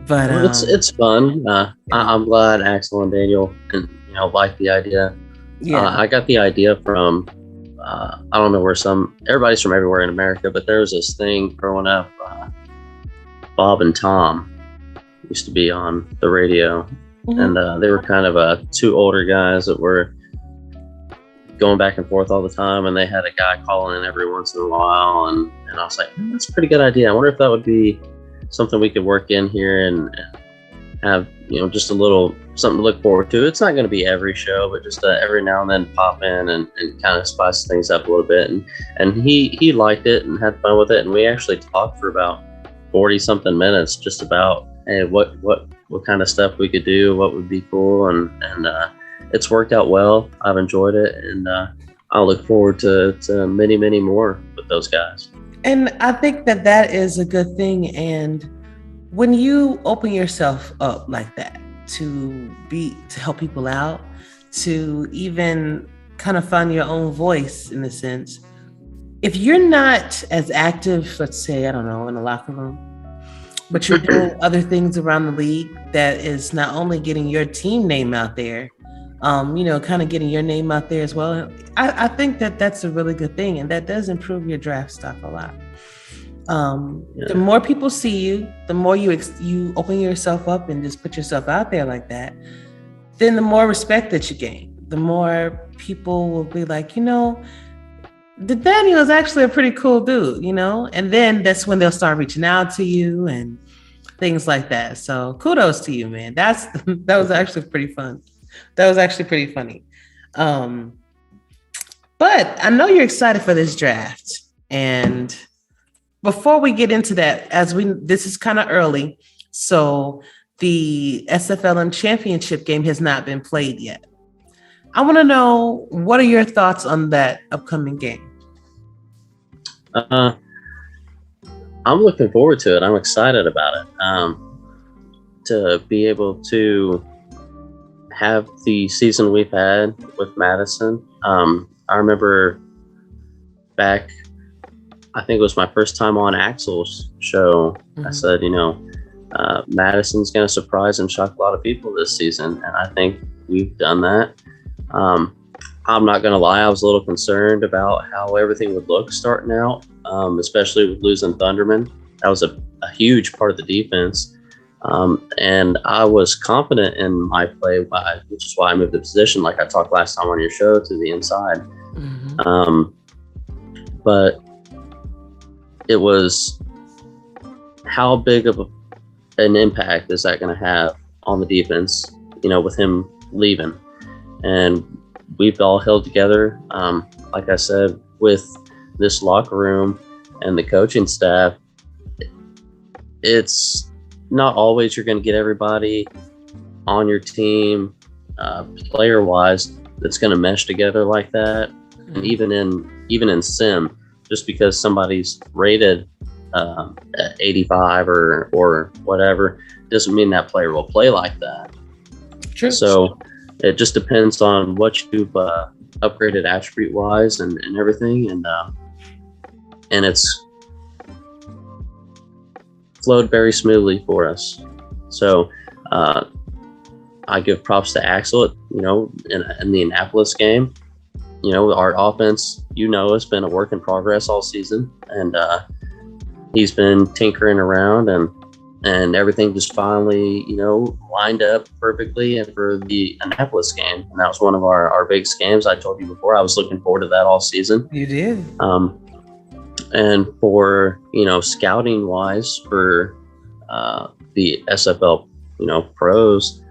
[SPEAKER 3] but
[SPEAKER 14] it's fun. I'm glad Axel and Daniel like the idea. I got the idea from I don't know where everybody's from everywhere in America, but there was this thing growing up. Bob and Tom used to be on the radio, and they were kind of two older guys that were going back and forth all the time, and they had a guy calling in every once in a while, and I was like, that's a pretty good idea. I wonder if that would be something we could work in here and have just a little something to look forward to. It's not going to be every show, but just every now and then pop in and kind of spice things up a little bit. And he liked it and had fun with it, and we actually talked for about 40 something minutes just about what kind of stuff we could do, what would be cool, and it's worked out well. I've enjoyed it, and I'll look forward to many, many more with those guys.
[SPEAKER 3] And I think that is a good thing. And when you open yourself up like that to help people out, to even kind of find your own voice in a sense, if you're not as active, let's say, I don't know, in the locker room, but you're doing other things around the league that is not only getting your team name out there, kind of getting your name out there as well. I think that's a really good thing, and that does improve your draft stock a lot. The more people see you, the more you open yourself up and just put yourself out there like that, then the more respect that you gain, the more people will be like, Nathaniel is actually a pretty cool dude, and then that's when they'll start reaching out to you and things like that. So kudos to you, man. That was actually pretty fun. That was actually pretty funny. But I know you're excited for this draft. And before we get into that, this is kind of early, so the SFLm championship game has not been played yet. I want to know, what are your thoughts on that upcoming game?
[SPEAKER 14] I'm looking forward to it. I'm excited about it. To be able to have the season we've had with Madison. I remember back, I think it was my first time on Axel's show. I said, Madison's going to surprise and shock a lot of people this season. And I think we've done that. I'm not going to lie, I was a little concerned about how everything would look starting out, especially with losing Thunderman. That was a huge part of the defense. And I was confident in my play, which is why I moved the position, like I talked last time on your show, to the inside. But it was, how big of an impact is that going to have on the defense, with him leaving? And we've all held together, like I said, with this locker room and the coaching staff. It's not always you're going to get everybody on your team, player-wise, that's going to mesh together like that. And even in sim, just because somebody's rated at 85 or whatever, doesn't mean that player will play like that.
[SPEAKER 3] True.
[SPEAKER 14] So it just depends on what you've upgraded attribute-wise and everything, and it's flowed very smoothly for us. So I give props to Axel. In the Annapolis game, our offense, has been a work in progress all season, and he's been tinkering around, and everything just finally, lined up perfectly and for the Annapolis game. And that was one of our biggest games. I told you before, I was looking forward to that all season.
[SPEAKER 3] You did.
[SPEAKER 14] And for, scouting wise for the SFL, pros,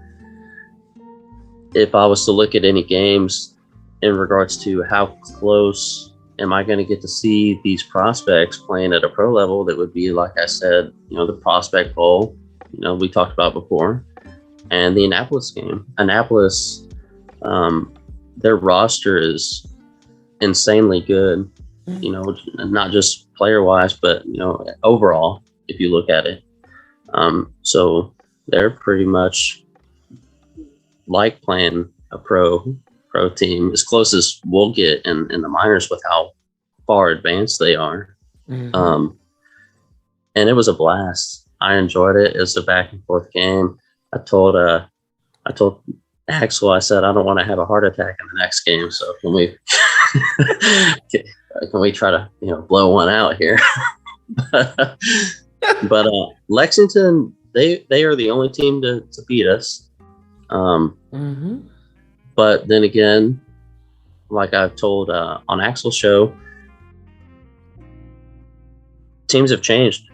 [SPEAKER 14] if I was to look at any games in regards to how close am I going to get to see these prospects playing at a pro level, that would be, like I said, the Prospect Bowl, we talked about before, and the Annapolis game. Annapolis, their roster is insanely good, not just player wise, but, overall. if you look at it. So they're pretty much like playing a pro team, as close as we'll get in the minors with how far advanced they are. And it was a blast. I enjoyed it. It was a back and forth game. I told Axel, I said, I don't want to have a heart attack in the next game. So can we try to blow one out here? But Lexington, they are the only team to beat us. But then again, like I've told on Axel's show, teams have changed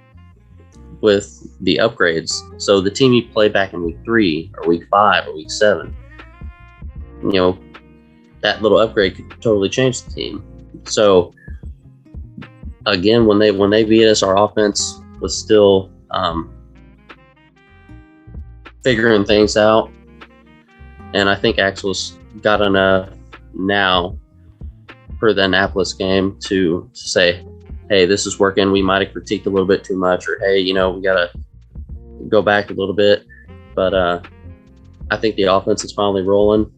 [SPEAKER 14] with the upgrades. So the team you play back in week 3 or week 5 or week 7, that little upgrade could totally change the team. So again, when they beat us, our offense was still figuring things out. And I think Axel's got enough now for the Annapolis game to say, hey, this is working. We might have critiqued a little bit too much, or hey, we got to go back a little bit. But I think the offense is finally rolling.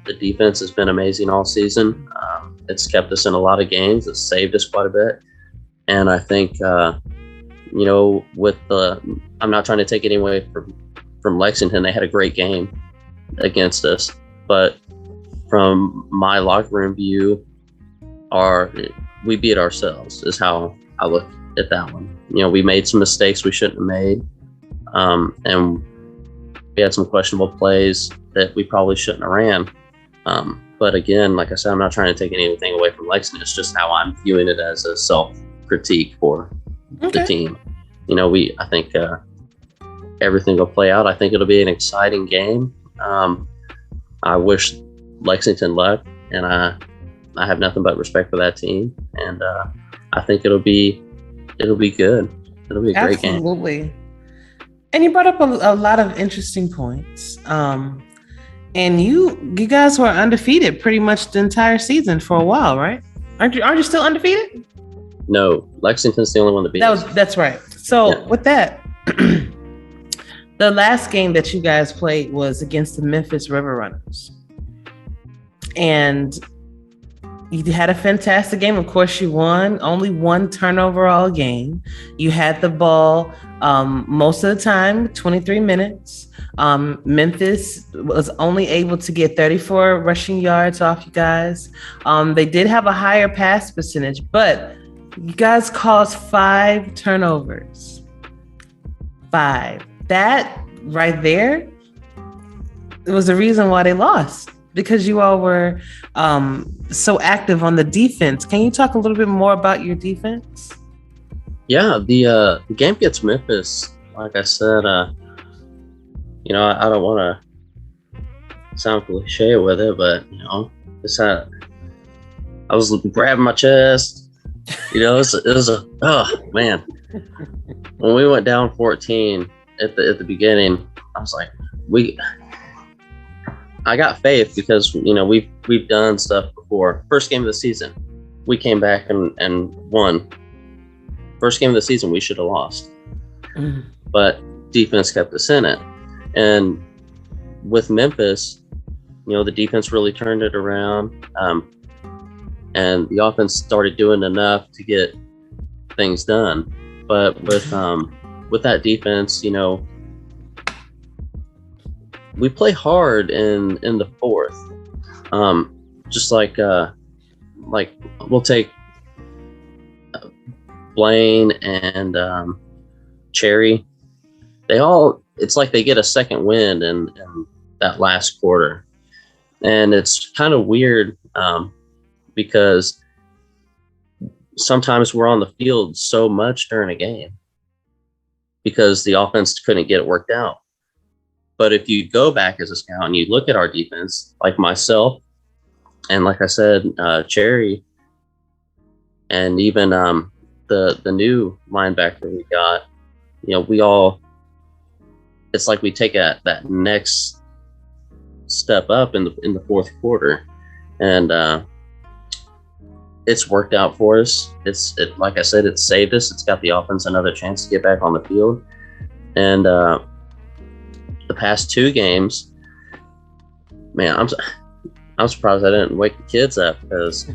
[SPEAKER 14] The defense has been amazing all season. It's kept us in a lot of games. It's saved us quite a bit. And I think, I'm not trying to take it away from Lexington. They had a great game against us. But from my locker room view, we beat ourselves is how I look at that one. We made some mistakes we shouldn't have made. And we had some questionable plays that we probably shouldn't have ran. But again, like I said, I'm not trying to take anything away from Lexington. It's just how I'm viewing it as a self-critique for the team. I think everything will play out. I think it'll be an exciting game. I wish Lexington luck, and I have nothing but respect for that team. And I think it'll be good. It'll be a great game.
[SPEAKER 3] Absolutely. And you brought up a lot of interesting points. And you guys were undefeated pretty much the entire season for a while, right? Aren't you still undefeated?
[SPEAKER 14] No, Lexington's the only one to beat us.
[SPEAKER 3] That's right. So with that, the last game that you guys played was against the Memphis River Runners. And you had a fantastic game. Of course, you won. Only one turnover all game. You had the ball most of the time, 23 minutes. Memphis was only able to get 34 rushing yards off you guys. They did have a higher pass percentage, but you guys caused 5 turnovers. 5. That right there, it was the reason why they lost, because you all were so active on the defense. Can you talk a little bit more about your defense?
[SPEAKER 14] Yeah, the game against Memphis, like I said, I don't want to sound cliche with it, but I was grabbing my chest. It was oh man. When we went down 14 at the beginning, I was like, I got faith because we've done stuff before. First game of the season, we came back and won. First game of the season, we should have lost, but defense kept us in it. And with Memphis, the defense really turned it around, and the offense started doing enough to get things done. But with that defense, we play hard in the fourth. Just like we'll take Blaine and Cherry. It's like they get a second wind in that last quarter. And it's kind of weird because sometimes we're on the field so much during a game because the offense couldn't get it worked out. But if you go back as a scout and you look at our defense, like myself, and like I said, Cherry, and even the new linebacker we got, it's like we take that next step up in the fourth quarter, and it's worked out for us. Like I said, it's saved us. It's got the offense another chance to get back on the field. And the past 2 games, man, I'm surprised I didn't wake the kids up, because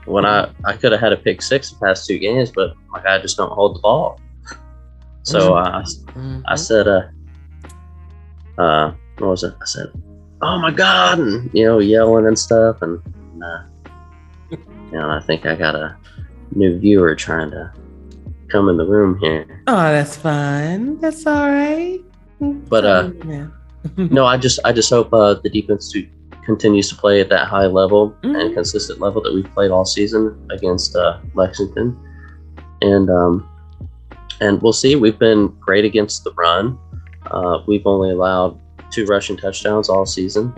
[SPEAKER 14] when I could have had a pick 6 the past 2 games, but my guy just don't hold the ball. So I said, what was it? I said, "Oh my God," and yelling and stuff, and I think I got a new viewer trying to come in the room here.
[SPEAKER 3] Oh, that's fine. That's all right.
[SPEAKER 14] But no, I just hope the defense continues to play at that high level and consistent level that we've played all season against Lexington, and we'll see. We've been great against the run. We've only allowed 2 rushing touchdowns all season,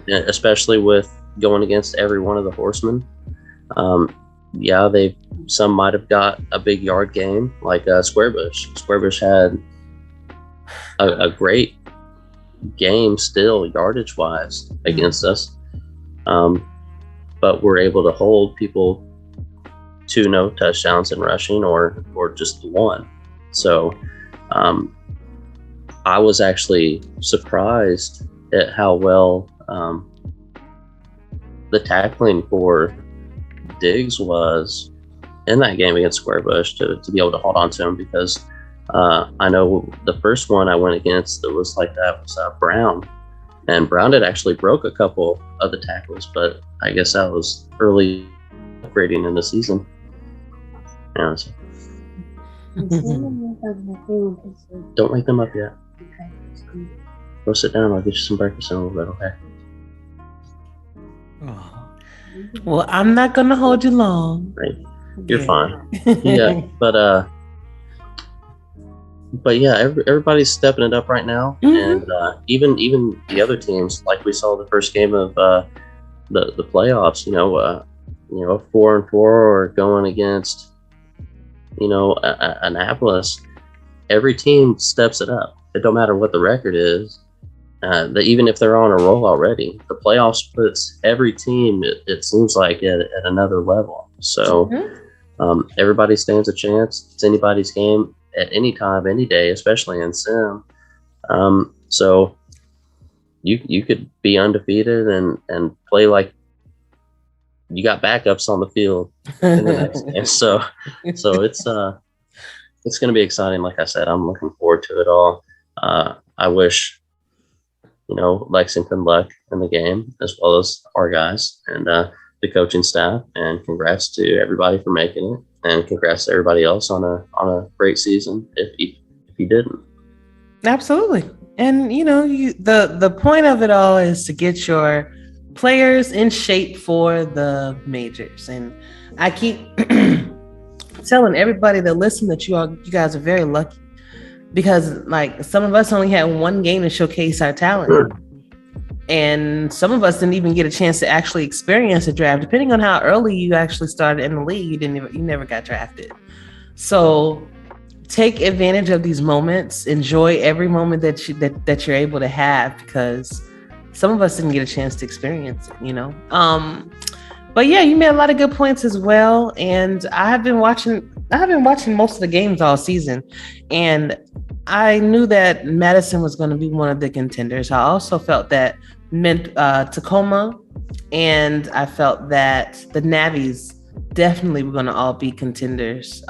[SPEAKER 14] especially with going against every one of the horsemen. Some might have got a big yard game, like Squarebush. Squarebush had a great game still, yardage wise, against us, but we're able to hold people to no touchdowns in rushing, or just 1. So I was actually surprised at how well the tackling for Diggs was in that game against Squarebush, to be able to hold on to him, because I know the first one I went against that was like that was Brown, and Brown had actually broke a couple of the tackles, but I guess that was early upgrading in the season. Yeah, so. Don't wake them up yet. Go sit down. I'll get you some breakfast in a little bit, okay?
[SPEAKER 3] Oh. Well, I'm not going to hold you long.
[SPEAKER 14] Right. You're fine. Yeah, but yeah, everybody's stepping it up right now, and even the other teams, like we saw the first game of the playoffs. 4-4, or going against Annapolis. Every team steps it up. It don't matter what the record is. Even if they're on a roll already, the playoffs puts every team, it seems like, at another level. So everybody stands a chance. It's anybody's game at any time, any day, especially in sim. So you could be undefeated and play like you got backups on the field in the next game. So it's going to be exciting. Like I said, I'm looking forward to it all. I wish Lexington luck in the game, as well as our guys and the coaching staff, and congrats to everybody for making it, and congrats to everybody else on a great season if you didn't.
[SPEAKER 3] Absolutely. And the point of it all is to get your players in shape for the majors. And I keep telling everybody that listen that you guys are very lucky, because like some of us only had 1 game to showcase our talent. And some of us didn't even get a chance to actually experience a draft. Depending on how early you actually started in the league, you never got drafted. So take advantage of these moments. Enjoy every moment that you're able to have, because some of us didn't get a chance to experience it, But yeah, you made a lot of good points as well. And I have been watching most of the games all season, and I knew that Madison was going to be one of the contenders. I also felt that Tacoma, and I felt that the Navies definitely were going to all be contenders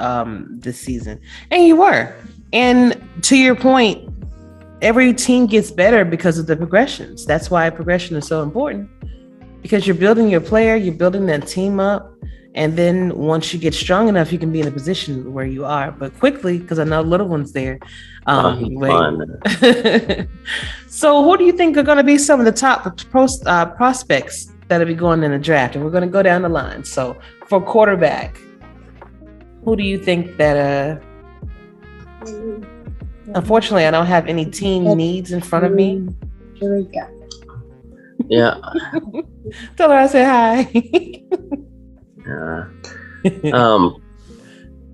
[SPEAKER 3] this season. And you were. And to your point, every team gets better because of the progressions. That's why progression is so important, because you're building your player, you're building that team up. And then once you get strong enough, you can be in a position where you are. But quickly, because I know little one's there. So who do you think are going to be some of the top prospects that'll be going in the draft? And we're going to go down the line. So for quarterback, who do you think that... Unfortunately, I don't have any team needs in front of me.
[SPEAKER 14] Yeah.
[SPEAKER 3] Tell her I said hi.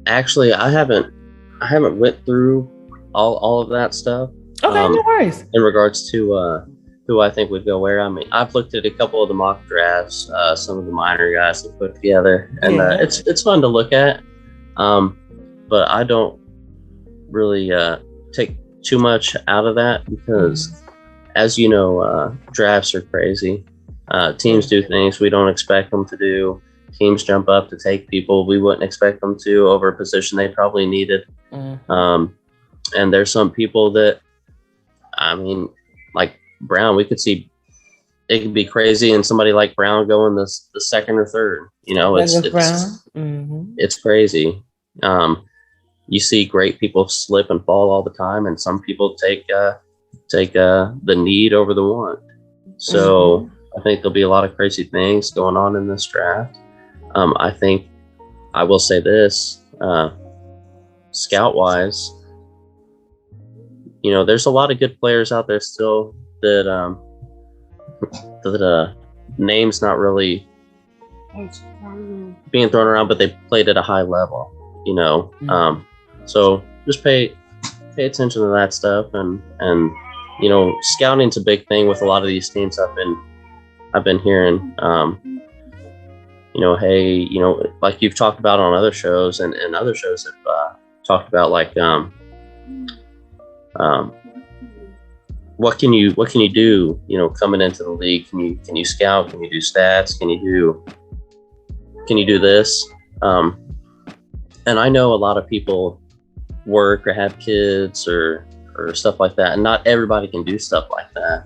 [SPEAKER 14] Actually, I haven't went through all of that stuff.
[SPEAKER 3] Okay, no worries.
[SPEAKER 14] In regards to who I think would go where. I mean, I've looked at a couple of the mock drafts, some of the minor guys that put together, and it's fun to look at. But I don't really take too much out of that because, as you know, drafts are crazy. Teams do things we don't expect them to do. Teams jump up to take people we wouldn't expect them to over a position they probably needed. And there's some people that, I mean, like Brown, we could see it could be crazy and somebody like Brown going the second or third. You know, it's crazy. You see great people slip and fall all the time, and some people take the need over the want. So I think there'll be a lot of crazy things going on in this draft. I think I will say this, scout wise, you know, there's a lot of good players out there still that names not really being thrown around, but they played at a high level, you know. So just pay attention to that stuff, and you know, scouting's a big thing with a lot of these teams. I've been hearing, you know, hey, you know, like you've talked about on other shows, and other shows have talked about, like, what can you do, you know, coming into the league? Can you scout? Can you do stats? Can you do this? And I know a lot of people work or have kids or stuff like that, and not everybody can do stuff like that.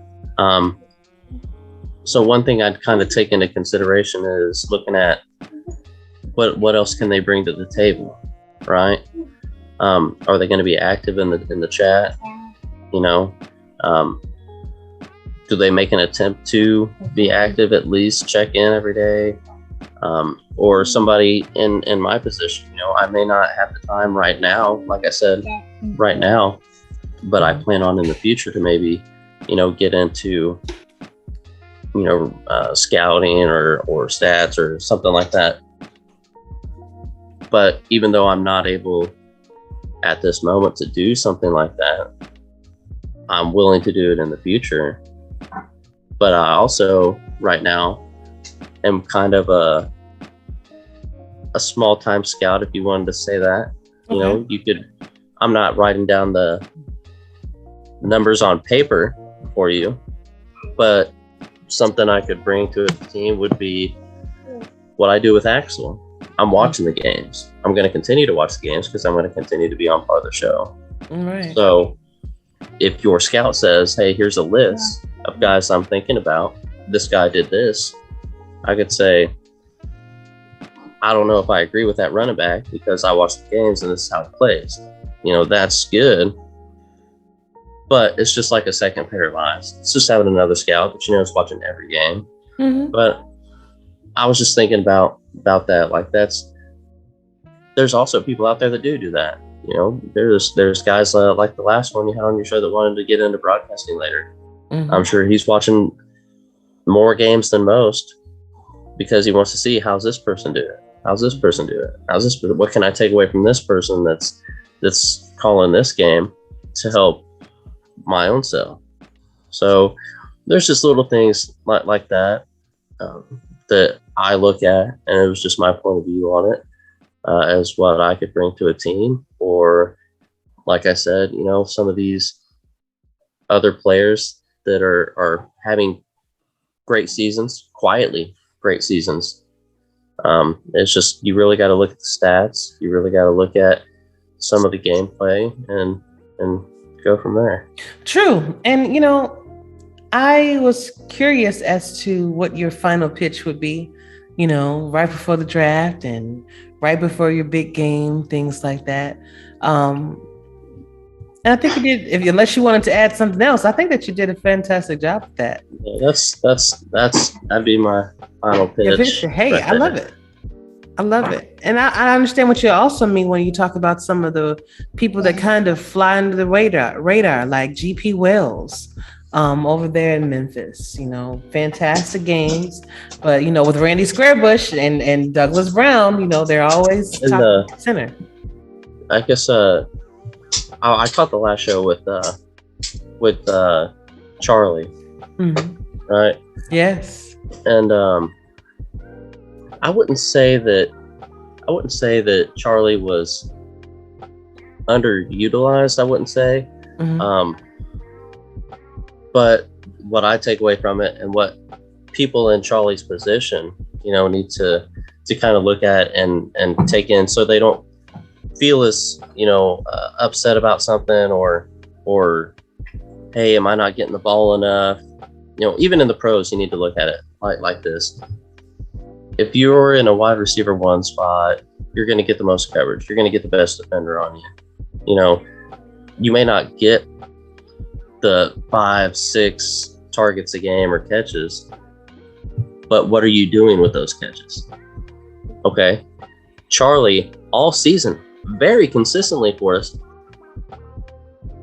[SPEAKER 14] So one thing I'd kind of take into consideration is looking at what else can they bring to the table, right? Are they going to be active in the chat? You know, do they make an attempt to be active, at least check in every day? Or somebody in my position, you know, I may not have the time right now, like I said, right now, but I plan on in the future to maybe, you know, get into, you know, scouting or stats or something like that. But even though I'm not able at this moment to do something like that, I'm willing to do it in the future. But I also right now am kind of a small time scout, if you wanted to say that. You know, I'm not writing down the numbers on paper for you, but something I could bring to a team would be what I do with Axel. I'm watching the games. I'm going to continue to watch the games because I'm going to continue to be on part of the show.
[SPEAKER 3] Right.
[SPEAKER 14] So if your scout says, hey, here's a list of guys I'm thinking about, this guy did this, I could say, I don't know if I agree with that running back because I watch the games and this is how it plays. You know, that's good. But it's just like a second pair of eyes. It's just having another scout that, you know, is watching every game. But I was just thinking about that. Like, there's also people out there that do that. You know, there's guys like the last one you had on your show that wanted to get into broadcasting later. I'm sure he's watching more games than most because he wants to see, how's this person do it? How's this person do it? What can I take away from this person that's calling this game to help my own self? So there's just little things like that that I look at, and it was just my point of view on it as what I could bring to a team. Or, like I said, you know, some of these other players that are having great seasons, quietly great seasons. It's just, you really got to look at the stats. You really got to look at some of the gameplay and go from there.
[SPEAKER 3] True. And, you know, I was curious as to what your final pitch would be, you know, right before the draft and right before your big game, things like that. And I think you did, unless you wanted to add something else, I think that you did a fantastic job with that.
[SPEAKER 14] Yeah, that'd be my final pitch.
[SPEAKER 3] Hey, right, I love it. I love it. And I understand what you also mean when you talk about some of the people that kind of fly under the radar, like GP Wells over there in Memphis. You know, fantastic games. But, you know, with Randy Squarebush and Douglas Brown, you know, they're always top center.
[SPEAKER 14] I guess I caught the last show with Charlie, right?
[SPEAKER 3] Yes.
[SPEAKER 14] And I wouldn't say that Charlie was underutilized. I wouldn't say, but what I take away from it, and what people in Charlie's position, need to kind of look at and take in, so they don't feel as upset about something, or hey, am I not getting the ball enough? Even in the pros, you need to look at it like this. If you're in a wide receiver 1 spot, you're going to get the most coverage. You're going to get the best defender on you. You may not get the 5-6 targets a game or catches, but what are you doing with those catches? Okay. Charlie, all season, very consistently for us,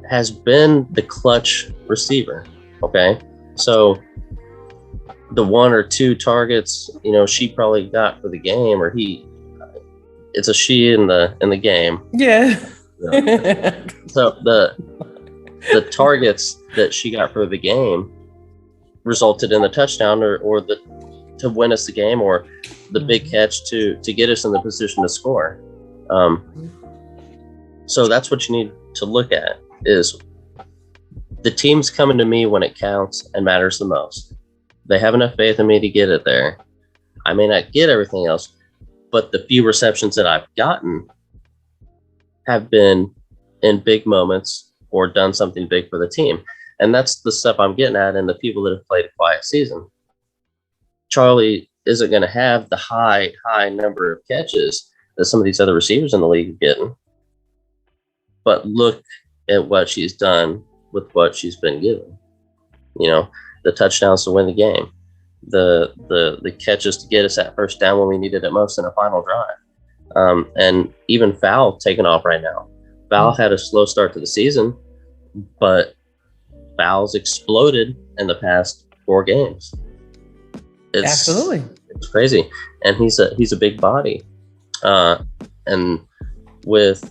[SPEAKER 14] has been the clutch receiver. Okay. So the 1 or 2 targets, she probably got for the game, or it's a she in the game.
[SPEAKER 3] Yeah.
[SPEAKER 14] So the targets that she got for the game resulted in the touchdown, or to win us the game, or the big catch to get us in the position to score. So that's what you need to look at, is the team's coming to me when it counts and matters the most. They have enough faith in me to get it there. I may not get everything else, but the few receptions that I've gotten have been in big moments or done something big for the team. And that's the stuff I'm getting at in the people that have played a quiet season. Charlie isn't going to have the high number of catches that some of these other receivers in the league are getting. But look at what she's done with what she's been given. The touchdowns to win the game, the catches to get us that first down when we needed it most in a final drive. And even Val taking off right now. Val had a slow start to the season, but Val's exploded in the past 4 games.
[SPEAKER 3] Absolutely.
[SPEAKER 14] It's crazy. And he's a big body. And with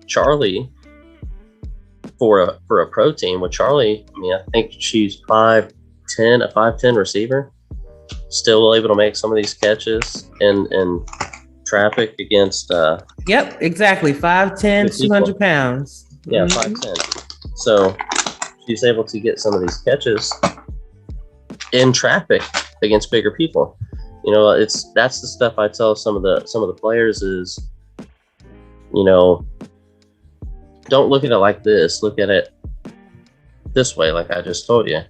[SPEAKER 14] Charlie, for a pro team, with Charlie, I think she's 5'10", a 5'10" receiver, still able to make some of these catches in traffic against
[SPEAKER 3] Yep, exactly. 5'10", 200 pounds.
[SPEAKER 14] Yeah, 5'10". So she's able to get some of these catches in traffic against bigger people. That's the stuff I tell some of the players is, don't look at it like this. Look at it this way, like I just told you.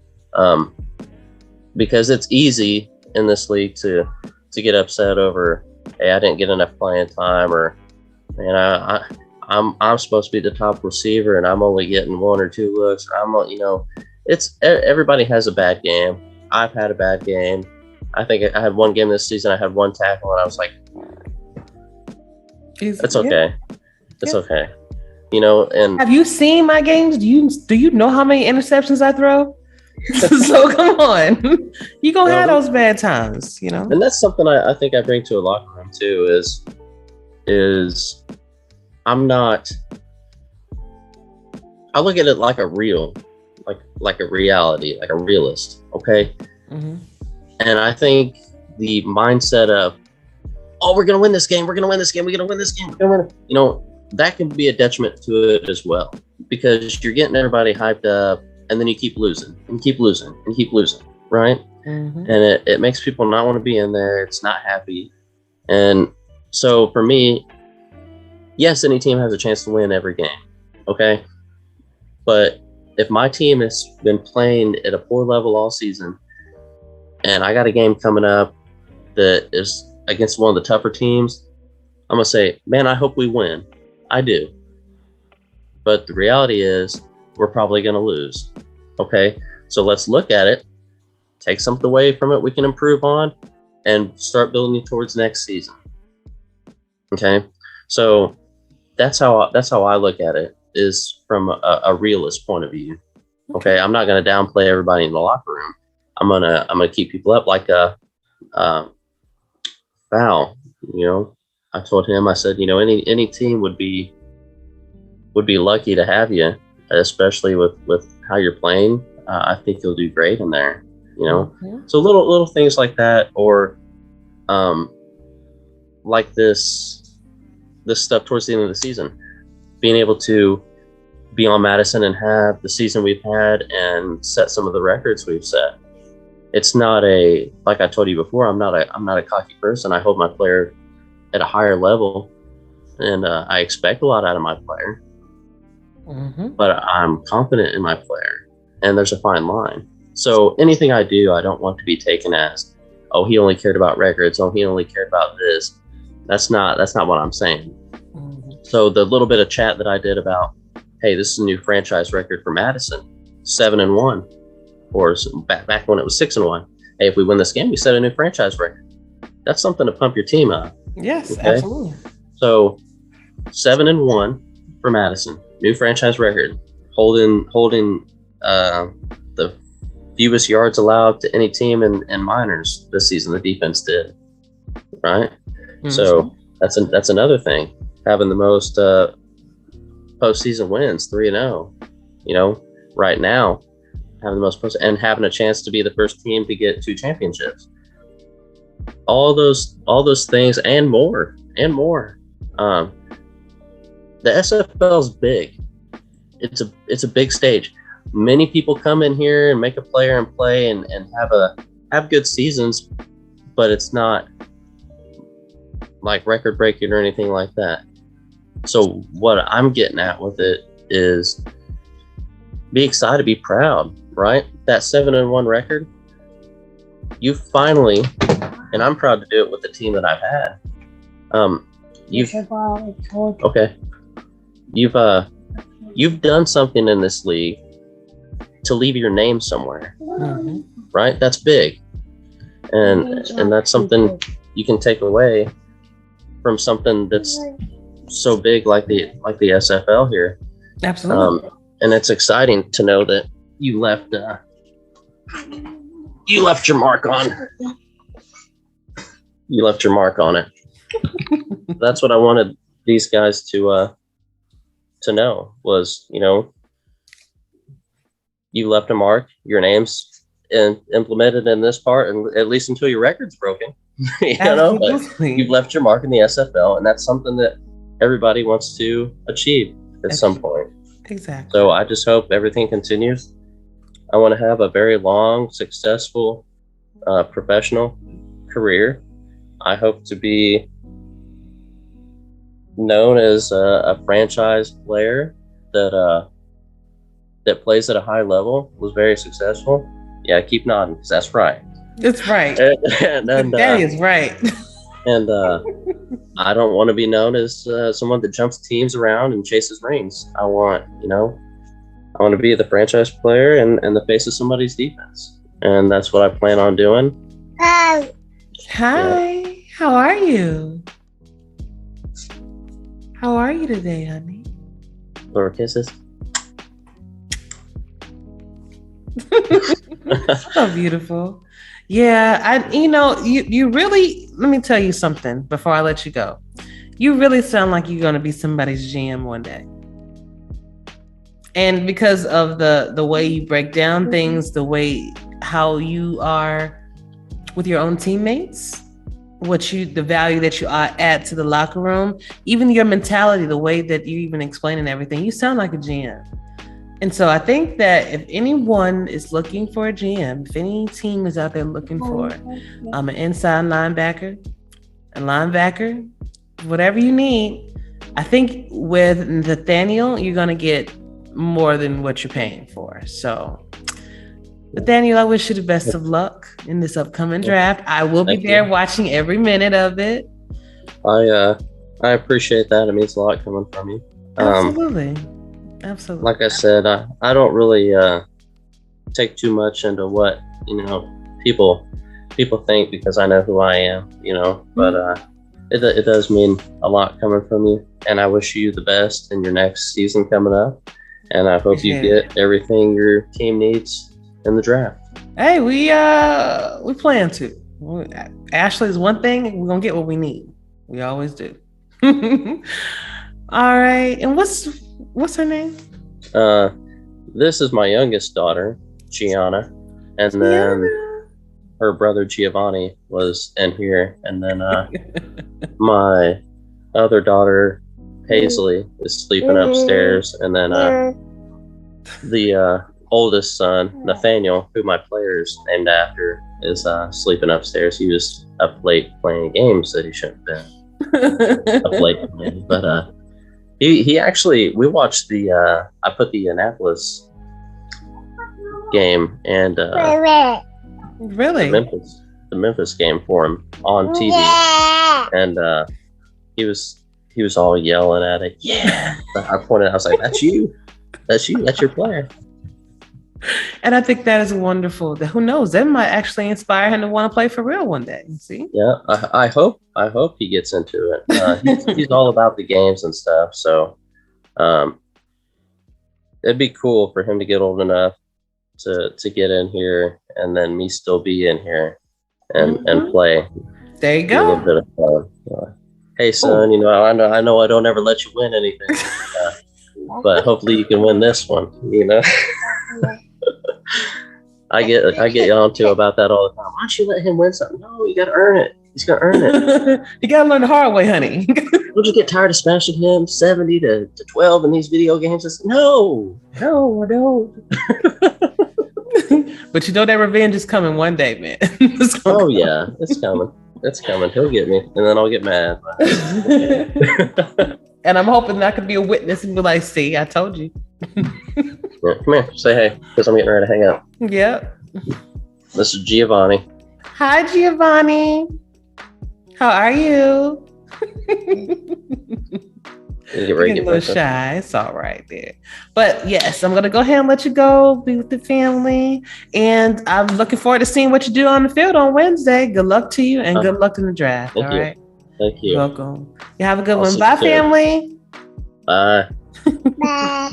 [SPEAKER 14] Because it's easy in this league to get upset over, hey, I didn't get enough playing time, or man, I'm supposed to be the top receiver and I'm only getting 1 or 2 looks. It's everybody has a bad game. I've had a bad game. I think I had 1 game this season. I had 1 tackle, and I was like, it's okay. It's okay. And
[SPEAKER 3] have you seen my games? Do you know how many interceptions I throw? So come on, you gonna have those bad times,
[SPEAKER 14] And that's something I think I bring to a locker room too. Is I'm not. I look at it like a reality, like a realist. Okay.
[SPEAKER 3] Mm-hmm.
[SPEAKER 14] And I think the mindset of, oh, we're gonna win this game. We're gonna win this game. We're gonna win this game. We're gonna win. That can be a detriment to it as well, because you're getting everybody hyped up, and then you keep losing and keep losing and keep losing, right?
[SPEAKER 3] Mm-hmm.
[SPEAKER 14] And it makes people not want to be in there. It's not happy. And so for me, yes, any team has a chance to win every game, okay? But if my team has been playing at a poor level all season, and I got a game coming up that is against one of the tougher teams, I'm going to say, man, I hope we win. I do. But the reality is we're probably going to lose. Okay. So let's look at it, take something away from it we can improve on, and start building towards next season. Okay. So that's how I look at it, is from a realist point of view. Okay. I'm not going to downplay everybody in the locker room. I'm gonna keep people up, like Val. I told him, I said, any team would be lucky to have you, especially with how you're playing. I think he'll do great in there. So little things like that, or like this stuff towards the end of the season, being able to be on Madison and have the season we've had and set some of the records we've set. It's not like I told you before, I'm not a cocky person. I hold my player at a higher level, and I expect a lot out of my player. But I'm confident in my player, and there's a fine line. So anything I do, I don't want to be taken as, oh, he only cared about records. Oh, he only cared about this. That's not what I'm saying. So the little bit of chat that I did about, hey, this is a new franchise record for Madison, 7-1, or back when it was 6-1. Hey, if we win this game, we set a new franchise record. That's something to pump your team up.
[SPEAKER 3] Yes,
[SPEAKER 14] okay?
[SPEAKER 3] Absolutely.
[SPEAKER 14] So 7-1 for Madison, new franchise record, holding the fewest yards allowed to any team in minors this season. The defense did, right? So that's another thing. Having the most postseason wins, 3-0. Right now, having the most and having a chance to be the first team to get 2 championships. All those things and more. The SFL is big. It's a big stage. Many people come in here and make a player and play and have good seasons, but it's not like record breaking or anything like that. So what I'm getting at with it is be excited, be proud, right? That 7-1 record, you finally, and I'm proud to do it with the team that I've had. You've done something in this league to leave your name somewhere, right? That's big, and that's something you can take away from something that's so big like the SFL here.
[SPEAKER 3] Absolutely.
[SPEAKER 14] And it's exciting to know that you left your mark on. You left your mark on it. That's what I wanted these guys to know was, you left a mark, your name's implemented in this part, and at least until your record's broken, but you've left your mark in the SFL, and that's something that everybody wants to achieve at some point.
[SPEAKER 3] Exactly.
[SPEAKER 14] So I just hope everything continues. I want to have a very long, successful, professional career. I hope to be known as a franchise player that plays at a high level, was very successful. Yeah, keep nodding because that's right.
[SPEAKER 3] It's right.
[SPEAKER 14] and
[SPEAKER 3] that is right.
[SPEAKER 14] And I don't want to be known as someone that jumps teams around and chases rings. I want to be the franchise player and the face of somebody's defense. And that's what I plan on doing.
[SPEAKER 3] Hi.
[SPEAKER 14] Yeah.
[SPEAKER 3] How are you? How are you today, honey?
[SPEAKER 14] Little kisses.
[SPEAKER 3] So beautiful. Yeah, you really, let me tell you something before I let you go. You really sound like you're going to be somebody's GM one day. And because of the way you break down things, the way how you are with your own teammates, the value that you add to the locker room, even your mentality, the way that you even explain and everything, you sound like a GM. And so I think that if anyone is looking for a GM, if any team is out there looking for an inside linebacker, whatever you need, I think with Nathaniel, you're going to get more than what you're paying for. So Nathaniel, I wish you the best of luck in this upcoming draft. I will be there watching every minute of it.
[SPEAKER 14] I appreciate that. It means a lot coming from you.
[SPEAKER 3] Absolutely.
[SPEAKER 14] Like I said, I don't really take too much into what people think, because I know who I am, but it does mean a lot coming from you, and I wish you the best in your next season coming up, and I hope you get everything your team needs in the draft.
[SPEAKER 3] Hey, we plan to. Ashley's one thing, we're gonna get what we need. We always do. All right, and what's her name?
[SPEAKER 14] This is my youngest daughter. Gianna, and then her brother Giovanni was in here, and then my other daughter Paisley is sleeping upstairs, and then the oldest son Nathaniel, who my player's named after, is sleeping upstairs. He was up late playing games that he shouldn't have been up late playing, but he actually, we watched the I put the Annapolis game and
[SPEAKER 3] really
[SPEAKER 14] the Memphis game for him on TV, and he was all yelling at it. Yeah, I pointed. I was like, "That's you, that's your player."
[SPEAKER 3] And I think that is wonderful. That who knows, that might actually inspire him to want to play for real one day. See?
[SPEAKER 14] Yeah, I hope he gets into it. He's all about the games and stuff. So, it'd be cool for him to get old enough to get in here, and then me still be in here and play.
[SPEAKER 3] There you go.
[SPEAKER 14] A little bit of fun. Hey son, I know I don't ever let you win anything, but hopefully you can win this one. I get on to about that all the time. Why don't you let him win something? No, you gotta earn it. He's gonna earn it.
[SPEAKER 3] You gotta learn the hard way, honey.
[SPEAKER 14] Don't you get tired of smashing him 70 to 12 in these video games? No, I don't.
[SPEAKER 3] But that revenge is coming one day, man.
[SPEAKER 14] Oh yeah, it's coming. It's coming. He'll get me, and then I'll get mad.
[SPEAKER 3] And I'm hoping I could be a witness and be like, "See, I told you."
[SPEAKER 14] Yeah, come here, say hey, because I'm getting ready to hang out.
[SPEAKER 3] Yep.
[SPEAKER 14] This is Giovanni.
[SPEAKER 3] Hi, Giovanni. How are you?
[SPEAKER 14] Get ready to
[SPEAKER 3] get a little shy. It's all right there. But yes, I'm going to go ahead and let you go be with the family. And I'm looking forward to seeing what you do on the field on Wednesday. Good luck to you and good luck in the draft.
[SPEAKER 14] Thank
[SPEAKER 3] all
[SPEAKER 14] you.
[SPEAKER 3] right.
[SPEAKER 14] Thank you.
[SPEAKER 3] You're welcome. You have a good
[SPEAKER 14] I'll
[SPEAKER 3] one.
[SPEAKER 14] see
[SPEAKER 3] Bye,
[SPEAKER 14] you soon.
[SPEAKER 3] family.
[SPEAKER 14] Bye.
[SPEAKER 3] Bye.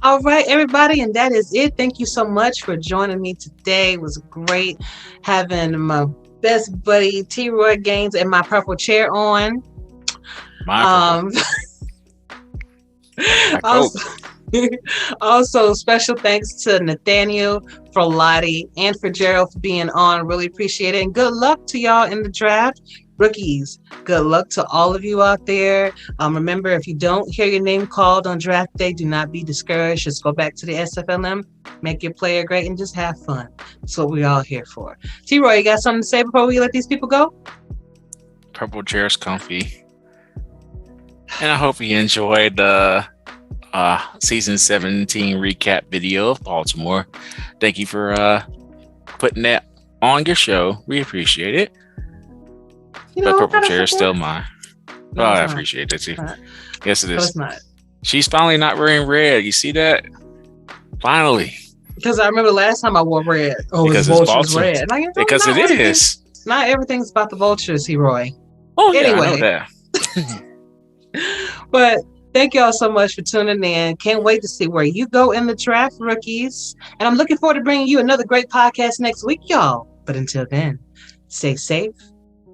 [SPEAKER 3] All right, everybody, and that is it. Thank you so much for joining me today. It was great having my best buddy T-Roy Gaines and my purple chair on. Also, special thanks to Nathaniel, for Loddy, and for Gerald for being on. Really appreciate it. And good luck to y'all in the draft. Rookies, good luck to all of you out there. Remember, if you don't hear your name called on draft day, do not be discouraged. Just go back to the SFLm, make your player great, and just have fun. That's what we're all here for. T-Roy, you got something to say before we let these people go?
[SPEAKER 4] Purple chair's comfy. And I hope you enjoyed the season 17 recap video of Baltimore. Thank you for putting that on your show. We appreciate it. But purple chair is still mine.
[SPEAKER 3] No,
[SPEAKER 4] I
[SPEAKER 3] it's
[SPEAKER 4] appreciate that too.
[SPEAKER 3] not.
[SPEAKER 4] Yes, it
[SPEAKER 3] No,
[SPEAKER 4] is.
[SPEAKER 3] it's not.
[SPEAKER 4] She's finally not wearing red. You see that? Finally.
[SPEAKER 3] Because I remember the last time I wore red. Oh,
[SPEAKER 4] Because
[SPEAKER 3] it's
[SPEAKER 4] it's
[SPEAKER 3] vultures
[SPEAKER 4] Baltimore.
[SPEAKER 3] red. Like,
[SPEAKER 4] Because
[SPEAKER 3] not
[SPEAKER 4] it
[SPEAKER 3] everything-
[SPEAKER 4] is.
[SPEAKER 3] Not everything's about the vultures, T-Roy.
[SPEAKER 4] Oh, yeah,
[SPEAKER 3] Anyway.
[SPEAKER 4] I know that.
[SPEAKER 3] But thank y'all so much for tuning in. Can't wait to see where you go in the draft, rookies. And I'm looking forward to bringing you another great podcast next week, y'all. But until then, stay safe,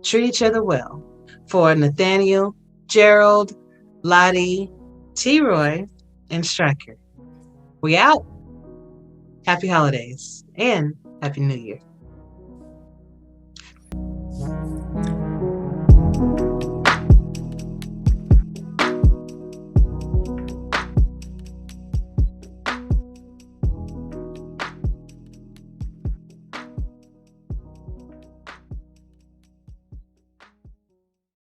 [SPEAKER 3] treat each other well. For Nathaniel, Gerald, Lottie, T-Roy, and Striker, we out. Happy holidays and Happy New Year.